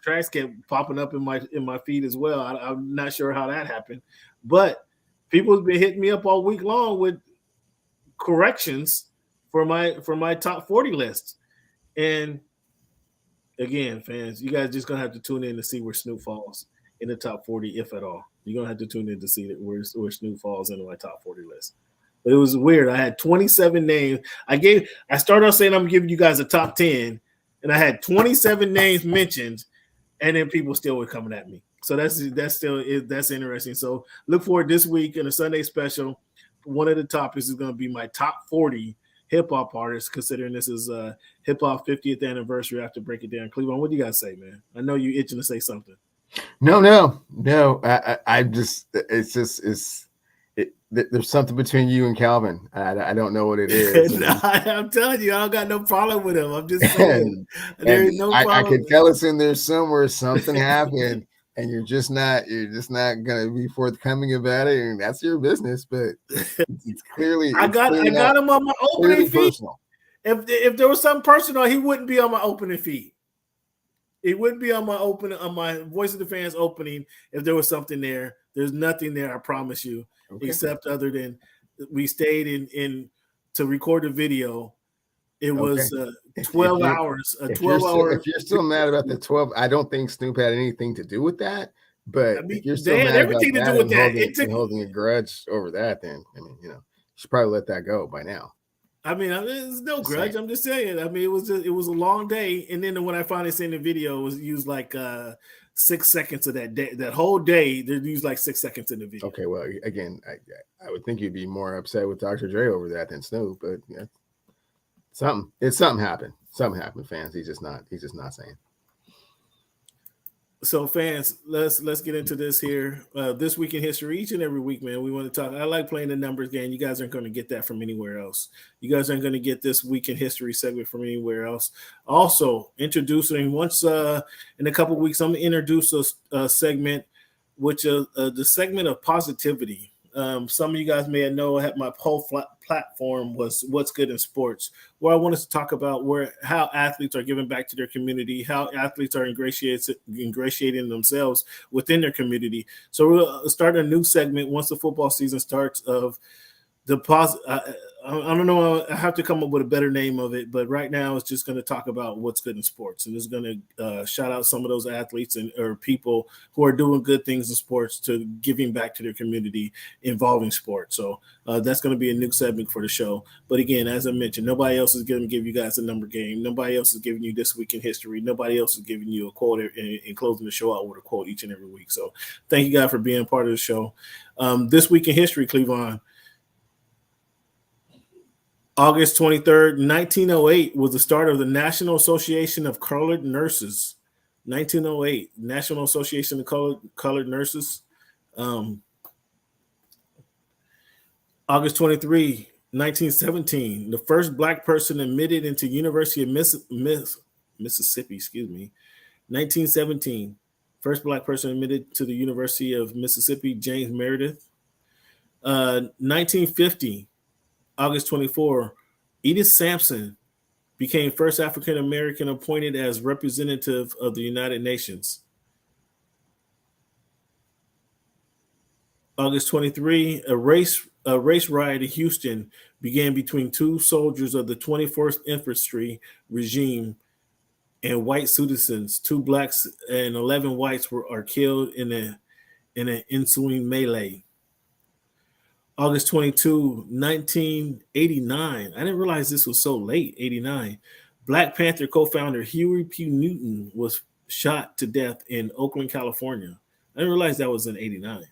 tracks kept popping up in my feed as well. I'm not sure how that happened, but people have been hitting me up all week long with corrections for my top 40 list. And again, fans, you guys just gonna have to tune in to see where Snoop falls in the top 40, if at all. You're gonna have to tune in to see where Snoop falls into my top 40 list. But it was weird. I had 27 names. I started off saying I'm giving you guys a top 10, and I had 27 names mentioned, and then people still were coming at me. So that's interesting. So look forward this week in a Sunday special. One of the topics is going to be my top 40 hip-hop artists, considering this is hip-hop 50th anniversary. I have to break it down. Cleveland, what do you guys say, man? I know you're itching to say something. No. There's something between you and Calvin. I don't know what it is. I'm telling you, I don't got no problem with him. I'm just saying. I can tell it's in there somewhere. Something happened. and you're just not gonna be forthcoming about it, and that's your business. But it's clearly I got him on my opening feed. If there was something personal, he wouldn't be on my opening feed. It wouldn't be on my Voice of the Fans opening if there was something there. There's nothing there, I promise you, except other than we stayed in to record the video. It was 12 hours. If you're still mad about the 12, I don't think Snoop had anything to do with that. But if you're still mad everything about to do with that, holding a grudge over that, then you should probably let that go by now. There's no grudge. I'm just saying. It was a long day, and then when I finally seen the video, it was used like 6 seconds of that day. That whole day, they used like 6 seconds in the video. Okay, well, again, I would think you'd be more upset with Dr. Dre over that than Snoop, but something happened. Something happened, fans. He's just not saying. So, fans, let's get into this here. This week in history, each and every week, man, we want to talk. I like playing the numbers game. You guys aren't going to get that from anywhere else. You guys aren't going to get this week in history segment from anywhere else. Also, introducing once in a couple of weeks, I'm going to introduce a segment, which the segment of positivity. Some of you guys may know my whole platform was What's Good in Sports, where I wanted to talk about how athletes are giving back to their community, how athletes are ingratiating themselves within their community. So we'll start a new segment once the football season starts of the I don't know. I have to come up with a better name of it, but right now it's just going to talk about what's good in sports, and it's going to shout out some of those athletes or people who are doing good things in sports to giving back to their community involving sports. So that's going to be a new segment for the show. But again, as I mentioned, nobody else is going to give you guys a number game. Nobody else is giving you this week in history. Nobody else is giving you a quote and closing the show out with a quote each and every week. So thank you guys for being part of the show. This week in history, Cleveland. August 23rd, 1908 was the start of the National Association of Colored Nurses. 1908, National Association of Colored Nurses. August 23, 1917, the first black person admitted into University of Mississippi, 1917, first black person admitted to the University of Mississippi, James Meredith. 1950, August 24, Edith Sampson became first African-American appointed as representative of the United Nations. August 23, a race riot in Houston began between two soldiers of the 21st Infantry regime and white citizens. 2 blacks and 11 whites are killed in an ensuing melee. August 22, 1989. I didn't realize this was so late, 89. Black Panther co-founder Huey P. Newton was shot to death in Oakland, California. I didn't realize that was in 89.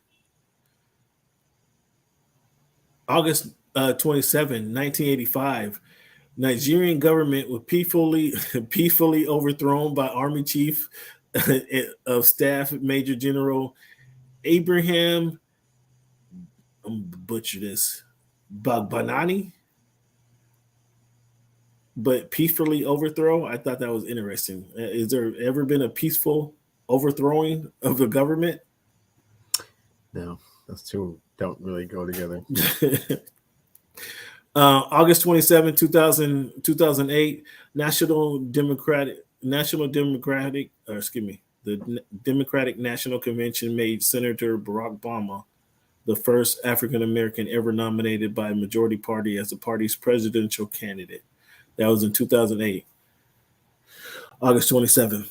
August 27, 1985. Nigerian government was peacefully overthrown by Army Chief of Staff Major General Abraham butcher this Bagbanani, but peacefully overthrow. I thought that was interesting. Is there ever been a peaceful overthrowing of the government? No, those two don't really go together. August 27, 2008, the Democratic National Convention made Senator Barack Obama the first African-American ever nominated by a majority party as the party's presidential candidate. That was in 2008. August 27.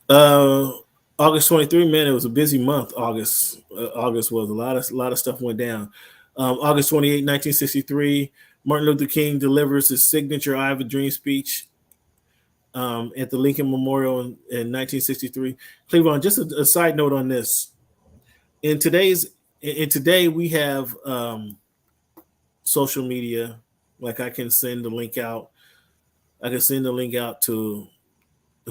August 23, man, it was a busy month. August was a lot of stuff went down. August 28, 1963, Martin Luther King delivers his signature "I Have a Dream" speech at the Lincoln Memorial in 1963. Cleveland, just a side note on this. Today we have social media. Like I can send the link out. I can send the link out to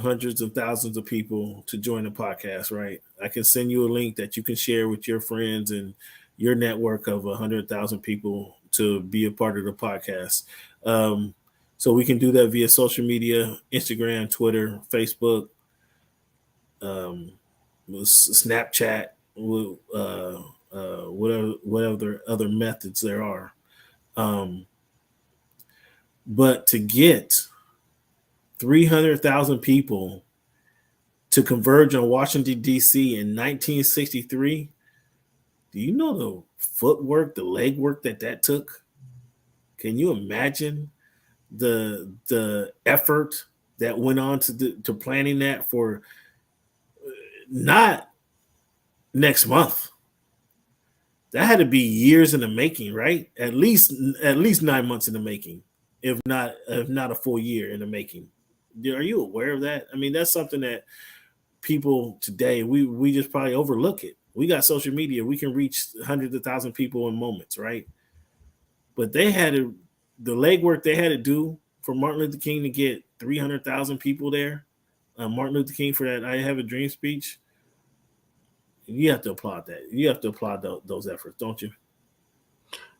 hundreds of thousands of people to join the podcast, right? I can send you a link that you can share with your friends and your network of 100,000 people to be a part of the podcast. So we can do that via social media, Instagram, Twitter, Facebook, Snapchat, whatever other methods there are. But to get 300,000 people to converge on Washington, D.C. in 1963, do you know the footwork, the legwork that took? Can you imagine the effort that went on to planning that for not next month? That had to be years in the making, right? At least 9 months in the making, if not a full year in the making. Are you aware of that? I mean, that's something that people today, we just probably overlook it. We got social media. We can reach hundreds of thousands of people in moments, right? But they had the legwork they had to do for Martin Luther King to get 300,000 people there. Martin Luther King for that I Have a Dream speech. You have to applaud that. You have to applaud those efforts, don't you?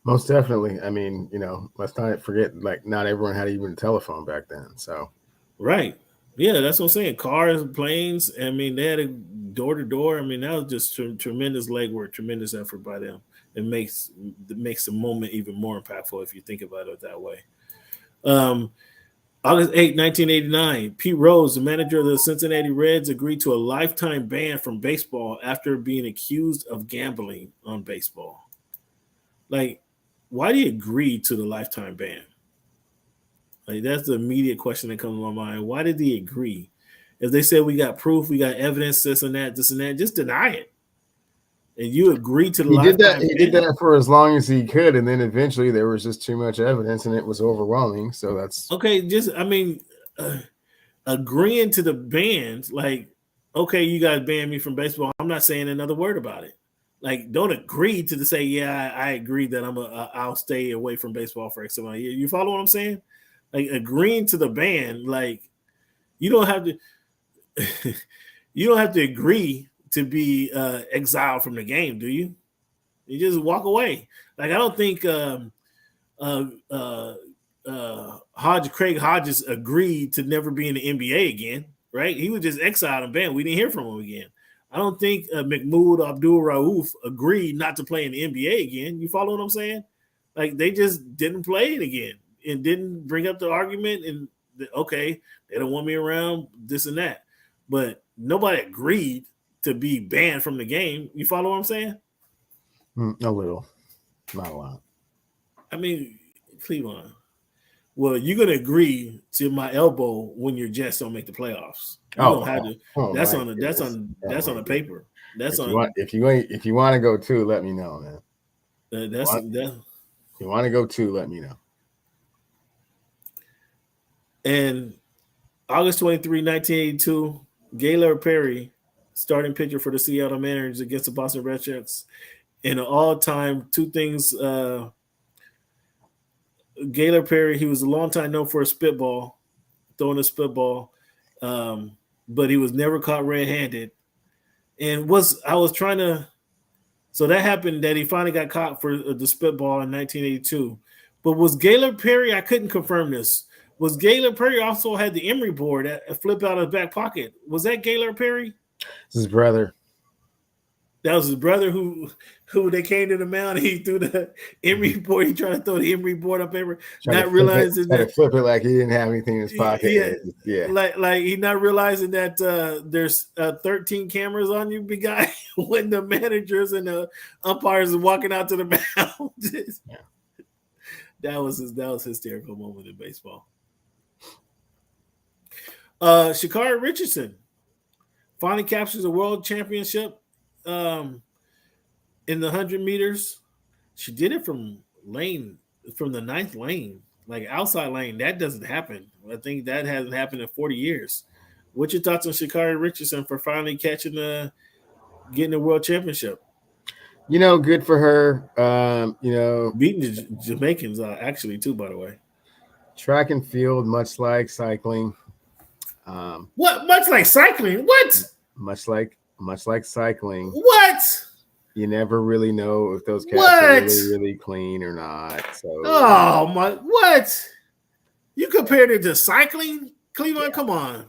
Most definitely. I mean, let's not forget, like, not everyone had even a telephone back then. So, right. Yeah, that's what I'm saying. Cars, planes. I mean, they had a door to door. I mean, that was just tremendous legwork, tremendous effort by them. It makes the moment even more impactful if you think about it that way. August 8, 1989, Pete Rose, the manager of the Cincinnati Reds, agreed to a lifetime ban from baseball after being accused of gambling on baseball. Like, why do you agree to the lifetime ban? Like, that's the immediate question that comes to my mind. Why did he agree? If they said we got proof, we got evidence, this and that, just deny it. And you agree to the lifetime ban. He did that for as long as he could, and then eventually there was just too much evidence, and it was overwhelming. So that's okay. Agreeing to the bans, like, okay, you guys banned me from baseball. I'm not saying another word about it. Like, don't agree to say, yeah, I agree that I'll stay away from baseball for X amount of years. You follow what I'm saying? Like, agreeing to the ban, like, you don't have to agree to be exiled from the game, do you? You just walk away. Like, I don't think Craig Hodges agreed to never be in the NBA again, right? He was just exiled and banned. We didn't hear from him again. I don't think Mahmoud Abdul-Rauf agreed not to play in the NBA again. You follow what I'm saying? Like, they just didn't play it again and didn't bring up the argument and, okay, they don't want me around, this and that. But nobody agreed to be banned from the game. You follow what I'm saying? A little, not a lot. I mean, Cleveland. Well, you're gonna agree to my elbow when your Jets don't make the playoffs. You don't have to. That's on the paper. That's if you want to go 2, let me know, man. If you want to go 2, let me know. And August 23, 1982, Gaylord Perry, starting pitcher for the Seattle Mariners against the Boston Red Sox, in an all-time 2 things. Gaylord Perry, he was a long time known for a spitball, throwing a spitball, but he was never caught red-handed. And so that happened that he finally got caught for the spitball in 1982. But was Gaylord Perry, I couldn't confirm this, was Gaylord Perry also had the Emery board that flip out of his back pocket? Was that Gaylord Perry? It's his brother. That was his brother who they came to the mound and he threw the Emery board. He tried to throw the Emery board up every, not realizing that flip it like he didn't have anything in his pocket. Yeah. Like he not realizing that there's 13 cameras on you, big guy, when the managers and the umpires are walking out to the mound. Yeah. That was a hysterical moment in baseball. Sha'Carri Richardson finally captures a world championship in the 100 meters. She did it from the 9th lane, like outside lane. That doesn't happen. I think that hasn't happened in 40 years. What's your thoughts on Sha'Carri Richardson for finally getting a world championship? Good for her. Beating the Jamaicans actually too, by the way. Track and field, much like cycling. What? Much like cycling? What? Much like cycling. What? You never really know if those cats are really, really clean or not. So. Oh my! What? You compared it to cycling, Cleveland? Come on.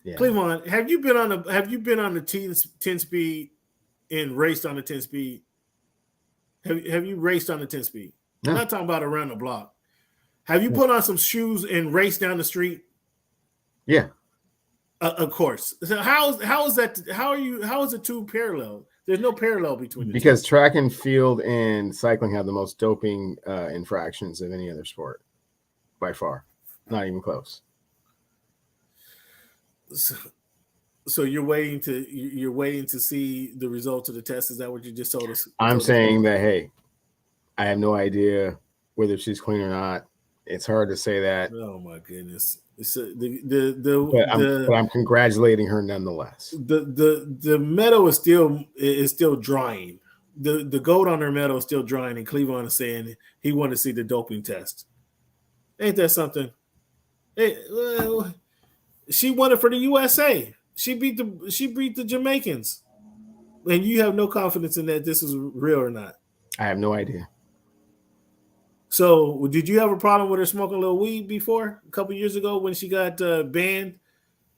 Yeah. Cleveland, have you been on the 10 speed and raced on the 10 speed? Have you raced on the 10 speed? No. I'm not talking about around the block. Have you put on some shoes and raced down the street? Yeah. Of course. So how is that? How is it two parallel? There's no parallel between the because two. track and field and cycling have the most doping infractions of any other sport by far. Not even close. So you're waiting to see the results of the test. Is that what you just told us? I'm saying that, hey, I have no idea whether she's clean or not. It's hard to say that. Oh my goodness! But I'm congratulating her nonetheless. The medal is still drying. The gold on her medal is still drying, and Cleveland is saying he wanted to see the doping test. Ain't that something? Hey, well, she won it for the USA. She beat the Jamaicans, and you have no confidence in that this is real or not. I have no idea. So, did you have a problem with her smoking a little weed before a couple years ago when she got banned?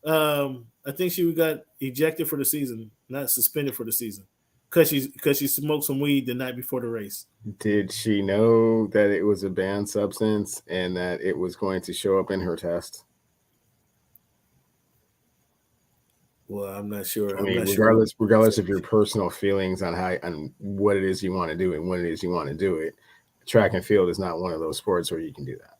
I think she got ejected for the season, not suspended for the season, because she smoked some weed the night before the race. Did she know that it was a banned substance and that it was going to show up in her test? Well, I'm not sure. I mean, regardless of your personal feelings on what it is you want to do and when it is you want to do it, track and field is not one of those sports where you can do that.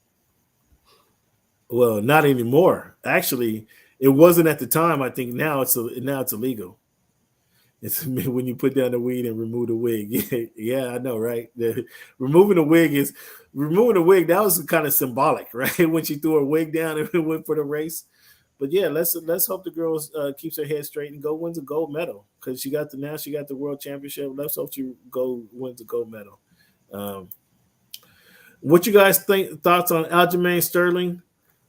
Well, not anymore. Actually, it wasn't at the time. I think now it's illegal. It's when you put down the weed and remove the wig. Yeah, I know, right? Removing the wig. That was kind of symbolic, right? When she threw her wig down and went for the race. But yeah, let's hope the girl keeps her head straight and go wins a gold medal because she got the world championship. Let's hope she wins a gold medal. What you guys thoughts on Aljamain Sterling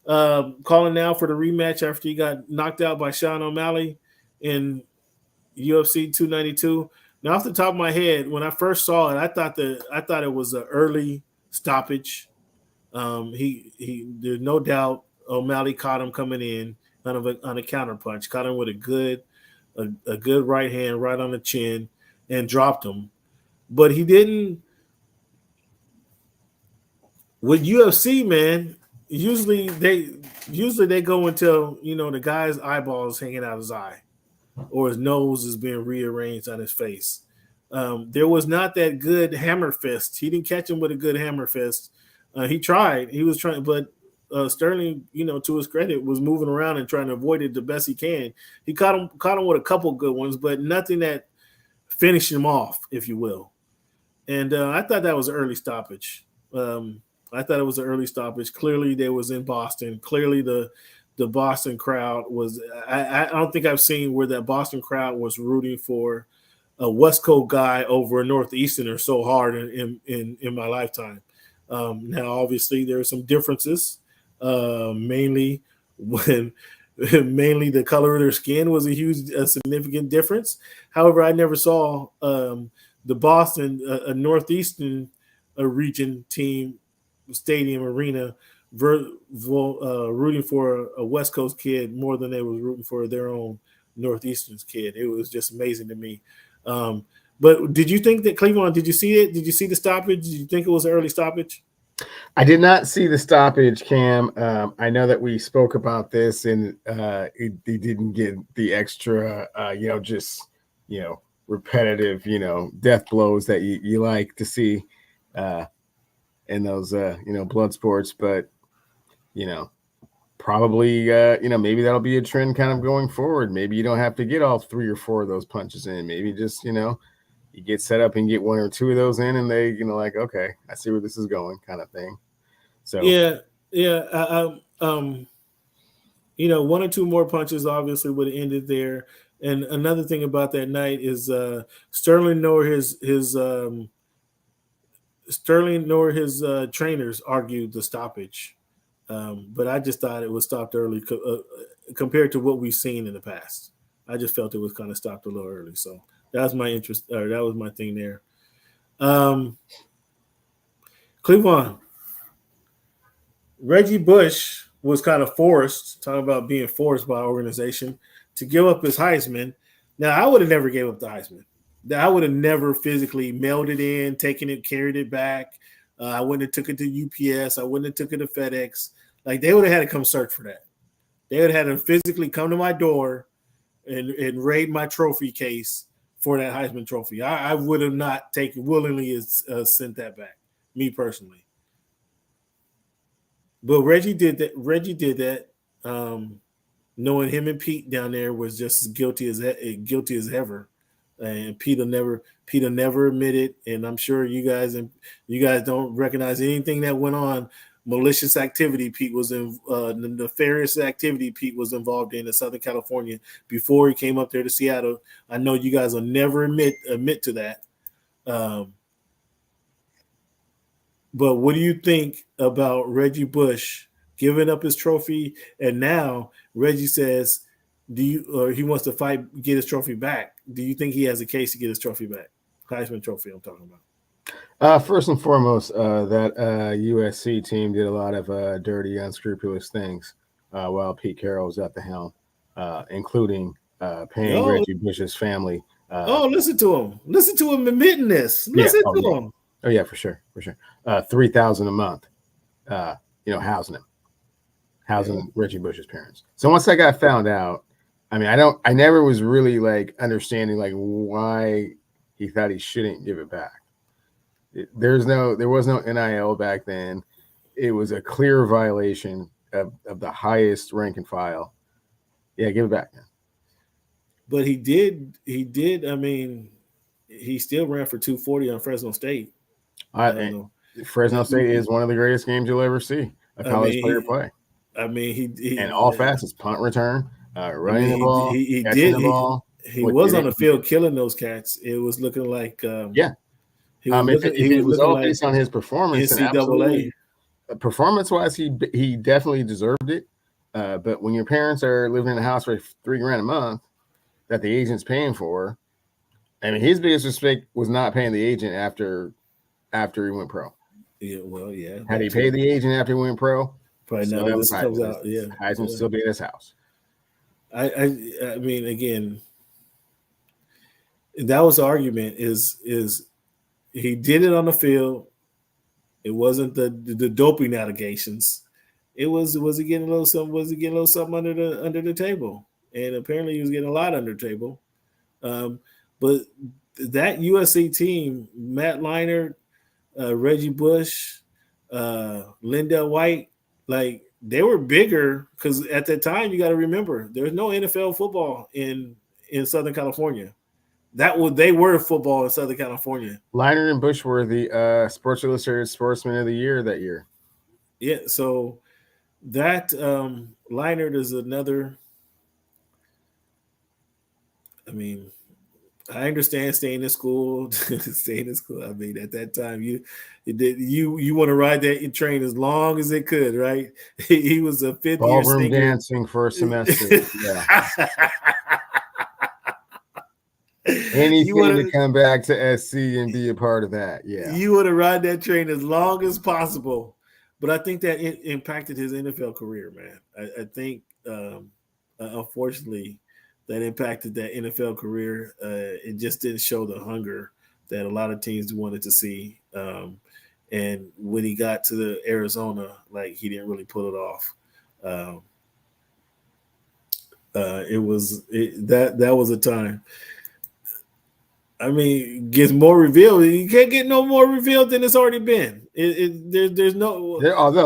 calling now for the rematch after he got knocked out by Sean O'Malley in UFC 292? Now, off the top of my head, when I first saw it, I thought it was an early stoppage. There's no doubt O'Malley caught him coming in on a counter punch, caught him with a good right hand right on the chin and dropped him. But he didn't. With UFC, man, usually they go until the guy's eyeball is hanging out his eye or his nose is being rearranged on his face. There was not that good hammer fist. He didn't catch him with a good hammer fist. He tried. He was trying, but Sterling, to his credit, was moving around and trying to avoid it the best he can. He caught him with a couple good ones, but nothing that finished him off, if you will. And I thought that was an early stoppage. Clearly, they was in Boston. Clearly, the Boston crowd was. I don't think I've seen where that Boston crowd was rooting for a West Coast guy over a Northeasterner so hard in my lifetime. Now, obviously, there are some differences. Mainly the color of their skin was a significant difference. However, I never saw the Boston, a Northeastern region team, stadium arena, rooting for a West Coast kid more than they was rooting for their own Northeastern kid. It was just amazing to me. But did you think that Cleveland? Did you see it? Did you see the stoppage? Did you think it was an early stoppage? I did not see the stoppage, Cam. I know that we spoke about this, and it didn't get the extra, repetitive, death blows that you like to see in those, blood sports. But, probably, maybe that'll be a trend kind of going forward. Maybe you don't have to get all 3 or 4 of those punches in. Maybe just, you get set up and get 1 or 2 of those in, and they, like, okay, I see where this is going, kind of thing. So 1 or 2 more punches obviously would have ended there. And another thing about that night is Sterling nor his trainers argued the stoppage, but I just thought it was stopped early compared to what we've seen in the past. I just felt it was kind of stopped a little early, so. That was my interest, or that was my thing there. Cleveland, Reggie Bush was kind of forced, talking about being forced by our organization to give up his Heisman. Now, I would have never gave up the Heisman. I would have never physically mailed it in, taken it, carried it back. I wouldn't have took it to UPS. I wouldn't have took it to FedEx. Like, they would have had to come search for that. They would have had to physically come to my door and raid my trophy case for that Heisman trophy. I would have not willingly sent that back, me personally. But Reggie did that. Knowing him and Pete down there was just as guilty as ever. And Pete'll never admit it. And I'm sure you guys don't recognize anything that went on. Malicious activity Pete was in, nefarious activity Pete was involved in Southern California before he came up there to Seattle. I know you guys will never admit to that. But what do you think about Reggie Bush giving up his trophy? And now Reggie says, he wants to get his trophy back. Do you think he has a case to get his trophy back? Heisman trophy I'm talking about. First and foremost, that USC team did a lot of dirty, unscrupulous things while Pete Carroll was at the helm, including paying Reggie Bush's family. Listen to him. Listen to him admitting this. Listen to him. Oh, yeah, for sure. $3,000 a month, housing Reggie Bush's parents. So once that got found out, I mean, I never was really like understanding like why he thought he shouldn't give it back. There was no NIL back then. It was a clear violation of the highest rank and file. Yeah, give it back, man. But he did. I mean, he still ran for 240 on Fresno State. Fresno State is one of the greatest games you'll ever see a college player play. I mean, he and all facets: punt return, running the ball, catching the ball. He was on the field killing those cats. It was looking like If it was all based on his performance, NCAA. Performance-wise, he definitely deserved it. But when your parents are living in a house for $3,000 a month that the agent's paying for, I mean, his biggest mistake was not paying the agent after he went pro. Yeah, well, yeah. Had he paid the agent after he went pro, probably none of this comes out. Yeah, Heisman would still be in his house. I mean, again, that was the argument. Is he did it on the field? It wasn't the doping allegations. It was he getting a little something? Was he getting a little something under the table? And apparently he was getting a lot under the table. But that USC team, Matt Leinart, Reggie Bush, Lindell White, like they were bigger because at that time you got to remember there's no NFL football in Southern California. They were football in Southern California. Leinart and Bush were the Sports Illustrated Sportsman of the Year that year. Yeah, so that Leinart is another. I mean, I understand staying in school. I mean, at that time, you want to ride that train as long as it could, right? He was a fifth year ballroom dancing for a semester. Yeah. Anything to come back to SC and be a part of that. Yeah. You want to ride that train as long as possible. But I think that it impacted his NFL career, man. I think, unfortunately, that impacted that NFL career. It just didn't show the hunger that a lot of teams wanted to see. And when he got to the Arizona, like he didn't really pull it off. That was a time. I mean, gets more revealed. You can't get no more revealed than it's already been. There's no.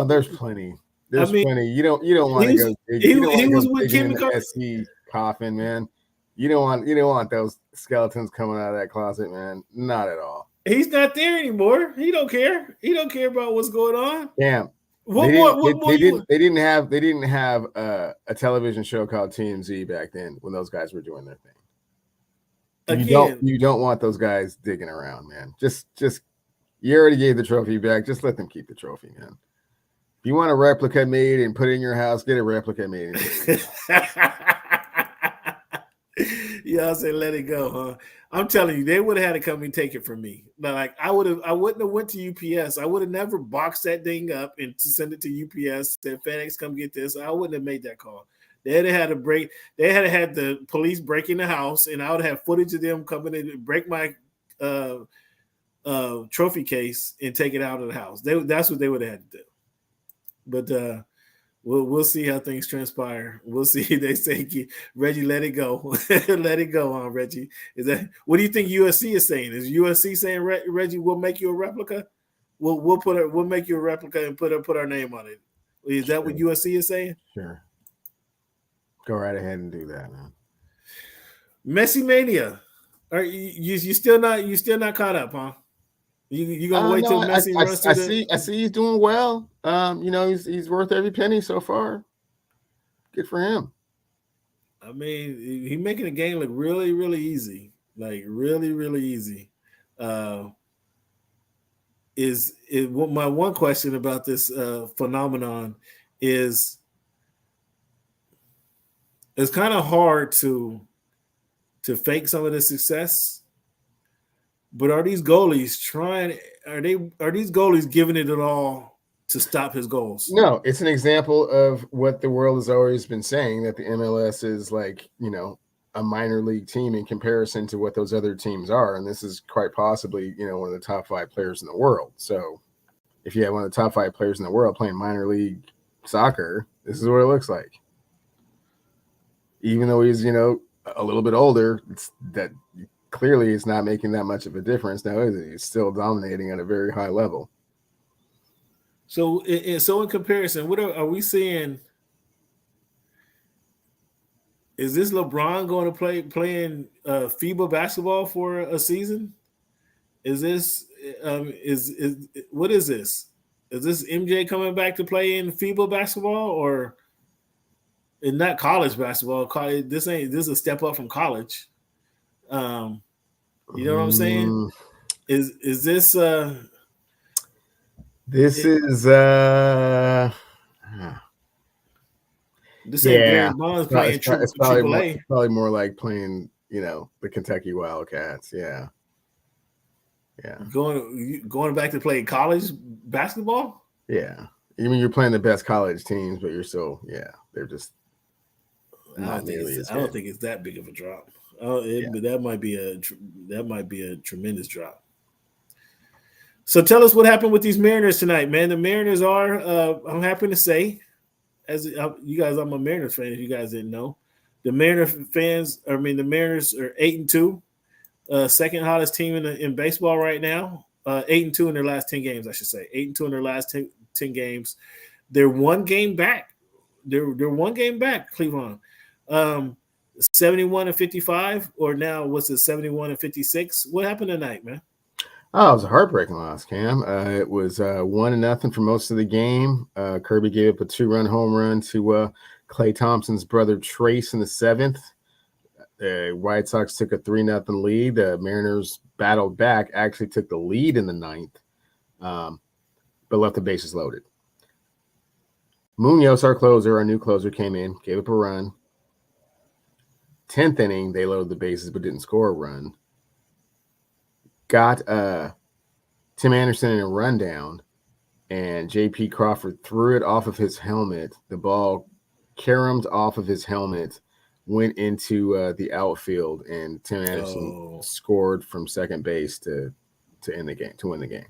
There's plenty. There's plenty. You don't want to go. He was with Kim SC coffin, man. You don't want those skeletons coming out of that closet, man. Not at all. He's not there anymore. He don't care. He don't care about what's going on. Damn. They didn't have a television show called TMZ back then when those guys were doing their thing. You don't want those guys digging around, man. Just you already gave the trophy back. Just let them keep the trophy, man. If you want a replica made and put it in your house, get a replica made. Y'all say let it go, huh? I'm telling you, they would have had to come and take it from me. Like I wouldn't have went to UPS. I would have never boxed that thing up and send it to UPS. Said FedEx, come get this. I wouldn't have made that call. They'd have had to break. They had the police break in the house, and I would have footage of them coming in and break my trophy case and take it out of the house. That's what they would have had to do. But we'll see how things transpire. We'll see. They say, Reggie, let it go. Let it go on, Reggie. Is that what do you think USC is saying? Is USC saying, Reggie, we'll make you a replica? We'll make you a replica and put our name on it. Is that what USC is saying? Sure. Go right ahead and do that, man. Messi mania. Are you still not caught up, huh? You gonna wait till Messi runs to I see he's doing well. He's worth every penny so far. Good for him. I mean, he's making the game look really, really easy. Like really, really easy. Is my one question about this phenomenon is it's kind of hard to fake some of the success. But are these goalies giving it all to stop his goals? No, it's an example of what the world has always been saying, that the MLS is like, a minor league team in comparison to what those other teams are. And this is quite possibly, one of the top 5 players in the world. So if you have one of the top 5 players in the world playing minor league soccer, this is what it looks like. Even though he's, a little bit older, it's that clearly it's not making that much of a difference now, is it? He's still dominating at a very high level. So in comparison, what are we seeing? Is this LeBron going to playing FIBA basketball for a season? Is this what is this? Is this MJ coming back to play in FIBA basketball or in not college basketball? This is a step up from college. You know what I'm saying? Is this this is this ain't Barry Bonds playing it's probably more like playing, the Kentucky Wildcats. Yeah. Yeah. Going back to playing college basketball? Yeah. Even you're playing the best college teams, but you're still, they're just not nearly as good. I don't think it's that big of a drop. But that might be a tremendous drop. So tell us what happened with these Mariners tonight, man. The Mariners are, I'm happy to say, you guys, I'm a Mariners fan. If you guys didn't know, the Mariners are 8-2, second hottest team in baseball right now. 8-2 in their last 10 games, I should say. 8-2 in their last 10 games. They're one game back. They're one game back, Cleveland. 71-55, or now what's it, 71-56? What happened tonight, man? Oh, it was a heartbreaking loss, Cam. It was 1-0 for most of the game. Kirby gave up a 2-run home run to Klay Thompson's brother Trace in the 7th. The White Sox took a 3-0 lead. The Mariners battled back, actually took the lead in the 9th, but left the bases loaded. Munoz, our new closer, came in, gave up a run. 10th inning, they loaded the bases but didn't score a run. Got Tim Anderson in a rundown, and J.P. Crawford threw it off of his helmet. The ball caromed off of his helmet, went into the outfield, and Tim Anderson scored from second base to end the game, to win the game.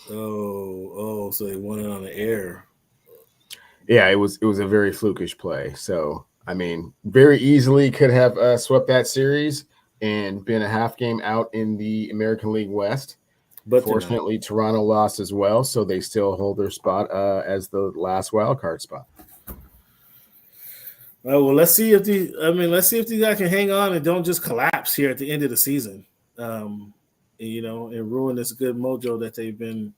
So they won it on the air. Yeah, it was a very flukish play. So, I mean, very easily could have swept that series and been a half game out in the American League West. But fortunately, Toronto lost as well, so they still hold their spot as the last wild card spot. All right, well, let's see if these guys can hang on and don't just collapse here at the end of the season, and ruin this good mojo that they've been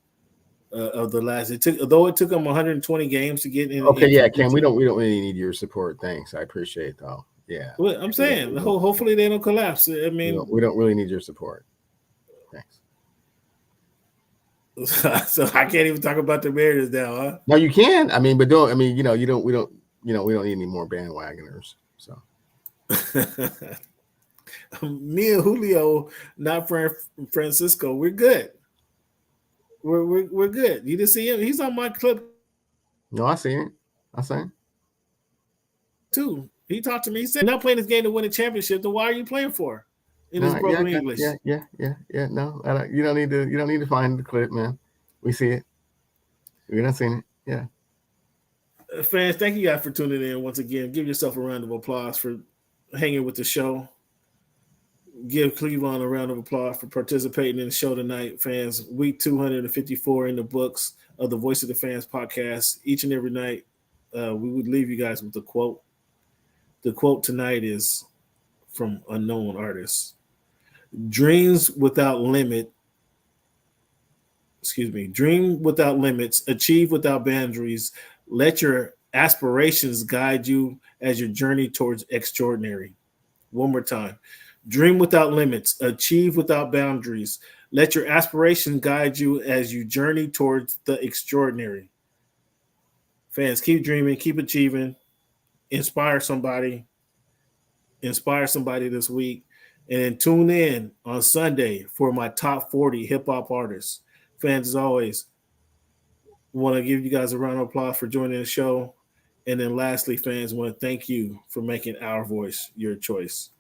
of the last. It took them 120 games to get in. Okay, yeah, Ken, we don't really need your support. Thanks, I appreciate it, though. Yeah, well, I'm saying hopefully they don't collapse. I mean, we don't really need your support. Thanks. So I can't even talk about the Mariners now, huh? No, you can. I mean, but don't. I mean, we don't need any more bandwagoners. So Me and Julio, not Francisco, we're good. We're good. You didn't see him? He's on my clip. No, I see it. I see it. Too. He talked to me. He said, "Not playing this game to win a championship. Then why are you playing for?" In his broken English. Yeah. No, you don't need to find the clip, man. We see it. We're not seeing it. Yeah. Fans, thank you guys for tuning in once again. Give yourself a round of applause for hanging with the show. Give Cleveland a round of applause for participating in the show tonight, fans. Week 254 in the books of the Voice of the Fans podcast. Each and every night, we would leave you guys with a quote. The quote tonight is from unknown artists. Dream without limits, achieve without boundaries. Let your aspirations guide you as your journey towards extraordinary. One more time. Dream without limits, achieve without boundaries. Let your aspirations guide you as you journey towards the extraordinary. Fans, keep dreaming, keep achieving, inspire somebody this week, and then tune in on Sunday for my top 40 hip-hop artists. Fans, as always, want to give you guys a round of applause for joining the show. And then lastly, fans, want to thank you for making our voice your choice.